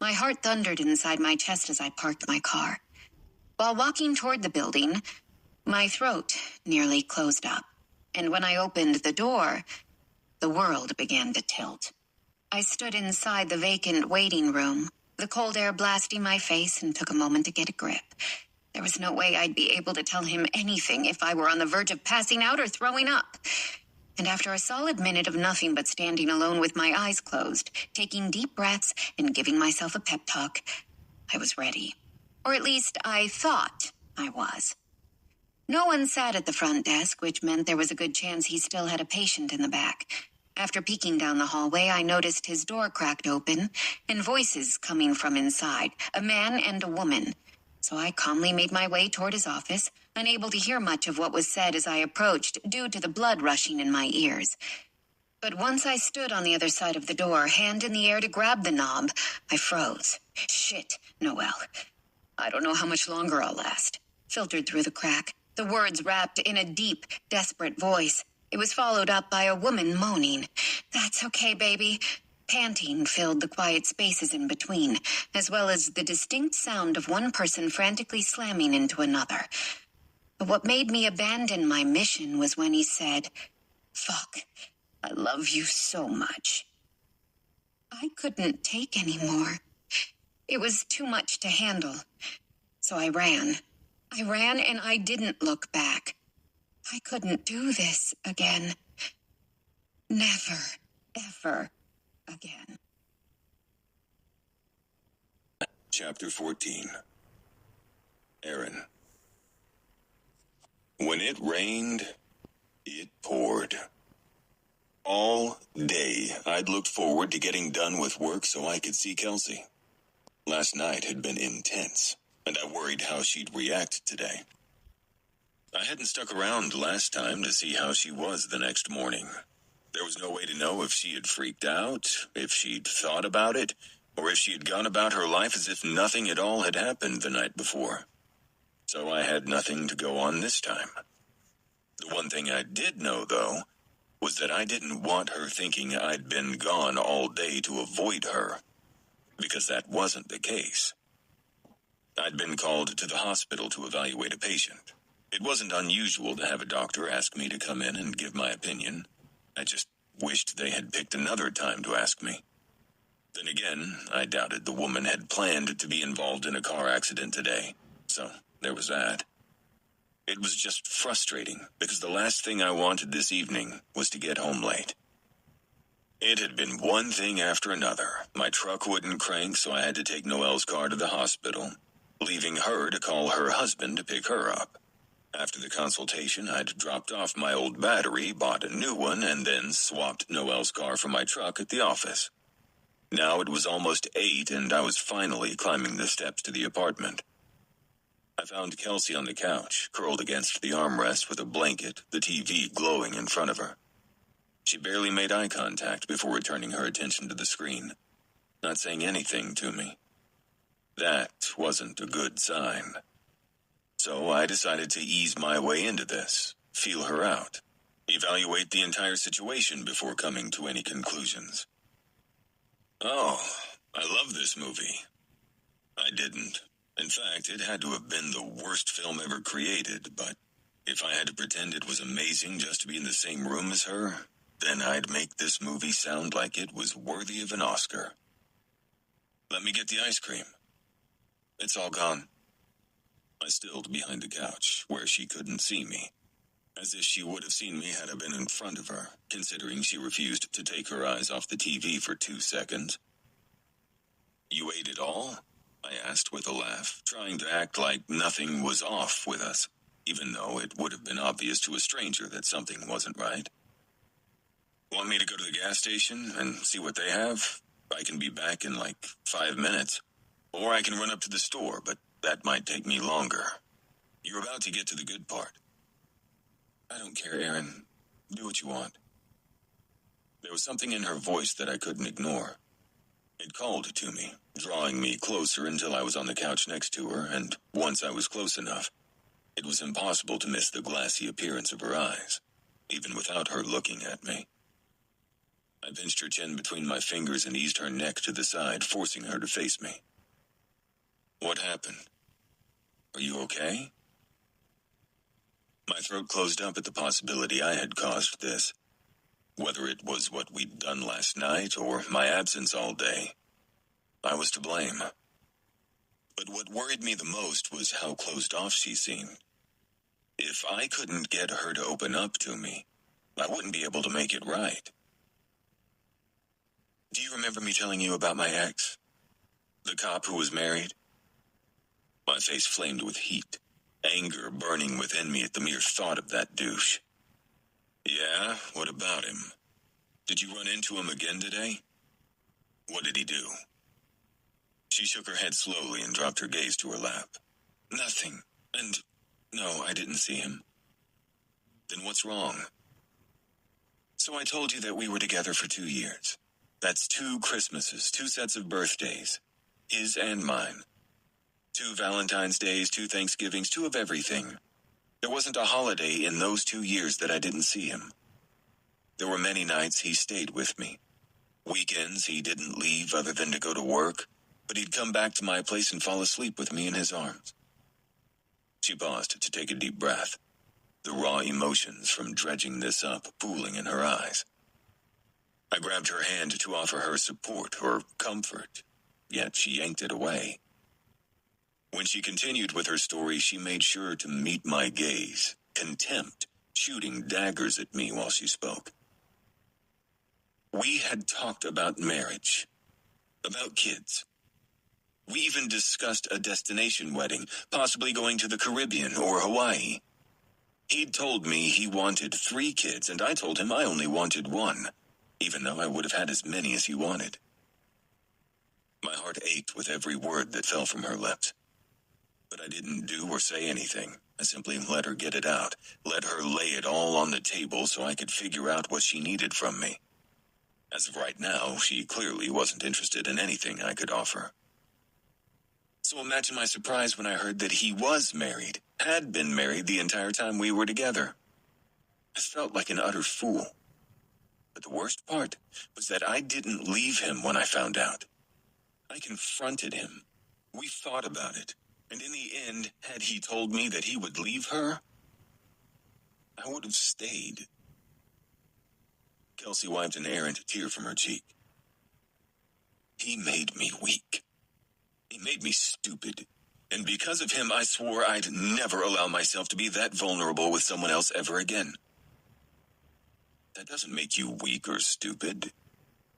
My heart thundered inside my chest as I parked my car. While walking toward the building, my throat nearly closed up, and when I opened the door, the world began to tilt. I stood inside the vacant waiting room, the cold air blasting my face, and took a moment to get a grip. There was no way I'd be able to tell him anything if I were on the verge of passing out or throwing up. And after a solid minute of nothing but standing alone with my eyes closed, taking deep breaths and giving myself a pep talk, I was ready. Or at least I thought I was. No one sat at the front desk, which meant there was a good chance he still had a patient in the back. After peeking down the hallway, I noticed his door cracked open and voices coming from inside, a man and a woman. So I calmly made my way toward his office, unable to hear much of what was said as I approached due to the blood rushing in my ears. But once I stood on the other side of the door, hand in the air to grab the knob, I froze. Shit, Noelle. I don't know how much longer I'll last. Filtered through the crack, the words rapped in a deep, desperate voice. It was followed up by a woman moaning. "That's okay, baby." Panting filled the quiet spaces in between, as well as the distinct sound of one person frantically slamming into another. But what made me abandon my mission was when he said, "Fuck, I love you so much." I couldn't take any more. It was too much to handle. So I ran. I ran and I didn't look back. I couldn't do this again. Never, ever again. Chapter 14. Aaron. When it rained, it poured. All day, I'd looked forward to getting done with work so I could see Kelsey. Last night had been intense, and I worried how she'd react today. I hadn't stuck around last time to see how she was the next morning. There was no way to know if she had freaked out, if she'd thought about it, or if she had gone about her life as if nothing at all had happened the night before. So I had nothing to go on this time. The one thing I did know, though, was that I didn't want her thinking I'd been gone all day to avoid her, because that wasn't the case. I'd been called to the hospital to evaluate a patient. It wasn't unusual to have a doctor ask me to come in and give my opinion. I just wished they had picked another time to ask me. Then again, I doubted the woman had planned to be involved in a car accident today, so there was that. It was just frustrating, because the last thing I wanted this evening was to get home late. It had been one thing after another. My truck wouldn't crank, so I had to take Noelle's car to the hospital, leaving her to call her husband to pick her up. After the consultation, I'd dropped off my old battery, bought a new one, and then swapped Noelle's car for my truck at the office. Now it was almost 8, and I was finally climbing the steps to the apartment. I found Kelsey on the couch, curled against the armrest with a blanket, the TV glowing in front of her. She barely made eye contact before returning her attention to the screen, not saying anything to me. That wasn't a good sign. So I decided to ease my way into this, feel her out, evaluate the entire situation before coming to any conclusions. Oh, I love this movie. I didn't. In fact, it had to have been the worst film ever created, but If I had to pretend it was amazing just to be in the same room as her, then I'd make this movie sound like it was worthy of an Oscar. Let me get the ice cream. It's all gone. I stilled behind the couch, where she couldn't see me, as if she would have seen me had I been in front of her, considering she refused to take her eyes off the TV for 2 seconds. You ate it all? I asked with a laugh, trying to act like nothing was off with us, even though it would have been obvious to a stranger that something wasn't right. Want me to go to the gas station and see what they have? I can be back in like 5 minutes. Or I can run up to the store, but that might take me longer. You're about to get to the good part. I don't care, Aaron. Do what you want. There was something in her voice that I couldn't ignore. It called to me, drawing me closer until I was on the couch next to her, and once I was close enough, it was impossible to miss the glassy appearance of her eyes, even without her looking at me. I pinched her chin between my fingers and eased her neck to the side, forcing her to face me. What happened? Are you okay? My throat closed up at the possibility I had caused this. Whether it was what we'd done last night or my absence all day, I was to blame. But what worried me the most was how closed off she seemed. If I couldn't get her to open up to me, I wouldn't be able to make it right. Do you remember me telling you about my ex? The cop who was married? My face flamed with heat, anger burning within me at the mere thought of that douche. Yeah, what about him? Did you run into him again today? What did he do? She shook her head slowly and dropped her gaze to her lap. Nothing. And no, I didn't see him. Then what's wrong? So I told you that we were together for 2 years. That's 2 Christmases, 2 sets of birthdays. His and mine. 2 Valentine's Days, 2 Thanksgivings, 2 of everything. There wasn't a holiday in those 2 years that I didn't see him. There were many nights he stayed with me. Weekends he didn't leave other than to go to work, but he'd come back to my place and fall asleep with me in his arms. She paused to take a deep breath, the raw emotions from dredging this up pooling in her eyes. I grabbed her hand to offer her support or comfort, yet she yanked it away. When she continued with her story, she made sure to meet my gaze, contempt, shooting daggers at me while she spoke. We had talked about marriage, about kids. We even discussed a destination wedding, possibly going to the Caribbean or Hawaii. He'd told me he wanted 3 kids, and I told him I only wanted 1, even though I would have had as many as he wanted. My heart ached with every word that fell from her lips. But I didn't do or say anything. I simply let her get it out, let her lay it all on the table so I could figure out what she needed from me. As of right now, she clearly wasn't interested in anything I could offer. So imagine my surprise when I heard that he was married, had been married the entire time we were together. I felt like an utter fool. But the worst part was that I didn't leave him when I found out. I confronted him. We thought about it. And in the end, had he told me that he would leave her, I would have stayed. Kelsey wiped an errant tear from her cheek. He made me weak. He made me stupid. And because of him, I swore I'd never allow myself to be that vulnerable with someone else ever again. That doesn't make you weak or stupid.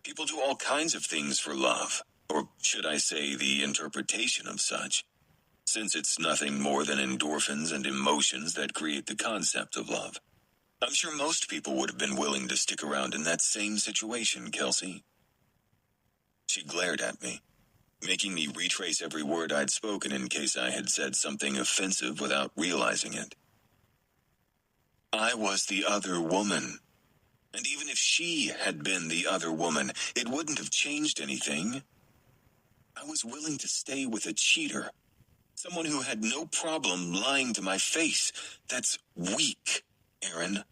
People do all kinds of things for love, or should I say the interpretation of such, since it's nothing more than endorphins and emotions that create the concept of love. I'm sure most people would have been willing to stick around in that same situation, Kelsey. She glared at me, making me retrace every word I'd spoken in case I had said something offensive without realizing it. I was the other woman. And even if she had been the other woman, it wouldn't have changed anything. I was willing to stay with a cheater. Someone who had no problem lying to my face. That's weak, Aaron.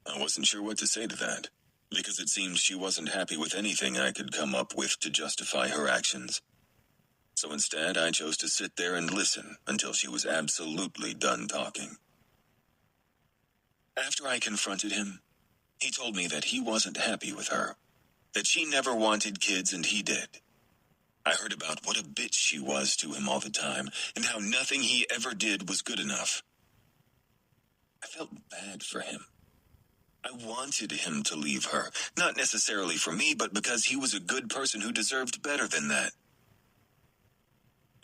I wasn't sure what to say to that, because it seemed she wasn't happy with anything I could come up with to justify her actions. So instead, I chose to sit there and listen until she was absolutely done talking. After I confronted him, he told me that he wasn't happy with her, that she never wanted kids and he did. I heard about what a bitch she was to him all the time, and how nothing he ever did was good enough. I felt bad for him. I wanted him to leave her, not necessarily for me, but because he was a good person who deserved better than that.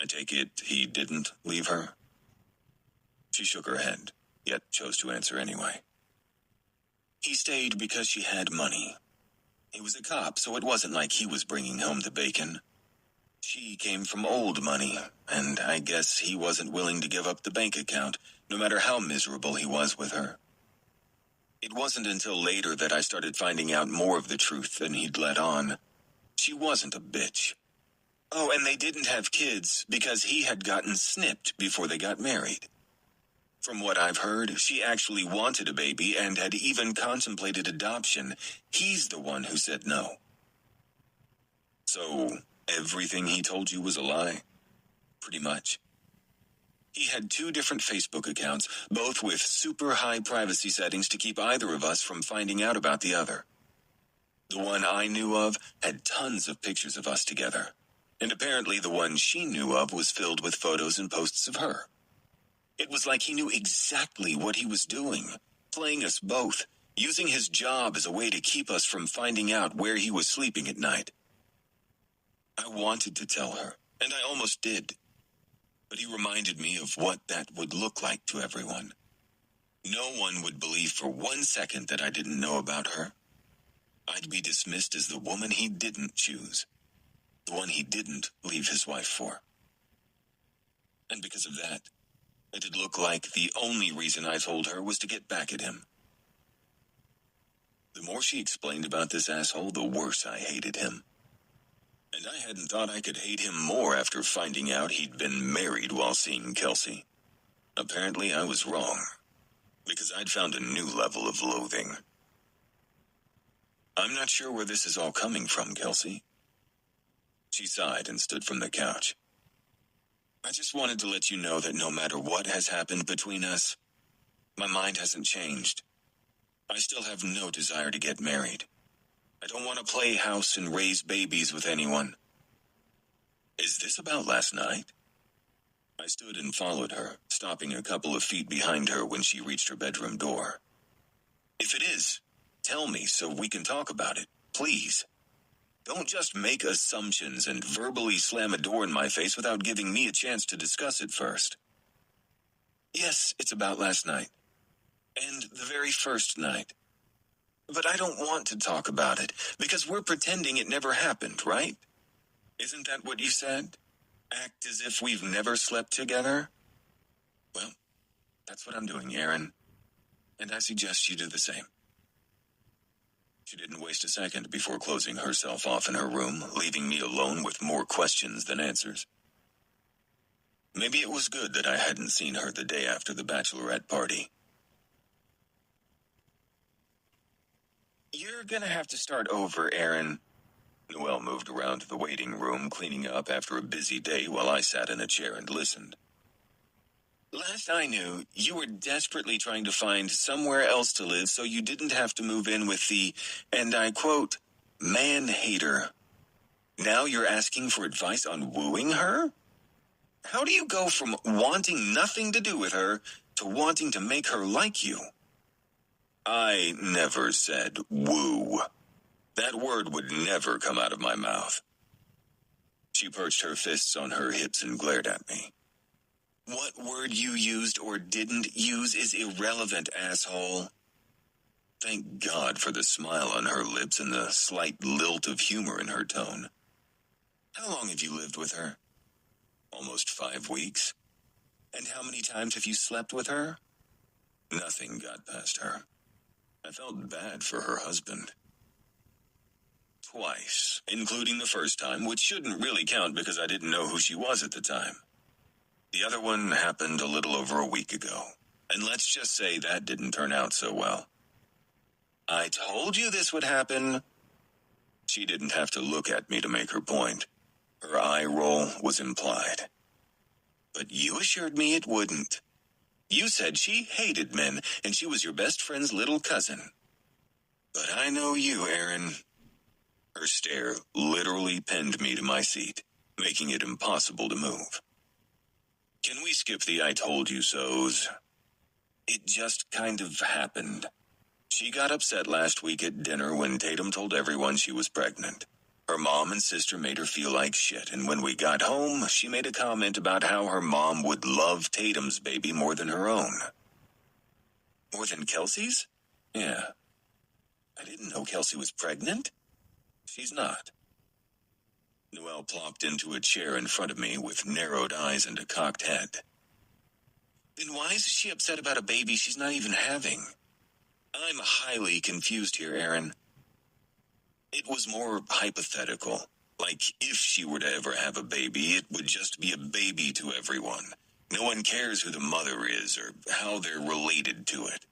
I take it he didn't leave her? She shook her head, yet chose to answer anyway. He stayed because she had money. He was a cop, so it wasn't like he was bringing home the bacon. She came from old money, and I guess he wasn't willing to give up the bank account, no matter how miserable he was with her. It wasn't until later that I started finding out more of the truth than he'd let on. She wasn't a bitch. Oh, and they didn't have kids because he had gotten snipped before they got married. From what I've heard, she actually wanted a baby and had even contemplated adoption. He's the one who said no. So, everything he told you was a lie? Pretty much. He had 2 different Facebook accounts, both with super high privacy settings to keep either of us from finding out about the other. The one I knew of had tons of pictures of us together, and apparently the one she knew of was filled with photos and posts of her. It was like he knew exactly what he was doing, playing us both, using his job as a way to keep us from finding out where he was sleeping at night. I wanted to tell her, and I almost did. But he reminded me of what that would look like to everyone. No one would believe for 1 second that I didn't know about her. I'd be dismissed as the woman he didn't choose, the one he didn't leave his wife for. And because of that, it'd look like the only reason I told her was to get back at him. The more she explained about this asshole, the worse I hated him. And I hadn't thought I could hate him more after finding out he'd been married while seeing Kelsey. Apparently I was wrong, because I'd found a new level of loathing. I'm not sure where this is all coming from, Kelsey. She sighed and stood from the couch. I just wanted to let you know that no matter what has happened between us, my mind hasn't changed. I still have no desire to get married. I don't want to play house and raise babies with anyone. Is this about last night? I stood and followed her, stopping a couple of feet behind her when she reached her bedroom door. If it is, tell me so we can talk about it, please. Don't just make assumptions and verbally slam a door in my face without giving me a chance to discuss it first. Yes, it's about last night. And the very first night. But I don't want to talk about it, because we're pretending it never happened, right? Isn't that what you said? Act as if we've never slept together? Well, that's what I'm doing, Aaron. And I suggest you do the same. She didn't waste a second before closing herself off in her room, leaving me alone with more questions than answers. Maybe it was good that I hadn't seen her the day after the bachelorette party. You're gonna have to start over, Aaron. Noelle moved around the waiting room, cleaning up after a busy day while I sat in a chair and listened. Last I knew, you were desperately trying to find somewhere else to live so you didn't have to move in with the, and I quote, man-hater. Now you're asking for advice on wooing her? How do you go from wanting nothing to do with her to wanting to make her like you? I never said woo. That word would never come out of my mouth. She perched her fists on her hips and glared at me. What word you used or didn't use is irrelevant, asshole. Thank God for the smile on her lips and the slight lilt of humor in her tone. How long have you lived with her? Almost 5 weeks. And how many times have you slept with her? Nothing got past her. I felt bad for her husband. Twice, including the first time, which shouldn't really count because I didn't know who she was at the time. The other one happened a little over a week ago, and let's just say that didn't turn out so well. I told you this would happen. She didn't have to look at me to make her point. Her eye roll was implied. But you assured me it wouldn't. You said she hated men, and she was your best friend's little cousin. But I know you, Aaron. Her stare literally pinned me to my seat, making it impossible to move. Can we skip the I told you so's? It just kind of happened. She got upset last week at dinner when Tatum told everyone she was pregnant. Her mom and sister made her feel like shit, and when we got home, she made a comment about how her mom would love Tatum's baby more than her own. More than Kelsey's? Yeah. I didn't know Kelsey was pregnant. She's not. Noelle plopped into a chair in front of me with narrowed eyes and a cocked head. Then why is she upset about a baby she's not even having? I'm highly confused here, Aaron. It was more hypothetical. Like, if she were to ever have a baby, it would just be a baby to everyone. No one cares who the mother is or how they're related to it.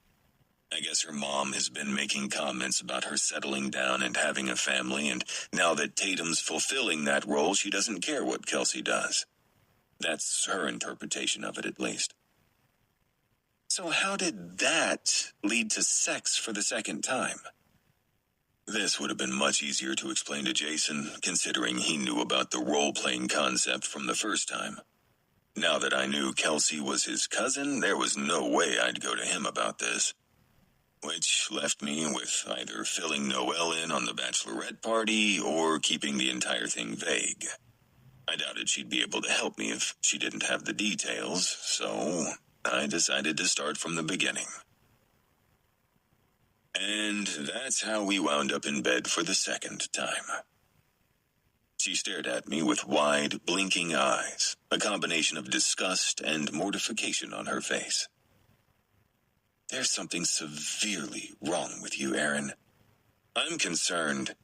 I guess her mom has been making comments about her settling down and having a family, and now that Tatum's fulfilling that role, she doesn't care what Kelsey does. That's her interpretation of it, at least. So how did that lead to sex for the second time? This would have been much easier to explain to Jason, considering he knew about the role-playing concept from the first time. Now that I knew Kelsey was his cousin, there was no way I'd go to him about this. Which left me with either filling Noelle in on the bachelorette party or keeping the entire thing vague. I doubted she'd be able to help me if she didn't have the details, so I decided to start from the beginning. And that's how we wound up in bed for the second time. She stared at me with wide, blinking eyes, a combination of disgust and mortification on her face. There's something severely wrong with you, Aaron. I'm concerned.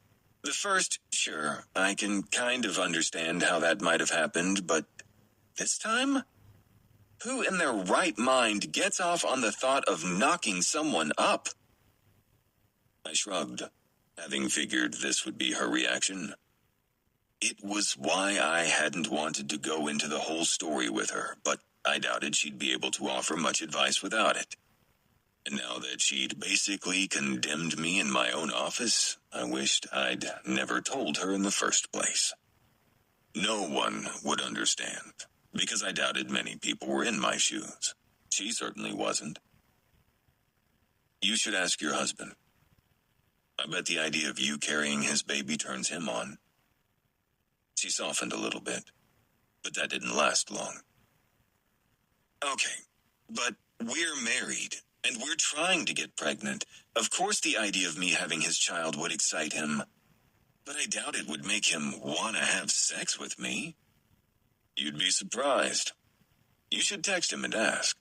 The first, sure, I can kind of understand how that might have happened, but this time? Who in their right mind gets off on the thought of knocking someone up? I shrugged, having figured this would be her reaction. It was why I hadn't wanted to go into the whole story with her, but I doubted she'd be able to offer much advice without it. And now that she'd basically condemned me in my own office, I wished I'd never told her in the first place. No one would understand, because I doubted many people were in my shoes. She certainly wasn't. You should ask your husband. I bet the idea of you carrying his baby turns him on. She softened a little bit, but that didn't last long. Okay, but we're married. And we're trying to get pregnant. Of course the idea of me having his child would excite him. But I doubt it would make him want to have sex with me. You'd be surprised. You should text him and ask.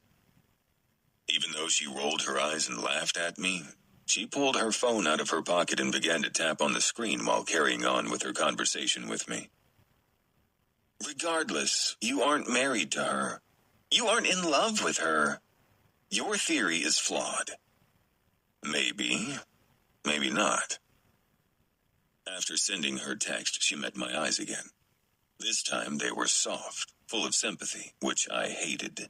Even though she rolled her eyes and laughed at me, she pulled her phone out of her pocket and began to tap on the screen while carrying on with her conversation with me. Regardless, you aren't married to her. You aren't in love with her. Your theory is flawed. Maybe, maybe not. After sending her text, she met my eyes again. This time they were soft, full of sympathy, which I hated.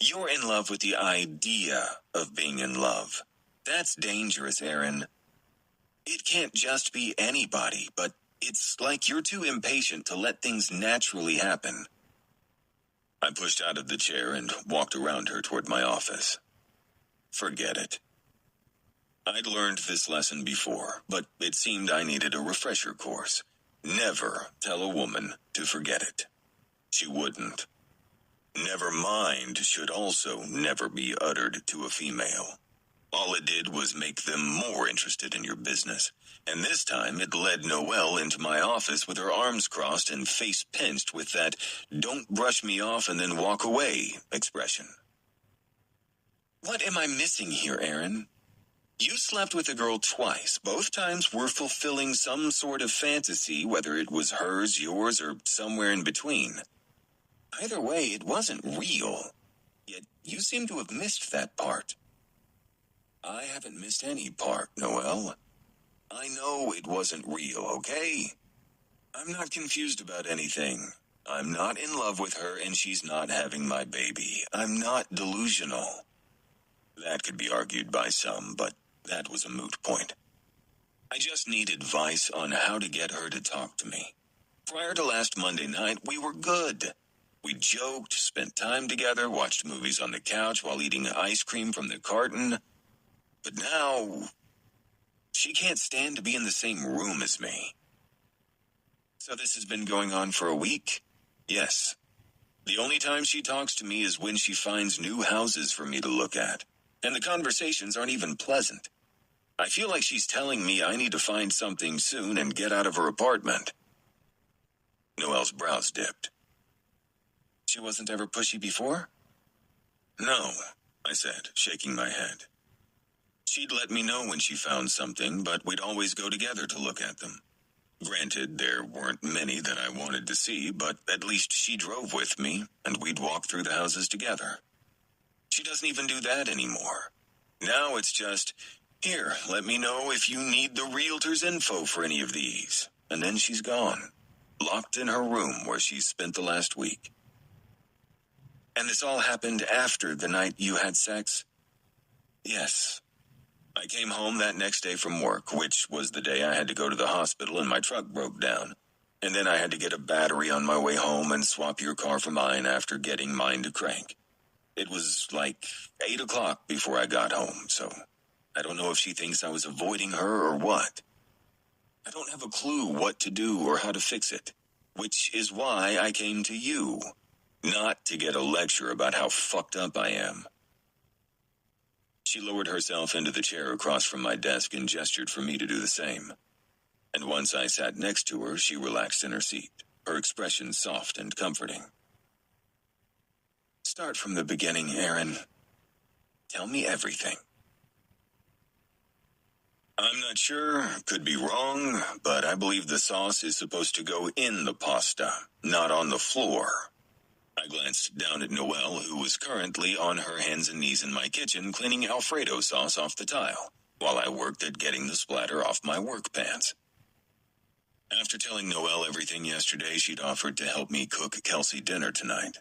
You're in love with the idea of being in love. That's dangerous, Aaron. It can't just be anybody, but it's like you're too impatient to let things naturally happen. I pushed out of the chair and walked around her toward my office. Forget it. I'd learned this lesson before, but it seemed I needed a refresher course. Never tell a woman to forget it. She wouldn't. Never mind should also never be uttered to a female. All it did was make them more interested in your business. And this time it led Noelle into my office with her arms crossed and face pinched with that "don't brush me off and then walk away" expression. What am I missing here, Aaron? You slept with a girl twice. Both times were fulfilling some sort of fantasy, whether it was hers, yours, or somewhere in between. Either way, it wasn't real. Yet you seem to have missed that part. I haven't missed any part, Noelle. I know it wasn't real, okay? I'm not confused about anything. I'm not in love with her, and she's not having my baby. I'm not delusional. That could be argued by some, but that was a moot point. I just need advice on how to get her to talk to me. Prior to last Monday night, we were good. We joked, spent time together, watched movies on the couch while eating ice cream from the carton. But now, she can't stand to be in the same room as me. So this has been going on for a week? Yes. The only time she talks to me is when she finds new houses for me to look at. And the conversations aren't even pleasant. I feel like she's telling me I need to find something soon and get out of her apartment. Noelle's brows dipped. She wasn't ever pushy before? No, I said, shaking my head. She'd let me know when she found something, but we'd always go together to look at them. Granted, there weren't many that I wanted to see, but at least she drove with me, and we'd walk through the houses together. She doesn't even do that anymore. Now it's just, here, let me know if you need the realtor's info for any of these. And then she's gone, locked in her room where she's spent the last week. And this all happened after the night you had sex? Yes. I came home that next day from work, which was the day I had to go to the hospital and my truck broke down. And then I had to get a battery on my way home and swap your car for mine after getting mine to crank. It was like 8 o'clock before I got home, so I don't know if she thinks I was avoiding her or what. I don't have a clue what to do or how to fix it, which is why I came to you, not to get a lecture about how fucked up I am. She lowered herself into the chair across from my desk and gestured for me to do the same. And once I sat next to her, she relaxed in her seat, her expression soft and comforting. Start from the beginning, Aaron. Tell me everything. I'm not sure, could be wrong, but I believe the sauce is supposed to go in the pasta, not on the floor. I glanced down at Noelle, who was currently on her hands and knees in my kitchen cleaning Alfredo sauce off the tile, while I worked at getting the splatter off my work pants. After telling Noelle everything yesterday, she'd offered to help me cook Kelsey dinner tonight.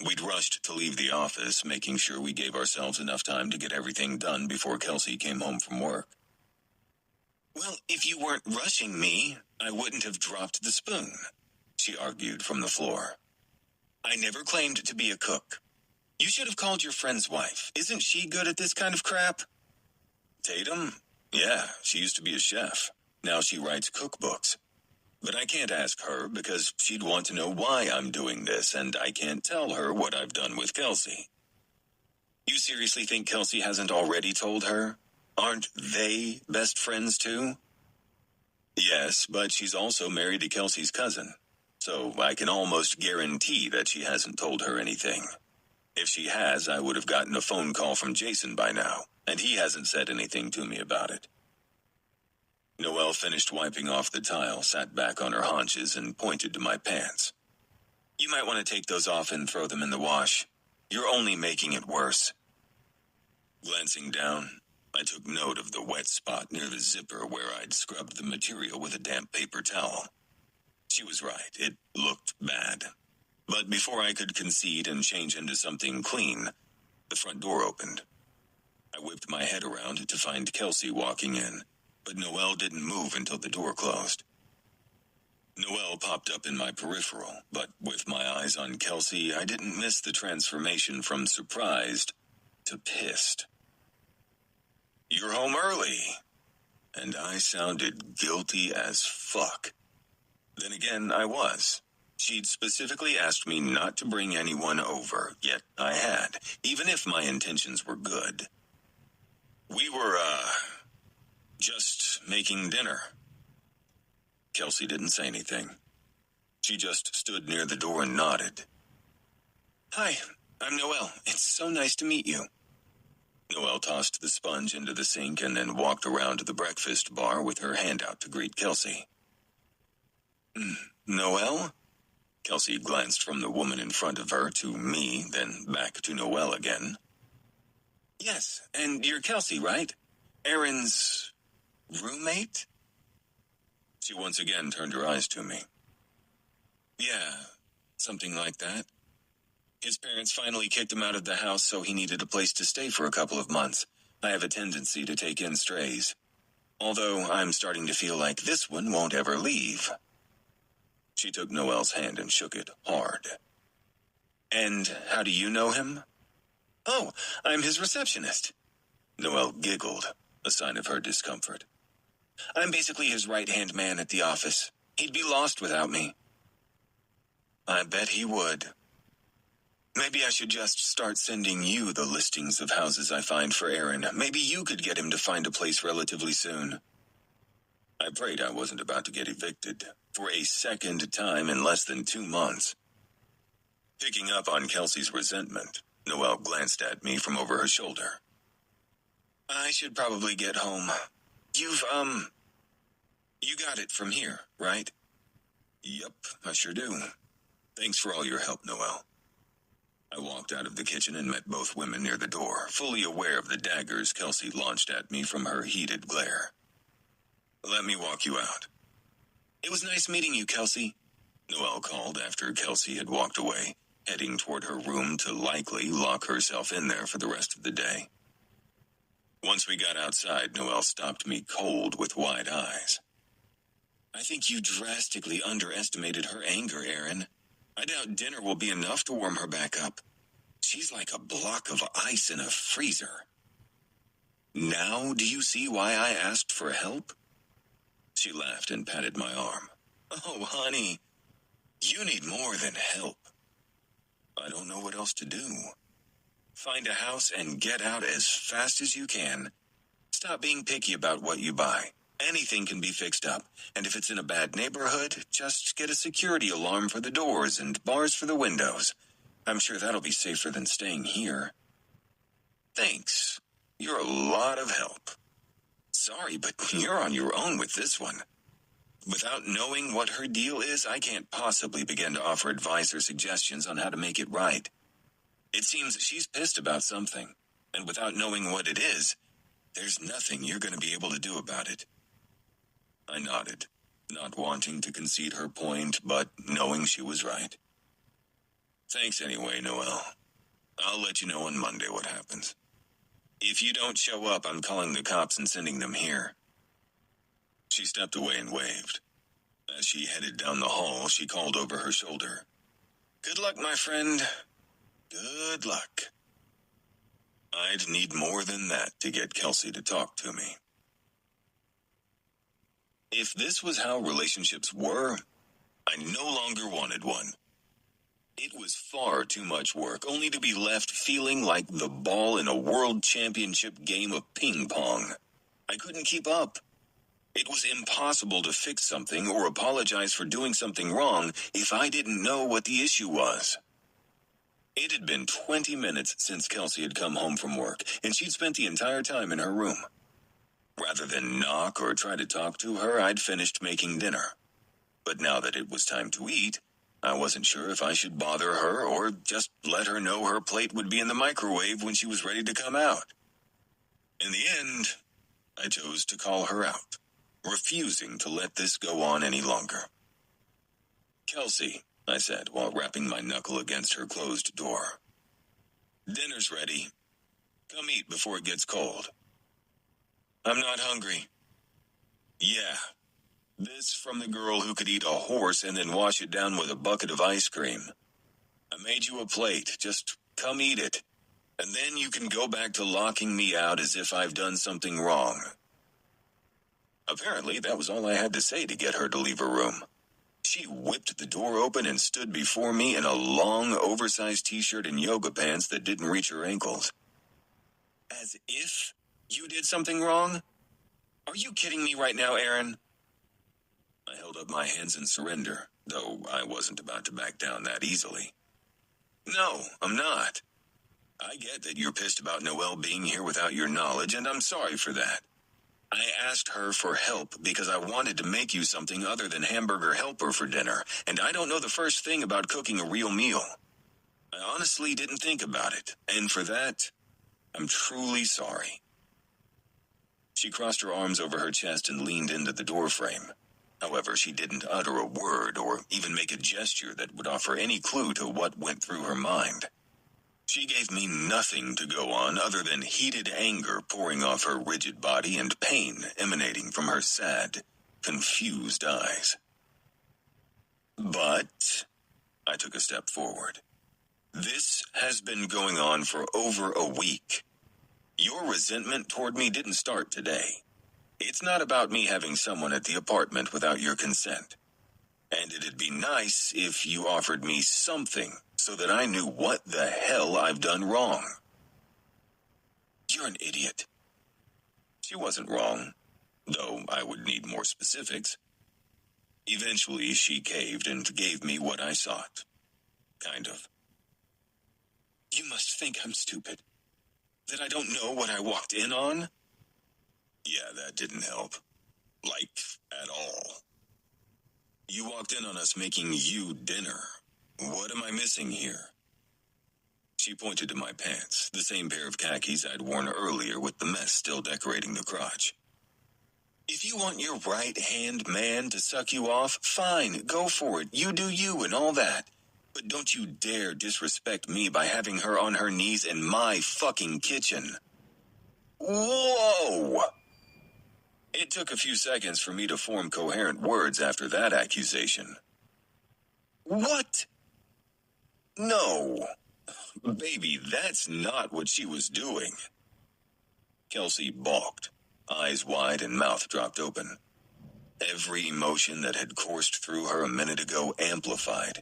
We'd rushed to leave the office, making sure we gave ourselves enough time to get everything done before Kelsey came home from work. Well, if you weren't rushing me, I wouldn't have dropped the spoon, she argued from the floor. I never claimed to be a cook. You should have called your friend's wife. Isn't she good at this kind of crap? Tatum? Yeah, she used to be a chef. Now she writes cookbooks. But I can't ask her because she'd want to know why I'm doing this, and I can't tell her what I've done with Kelsey. You seriously think Kelsey hasn't already told her? Aren't they best friends too? Yes, but she's also married to Kelsey's cousin, so I can almost guarantee that she hasn't told her anything. If she has, I would have gotten a phone call from Jason by now, and he hasn't said anything to me about it. Noelle finished wiping off the tile, sat back on her haunches, and pointed to my pants. You might want to take those off and throw them in the wash. You're only making it worse. Glancing down, I took note of the wet spot near the zipper where I'd scrubbed the material with a damp paper towel. She was right, it looked bad. But before I could concede and change into something clean, the front door opened. I whipped my head around to find Kelsey walking in, but Noelle didn't move until the door closed. Noelle popped up in my peripheral, but with my eyes on Kelsey, I didn't miss the transformation from surprised to pissed. You're home early. And I sounded guilty as fuck. Then again, I was. She'd specifically asked me not to bring anyone over, yet I had, even if my intentions were good. We were, just making dinner. Kelsey didn't say anything. She just stood near the door and nodded. Hi, I'm Noelle. It's so nice to meet you. Noelle tossed the sponge into the sink and then walked around to the breakfast bar with her hand out to greet Kelsey. Noelle? Kelsey glanced from the woman in front of her to me, then back to Noelle again. Yes, and you're Kelsey, right? Aaron's roommate? She once again turned her eyes to me. Yeah, Something like that. His parents finally kicked him out of the house, so he needed a place to stay for a couple of months. I have a tendency to take in strays. Although I'm starting to feel like this one won't ever leave. She took Noel's hand and shook it hard. And how do you know him? Oh, I'm his receptionist. Noel giggled, a sign of her discomfort. I'm basically his right-hand man at the office. He'd be lost without me. I bet he would. Maybe I should just start sending you the listings of houses I find for Aaron. Maybe you could get him to find a place relatively soon. I prayed I wasn't about to get evicted for a second time in less than 2 months. Picking up on Kelsey's resentment, Noelle glanced at me from over her shoulder. I should probably get home. You got it from here, right? Yep, I sure do. Thanks for all your help, Noelle. I walked out of the kitchen and met both women near the door, fully aware of the daggers Kelsey launched at me from her heated glare. Let me walk you out. It was nice meeting you, Kelsey, Noelle called after Kelsey had walked away, heading toward her room to likely lock herself in there for the rest of the day. Once we got outside, Noelle stopped me cold with wide eyes. I think you drastically underestimated her anger, Aaron. I doubt dinner will be enough to warm her back up. She's like a block of ice in a freezer. Now do you see why I asked for help? She laughed and patted my arm. Oh, honey, you need more than help. I don't know what else to do. Find a house and get out as fast as you can. Stop being picky about what you buy. Anything can be fixed up, and if it's in a bad neighborhood, just get a security alarm for the doors and bars for the windows. I'm sure that'll be safer than staying here. Thanks. You're a lot of help. Sorry, but you're on your own with this one. Without knowing what her deal is, I can't possibly begin to offer advice or suggestions on how to make it right. It seems she's pissed about something, and without knowing what it is, there's nothing you're going to be able to do about it. I nodded, not wanting to concede her point, but knowing she was right. Thanks anyway, Noelle. I'll let you know on Monday what happens. If you don't show up, I'm calling the cops and sending them here. She stepped away and waved. As she headed down the hall, she called over her shoulder. Good luck, my friend. Good luck. I'd need more than that to get Kelsey to talk to me. If this was how relationships were, I no longer wanted one. It was far too much work, only to be left feeling like the ball in a world championship game of ping pong. I couldn't keep up. It was impossible to fix something or apologize for doing something wrong if I didn't know what the issue was. It had been 20 minutes since Kelsey had come home from work, and she'd spent the entire time in her room. Rather than knock or try to talk to her, I'd finished making dinner. But now that it was time to eat, I wasn't sure if I should bother her or just let her know her plate would be in the microwave when she was ready to come out. In the end, I chose to call her out, refusing to let this go on any longer. Kelsey, I said while rapping my knuckle against her closed door. Dinner's ready. Come eat before it gets cold. I'm not hungry. Yeah. This from the girl who could eat a horse and then wash it down with a bucket of ice cream. I made you a plate. Just come eat it. And then you can go back to locking me out as if I've done something wrong. Apparently, that was all I had to say to get her to leave her room. She whipped the door open and stood before me in a long, oversized t-shirt and yoga pants that didn't reach her ankles. As if you did something wrong? Are you kidding me right now, Aaron? I held up my hands in surrender, though I wasn't about to back down that easily. No, I'm not. I get that you're pissed about Noelle being here without your knowledge, and I'm sorry for that. I asked her for help because I wanted to make you something other than hamburger helper for dinner, and I don't know the first thing about cooking a real meal. I honestly didn't think about it, and for that, I'm truly sorry. She crossed her arms over her chest and leaned into the doorframe. However, she didn't utter a word or even make a gesture that would offer any clue to what went through her mind. She gave me nothing to go on other than heated anger pouring off her rigid body and pain emanating from her sad, confused eyes. But I took a step forward. This has been going on for over a week. Your resentment toward me didn't start today. It's not about me having someone at the apartment without your consent. And it'd be nice if you offered me something so that I knew what the hell I've done wrong. You're an idiot. She wasn't wrong, though I would need more specifics. Eventually, she caved and gave me what I sought. Kind of. You must think I'm stupid. That I don't know what I walked in on? Yeah, that didn't help. Like, at all. You walked in on us making you dinner. What am I missing here? She pointed to my pants, the same pair of khakis I'd worn earlier with the mess still decorating the crotch. If you want your right-hand man to suck you off, fine, go for it. You do you and all that. But don't you dare disrespect me by having her on her knees in my fucking kitchen. Whoa! It took a few seconds for me to form coherent words after that accusation. What? No. Baby, that's not what she was doing. Kelsey balked, eyes wide and mouth dropped open. Every emotion that had coursed through her a minute ago amplified.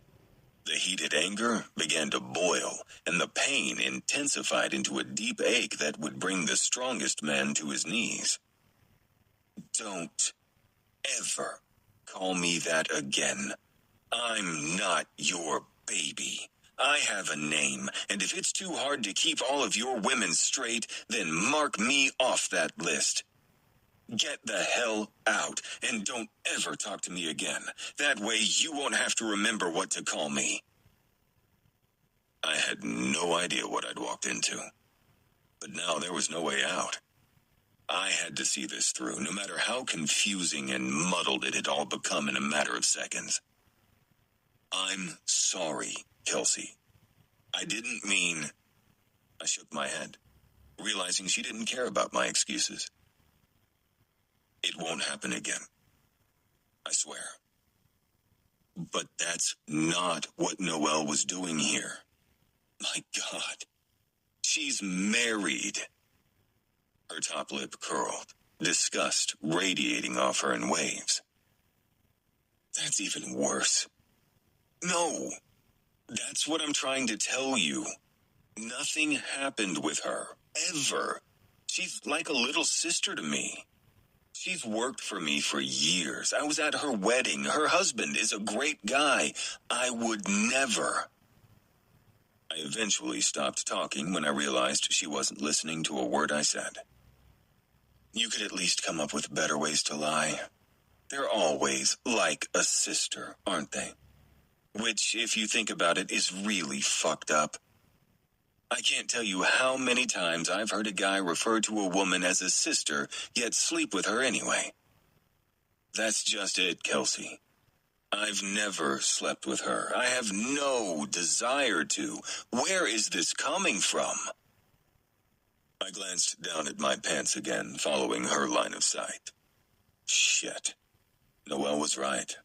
The heated anger began to boil, and the pain intensified into a deep ache that would bring the strongest man to his knees. Don't ever call me that again. I'm not your baby. I have a name, and if it's too hard to keep all of your women straight, then mark me off that list. Get the hell out, and don't ever talk to me again. That way you won't have to remember what to call me. I had no idea what I'd walked into, but now there was no way out. I had to see this through, no matter how confusing and muddled it had all become in a matter of seconds. I'm sorry, Kelsey. I didn't mean... I shook my head, realizing she didn't care about my excuses. It won't happen again. I swear. But that's not what Noelle was doing here. My God. She's married. Her top lip curled, disgust radiating off her in waves. That's even worse. No. That's what I'm trying to tell you. Nothing happened with her. Ever. She's like a little sister to me. She's worked for me for years. I was at her wedding. Her husband is a great guy. I would never. I eventually stopped talking when I realized she wasn't listening to a word I said. You could at least come up with better ways to lie. They're always like a sister, aren't they? Which, if you think about it, is really fucked up. I can't tell you how many times I've heard a guy refer to a woman as a sister, yet sleep with her anyway. That's just it, Kelsey. I've never slept with her. I have no desire to. Where is this coming from? I glanced down at my pants again, following her line of sight. Shit. Noelle was right.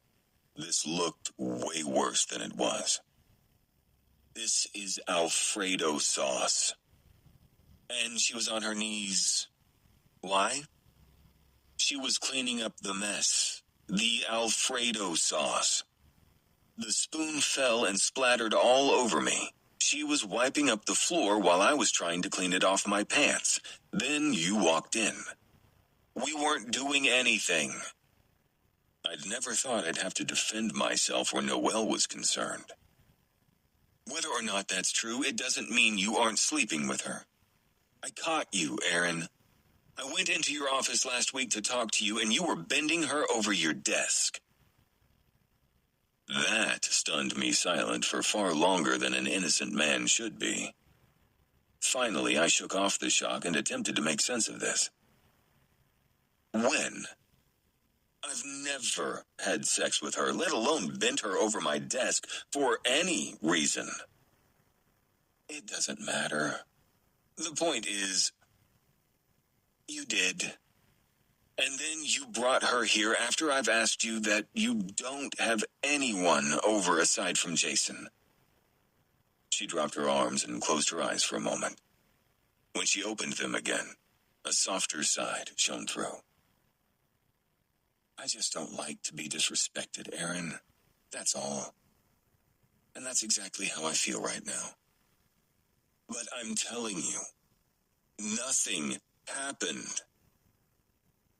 This looked way worse than it was. This is Alfredo sauce. And she was on her knees. Why? She was cleaning up the mess. The Alfredo sauce. The spoon fell and splattered all over me. She was wiping up the floor while I was trying to clean it off my pants. Then you walked in. We weren't doing anything. I'd never thought I'd have to defend myself where Noelle was concerned. Whether or not that's true, it doesn't mean you aren't sleeping with her. I caught you, Aaron. I went into your office last week to talk to you, and you were bending her over your desk. That stunned me silent for far longer than an innocent man should be. Finally, I shook off the shock and attempted to make sense of this. When? I've never had sex with her, let alone bent her over my desk for any reason. It doesn't matter. The point is, you did. And then you brought her here after I've asked you that you don't have anyone over aside from Jason. She dropped her arms and closed her eyes for a moment. When she opened them again, a softer side shone through. I just don't like to be disrespected, Aaron. That's all. And that's exactly how I feel right now. But I'm telling you, nothing happened.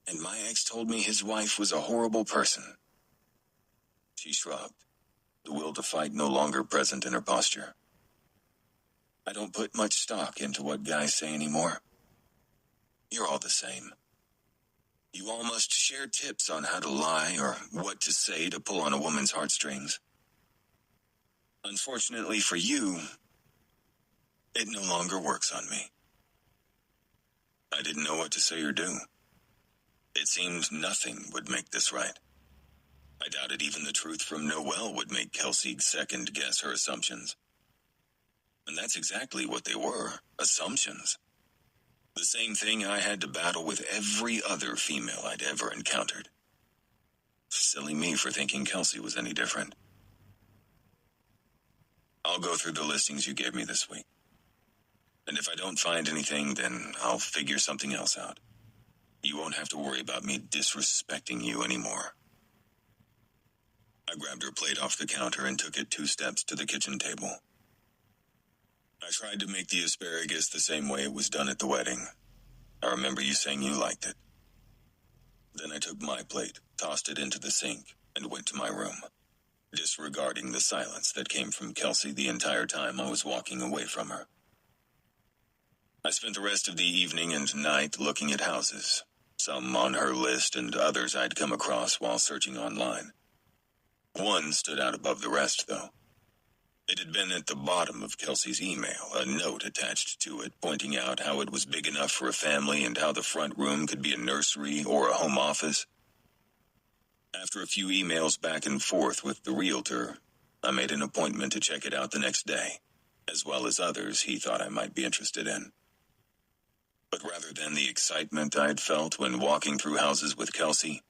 And my ex told me his wife was a horrible person. She shrugged, the will to fight no longer present in her posture. I don't put much stock into what guys say anymore. You're all the same. You all must share tips on how to lie or what to say to pull on a woman's heartstrings. Unfortunately for you, it no longer works on me. I didn't know what to say or do. It seemed nothing would make this right. I doubted even the truth from Noelle would make Kelsey second-guess her assumptions. And that's exactly what they were, assumptions. The same thing I had to battle with every other female I'd ever encountered. Silly me for thinking Kelsey was any different. I'll go through the listings you gave me this week. And if I don't find anything, then I'll figure something else out. You won't have to worry about me disrespecting you anymore. I grabbed her plate off the counter and took it 2 steps to the kitchen table. I tried to make the asparagus the same way it was done at the wedding. I remember you saying you liked it. Then I took my plate, tossed it into the sink, and went to my room, disregarding the silence that came from Kelsey the entire time I was walking away from her. I spent the rest of the evening and night looking at houses, some on her list and others I'd come across while searching online. One stood out above the rest, though. It had been at the bottom of Kelsey's email, a note attached to it pointing out how it was big enough for a family and how the front room could be a nursery or a home office. After a few emails back and forth with the realtor, I made an appointment to check it out the next day, as well as others he thought I might be interested in. But rather than the excitement I'd felt when walking through houses with Kelsey,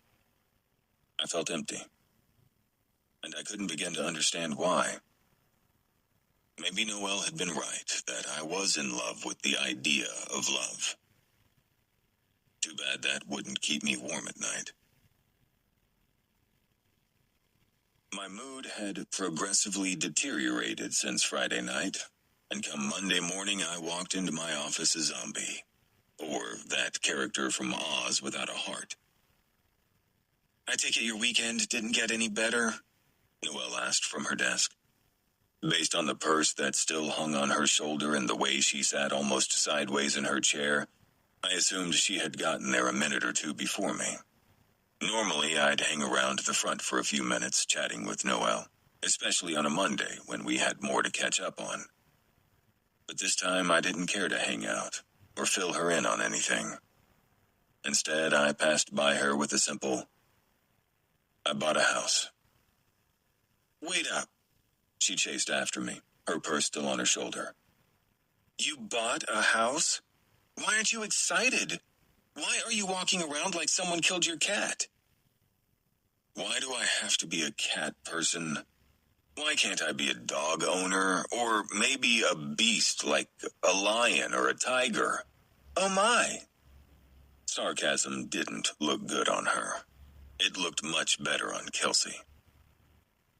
I felt empty. And I couldn't begin to understand why. Maybe Noelle had been right, that I was in love with the idea of love. Too bad that wouldn't keep me warm at night. My mood had progressively deteriorated since Friday night, and come Monday morning I walked into my office a zombie, or that character from Oz without a heart. I take it your weekend didn't get any better? Noelle asked from her desk. Based on the purse that still hung on her shoulder and the way she sat almost sideways in her chair, I assumed she had gotten there a minute or two before me. Normally, I'd hang around the front for a few minutes chatting with Noelle, especially on a Monday when we had more to catch up on. But this time, I didn't care to hang out or fill her in on anything. Instead, I passed by her with a simple, "I bought a house." "Wait up," she chased after me, her purse still on her shoulder. "You bought a house? Why aren't you excited? Why are you walking around like someone killed your cat?" Why do I have to be a cat person? Why can't I be a dog owner, or maybe a beast like a lion or a tiger? Oh my! Sarcasm didn't look good on her. It looked much better on Kelsey.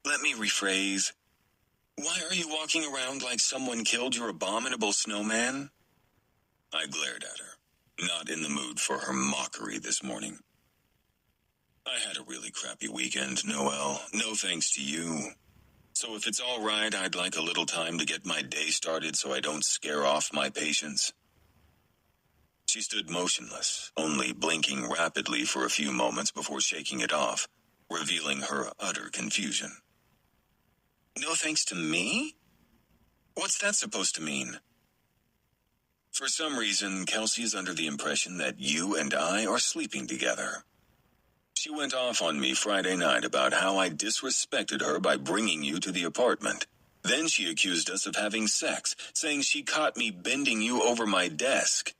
Let me rephrase. Why are you walking around like someone killed your abominable snowman? I glared at her, not in the mood for her mockery this morning. I had a really crappy weekend, Noelle. No thanks to you. So if it's all right, I'd like a little time to get my day started so I don't scare off my patients. She stood motionless, only blinking rapidly for a few moments before shaking it off, revealing her utter confusion. No thanks to me? What's that supposed to mean? For some reason, Kelsey is under the impression that you and I are sleeping together. She went off on me Friday night about how I disrespected her by bringing you to the apartment. Then she accused us of having sex, saying she caught me bending you over my desk.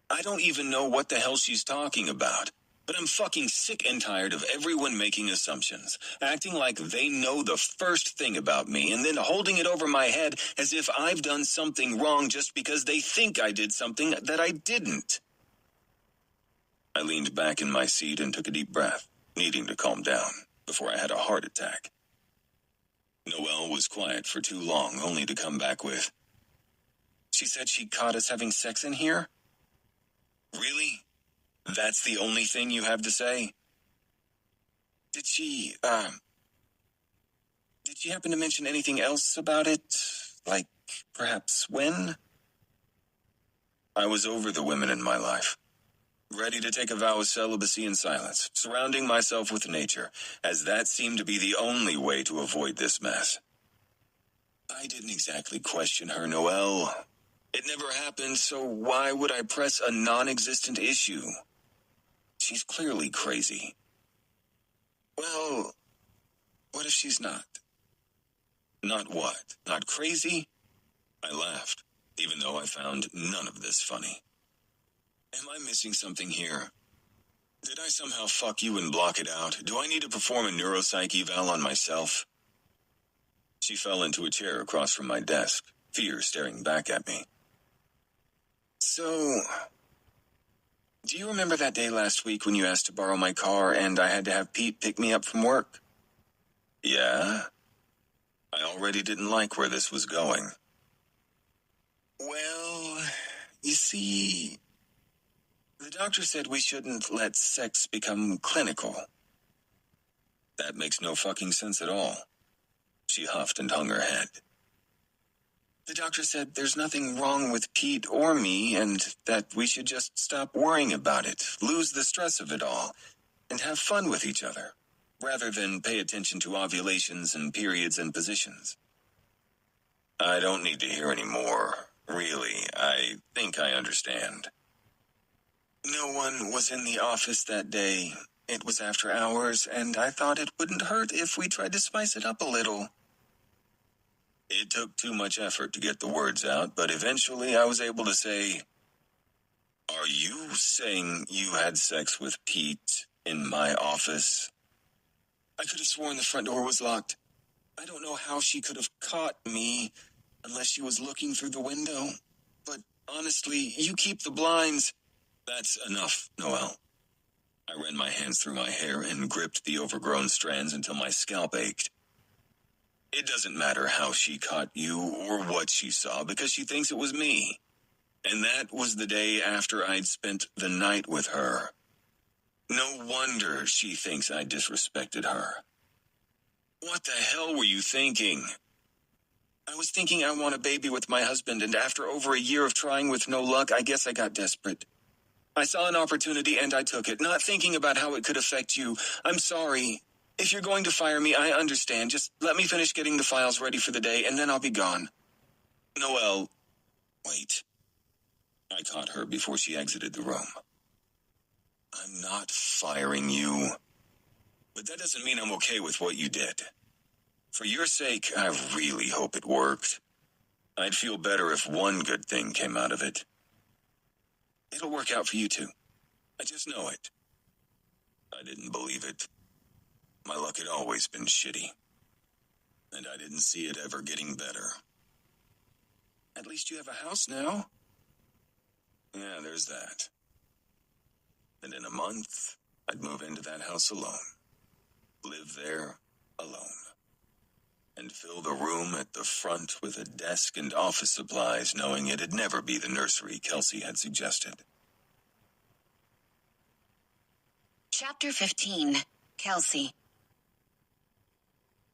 I don't even know what the hell she's talking about, but I'm fucking sick and tired of everyone making assumptions, acting like they know the first thing about me and then holding it over my head as if I've done something wrong just because they think I did something that I didn't. I leaned back in my seat and took a deep breath, needing to calm down before I had a heart attack. Noelle was quiet for too long, only to come back with, "She said she caught us having sex in here?" "Really? That's the only thing you have to say?" Did she happen to mention anything else about it? Like, perhaps when?" I was over the women in my life, ready to take a vow of celibacy in silence, surrounding myself with nature, as that seemed to be the only way to avoid this mess. I didn't exactly question her, Noelle. It never happened, so why would I press a non-existent issue? She's clearly crazy. Well, what if she's not? Not what? Not crazy? I laughed, even though I found none of this funny. Am I missing something here? Did I somehow fuck you and block it out? Do I need to perform a neuropsych eval on myself? She fell into a chair across from my desk, fear staring back at me. So, do you remember that day last week when you asked to borrow my car and I had to have Pete pick me up from work? Yeah? I already didn't like where this was going. Well, you see, the doctor said we shouldn't let sex become clinical. That makes no fucking sense at all. She huffed and hung her head. The doctor said there's nothing wrong with Pete or me and that we should just stop worrying about it, lose the stress of it all, and have fun with each other, rather than pay attention to ovulations and periods and positions. I don't need to hear any more. Really, I think I understand. No one was in the office that day. It was after hours, and I thought it wouldn't hurt if we tried to spice it up a little. It took too much effort to get the words out, but eventually I was able to say, "Are you saying you had sex with Pete in my office?" I could have sworn the front door was locked. I don't know how she could have caught me unless she was looking through the window. But honestly, you keep the blinds. That's enough, Noelle. I ran my hands through my hair and gripped the overgrown strands until my scalp ached. It doesn't matter how she caught you or what she saw because she thinks it was me. And that was the day after I'd spent the night with her. No wonder she thinks I disrespected her. What the hell were you thinking? I was thinking I want a baby with my husband, and after over a year of trying with no luck, I guess I got desperate. I saw an opportunity and I took it, not thinking about how it could affect you. I'm sorry. If you're going to fire me, I understand. Just let me finish getting the files ready for the day, and then I'll be gone. Noelle, wait. I caught her before she exited the room. I'm not firing you. But that doesn't mean I'm okay with what you did. For your sake, I really hope it worked. I'd feel better if one good thing came out of it. It'll work out for you too. I just know it. I didn't believe it. My luck had always been shitty. And I didn't see it ever getting better. At least you have a house now. Yeah, there's that. And in a month, I'd move into that house alone. Live there alone. And fill the room at the front with a desk and office supplies, knowing it'd never be the nursery Kelsey had suggested. Chapter 15. Kelsey.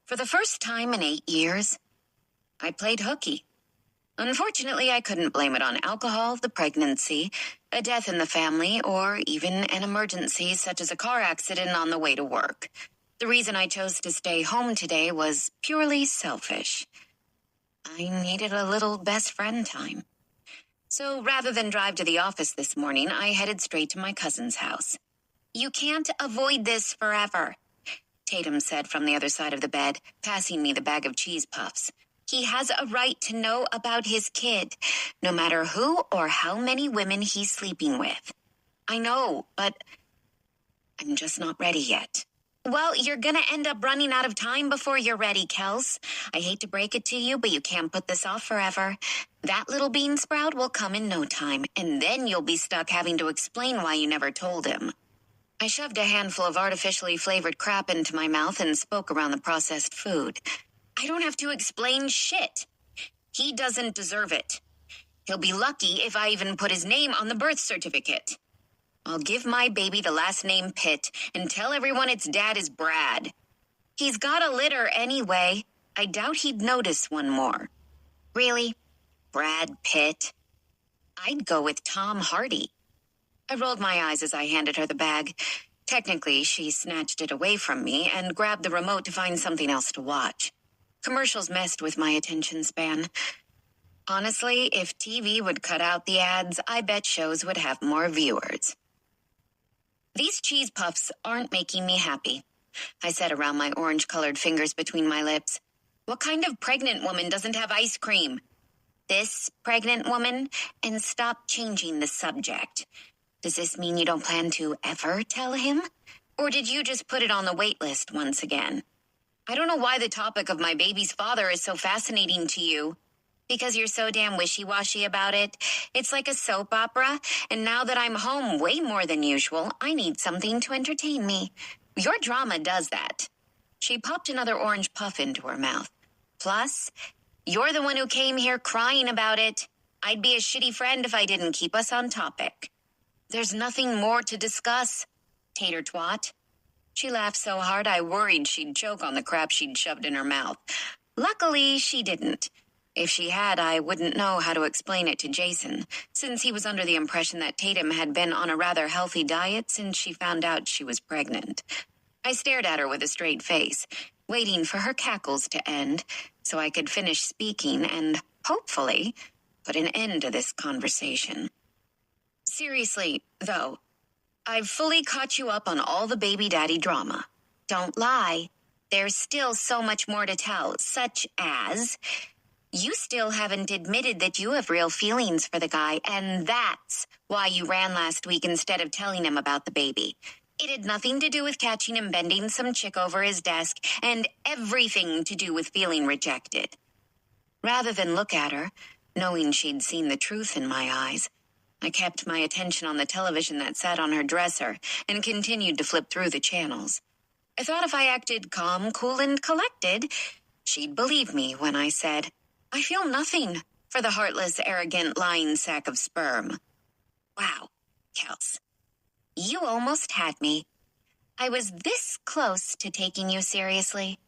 For the first time in 8 years, I played hooky. Unfortunately, I couldn't blame it on alcohol, the pregnancy, a death in the family, or even an emergency such as a car accident on the way to work. The reason I chose to stay home today was purely selfish. I needed a little best friend time. So rather than drive to the office this morning, I headed straight to my cousin's house. You can't avoid this forever, Tatum said from the other side of the bed, passing me the bag of cheese puffs. He has a right to know about his kid, no matter who or how many women he's sleeping with. I know, but I'm just not ready yet. Well, you're gonna end up running out of time before you're ready, Kels. I hate to break it to you, but you can't put this off forever. That little bean sprout will come in no time, and then you'll be stuck having to explain why you never told him. I shoved a handful of artificially flavored crap into my mouth and spoke around the processed food. I don't have to explain shit. He doesn't deserve it. He'll be lucky if I even put his name on the birth certificate. I'll give my baby the last name Pitt and tell everyone its dad is Brad. He's got a litter anyway. I doubt he'd notice one more. Really? Brad Pitt? I'd go with Tom Hardy. I rolled my eyes as I handed her the bag. Technically, she snatched it away from me and grabbed the remote to find something else to watch. Commercials messed with my attention span. Honestly, if TV would cut out the ads, I bet shows would have more viewers. These cheese puffs aren't making me happy, I said around my orange-colored fingers between my lips. What kind of pregnant woman doesn't have ice cream? This pregnant woman? And stop changing the subject. Does this mean you don't plan to ever tell him? Or did you just put it on the wait list once again? I don't know why the topic of my baby's father is so fascinating to you. Because you're so damn wishy-washy about it. It's like a soap opera, and now that I'm home way more than usual, I need something to entertain me. Your drama does that. She popped another orange puff into her mouth. Plus, you're the one who came here crying about it. I'd be a shitty friend if I didn't keep us on topic. There's nothing more to discuss, tater twat. She laughed so hard I worried she'd choke on the crap she'd shoved in her mouth. Luckily, she didn't. If she had, I wouldn't know how to explain it to Jason, since he was under the impression that Tatum had been on a rather healthy diet since she found out she was pregnant. I stared at her with a straight face, waiting for her cackles to end so I could finish speaking and, hopefully, put an end to this conversation. Seriously, though, I've fully caught you up on all the baby daddy drama. Don't lie. There's still so much more to tell, such as... You still haven't admitted that you have real feelings for the guy, and that's why you ran last week instead of telling him about the baby. It had nothing to do with catching him bending some chick over his desk, and everything to do with feeling rejected. Rather than look at her, knowing she'd seen the truth in my eyes, I kept my attention on the television that sat on her dresser and continued to flip through the channels. I thought if I acted calm, cool, and collected, she'd believe me when I said, I feel nothing for the heartless, arrogant, lying sack of sperm. Wow, Kels. You almost had me. I was this close to taking you seriously.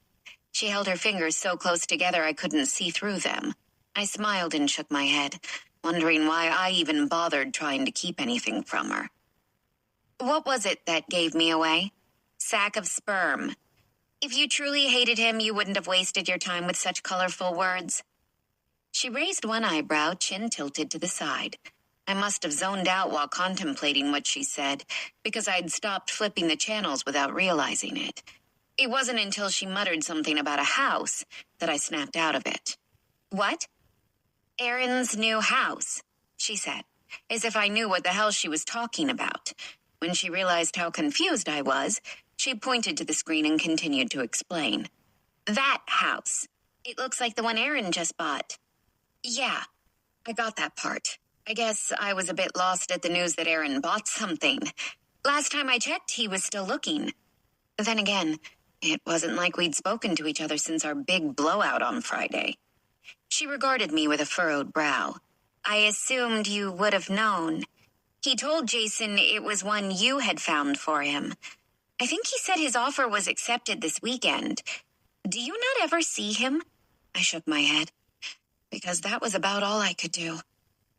She held her fingers so close together I couldn't see through them. I smiled and shook my head, wondering why I even bothered trying to keep anything from her. What was it that gave me away? Sack of sperm. If you truly hated him, you wouldn't have wasted your time with such colorful words. She raised one eyebrow, chin tilted to the side. I must have zoned out while contemplating what she said, because I'd stopped flipping the channels without realizing it. It wasn't until she muttered something about a house that I snapped out of it. What? Aaron's new house, she said, as if I knew what the hell she was talking about. When she realized how confused I was, she pointed to the screen and continued to explain. That house. It looks like the one Aaron just bought. Yeah, I got that part. I guess I was a bit lost at the news that Aaron bought something. Last time I checked, he was still looking. Then again, it wasn't like we'd spoken to each other since our big blowout on Friday. She regarded me with a furrowed brow. I assumed you would have known. He told Jason it was one you had found for him. I think he said his offer was accepted this weekend. Do you not ever see him? I shook my head. Because that was about all I could do.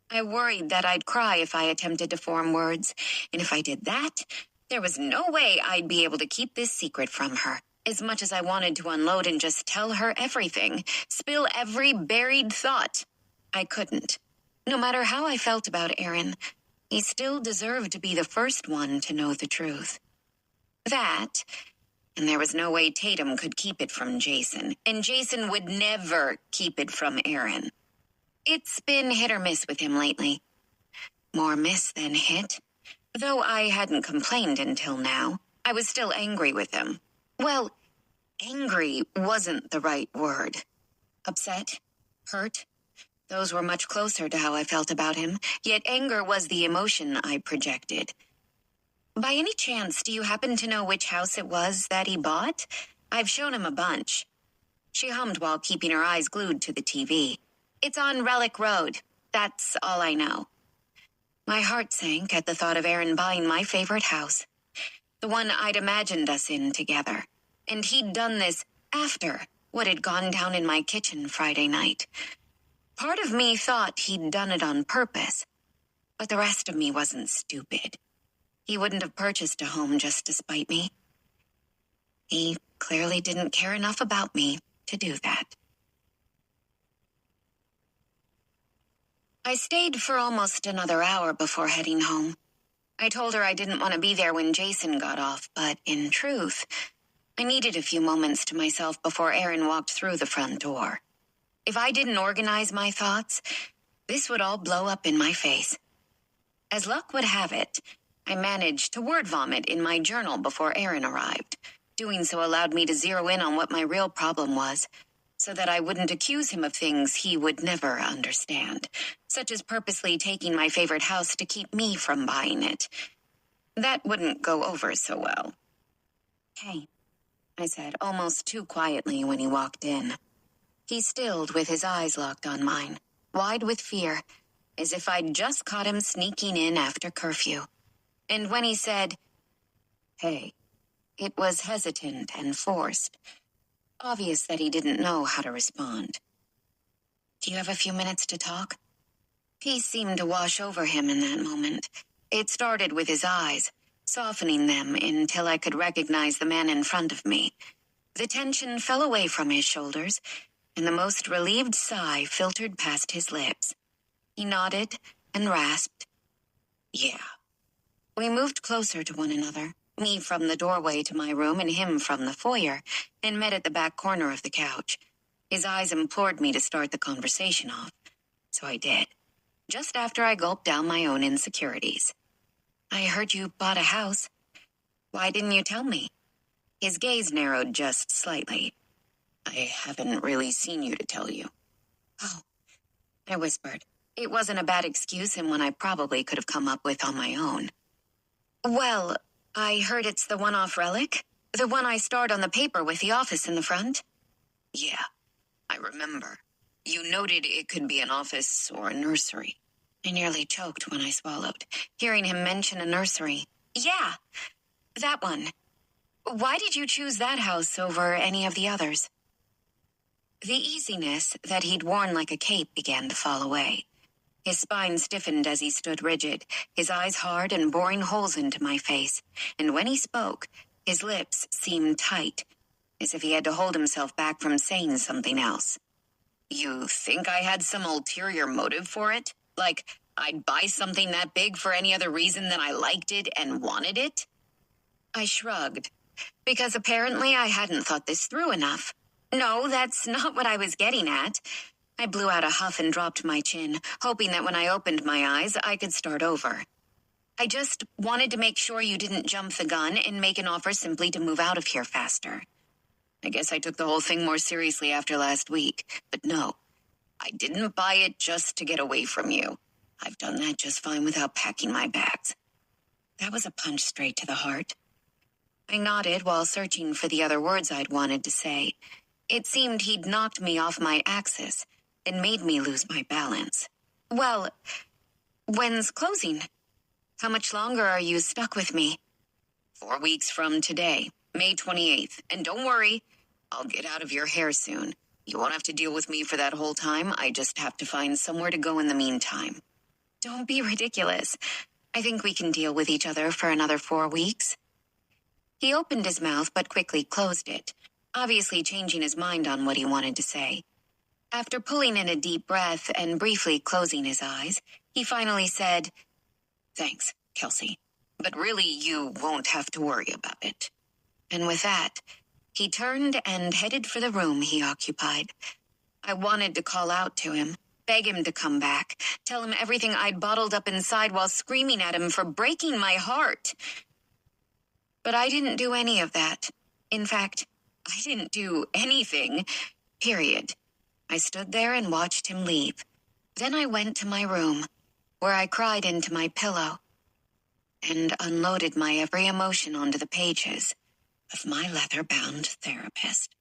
I worried that I'd cry if I attempted to form words, and if I did that, there was no way I'd be able to keep this secret from her. As much as I wanted to unload and just tell her everything, spill every buried thought, I couldn't. No matter how I felt about Aaron, he still deserved to be the first one to know the truth. That, and there was no way Tatum could keep it from Jason, and Jason would never keep it from Aaron. It's been hit or miss with him lately. More miss than hit. Though I hadn't complained until now, I was still angry with him. Well, angry wasn't the right word. Upset? Hurt? Those were much closer to how I felt about him, yet anger was the emotion I projected. By any chance, do you happen to know which house it was that he bought? I've shown him a bunch. She hummed while keeping her eyes glued to the TV. It's on Relic Road. That's all I know. My heart sank at the thought of Aaron buying my favorite house, the one I'd imagined us in together. And he'd done this after what had gone down in my kitchen Friday night. Part of me thought he'd done it on purpose, but the rest of me wasn't stupid. He wouldn't have purchased a home just to spite me. He clearly didn't care enough about me to do that. I stayed for almost another hour before heading home. I told her I didn't want to be there when Jason got off, but in truth, I needed a few moments to myself before Aaron walked through the front door. If I didn't organize my thoughts, this would all blow up in my face. As luck would have it, I managed to word vomit in my journal before Aaron arrived. Doing so allowed me to zero in on what my real problem was, so that I wouldn't accuse him of things he would never understand, such as purposely taking my favorite house to keep me from buying it. That wouldn't go over so well. "Hey," I said, almost too quietly when he walked in. He stilled with his eyes locked on mine, wide with fear, as if I'd just caught him sneaking in after curfew. And when he said, "Hey," it was hesitant and forced. Obvious that he didn't know how to respond. "Do you have a few minutes to talk?" Peace seemed to wash over him in that moment. It started with his eyes, softening them until I could recognize the man in front of me. The tension fell away from his shoulders, and the most relieved sigh filtered past his lips. He nodded and rasped, "Yeah." We moved closer to one another, me from the doorway to my room and him from the foyer, and met at the back corner of the couch. His eyes implored me to start the conversation off, so I did, just after I gulped down my own insecurities. "I heard you bought a house. Why didn't you tell me?" His gaze narrowed just slightly. "I haven't really seen you to tell you." "Oh," I whispered. It wasn't a bad excuse and one I probably could have come up with on my own. "Well, I heard it's the one off Relic? The one I starred on the paper with the office in the front?" "Yeah, I remember. You noted it could be an office or a nursery." I nearly choked when I swallowed, hearing him mention a nursery. "Yeah, that one. Why did you choose that house over any of the others?" The easiness that he'd worn like a cape began to fall away. His spine stiffened as he stood rigid, his eyes hard and boring holes into my face. And when he spoke, his lips seemed tight, as if he had to hold himself back from saying something else. "You think I had some ulterior motive for it? Like, I'd buy something that big for any other reason than I liked it and wanted it?" I shrugged, because apparently I hadn't thought this through enough. "No, that's not what I was getting at." I blew out a huff and dropped my chin, hoping that when I opened my eyes, I could start over. "I just wanted to make sure you didn't jump the gun and make an offer simply to move out of here faster. I guess I took the whole thing more seriously after last week, but no, I didn't buy it just to get away from you. I've done that just fine without packing my bags." That was a punch straight to the heart. I nodded while searching for the other words I'd wanted to say. It seemed he'd knocked me off my axis and made me lose my balance. "Well, when's closing? How much longer are you stuck with me?" 4 weeks from today, May 28th. And don't worry, I'll get out of your hair soon. You won't have to deal with me for that whole time. I just have to find somewhere to go in the meantime." "Don't be ridiculous. I think we can deal with each other for another 4 weeks." He opened his mouth but quickly closed it, obviously changing his mind on what he wanted to say. After pulling in a deep breath and briefly closing his eyes, he finally said, "Thanks, Kelsey. But really, you won't have to worry about it." And with that, he turned and headed for the room he occupied. I wanted to call out to him, beg him to come back, tell him everything I'd bottled up inside while screaming at him for breaking my heart. But I didn't do any of that. In fact, I didn't do anything, period. I stood there and watched him leave. Then I went to my room, where I cried into my pillow and unloaded my every emotion onto the pages of my leather-bound therapist.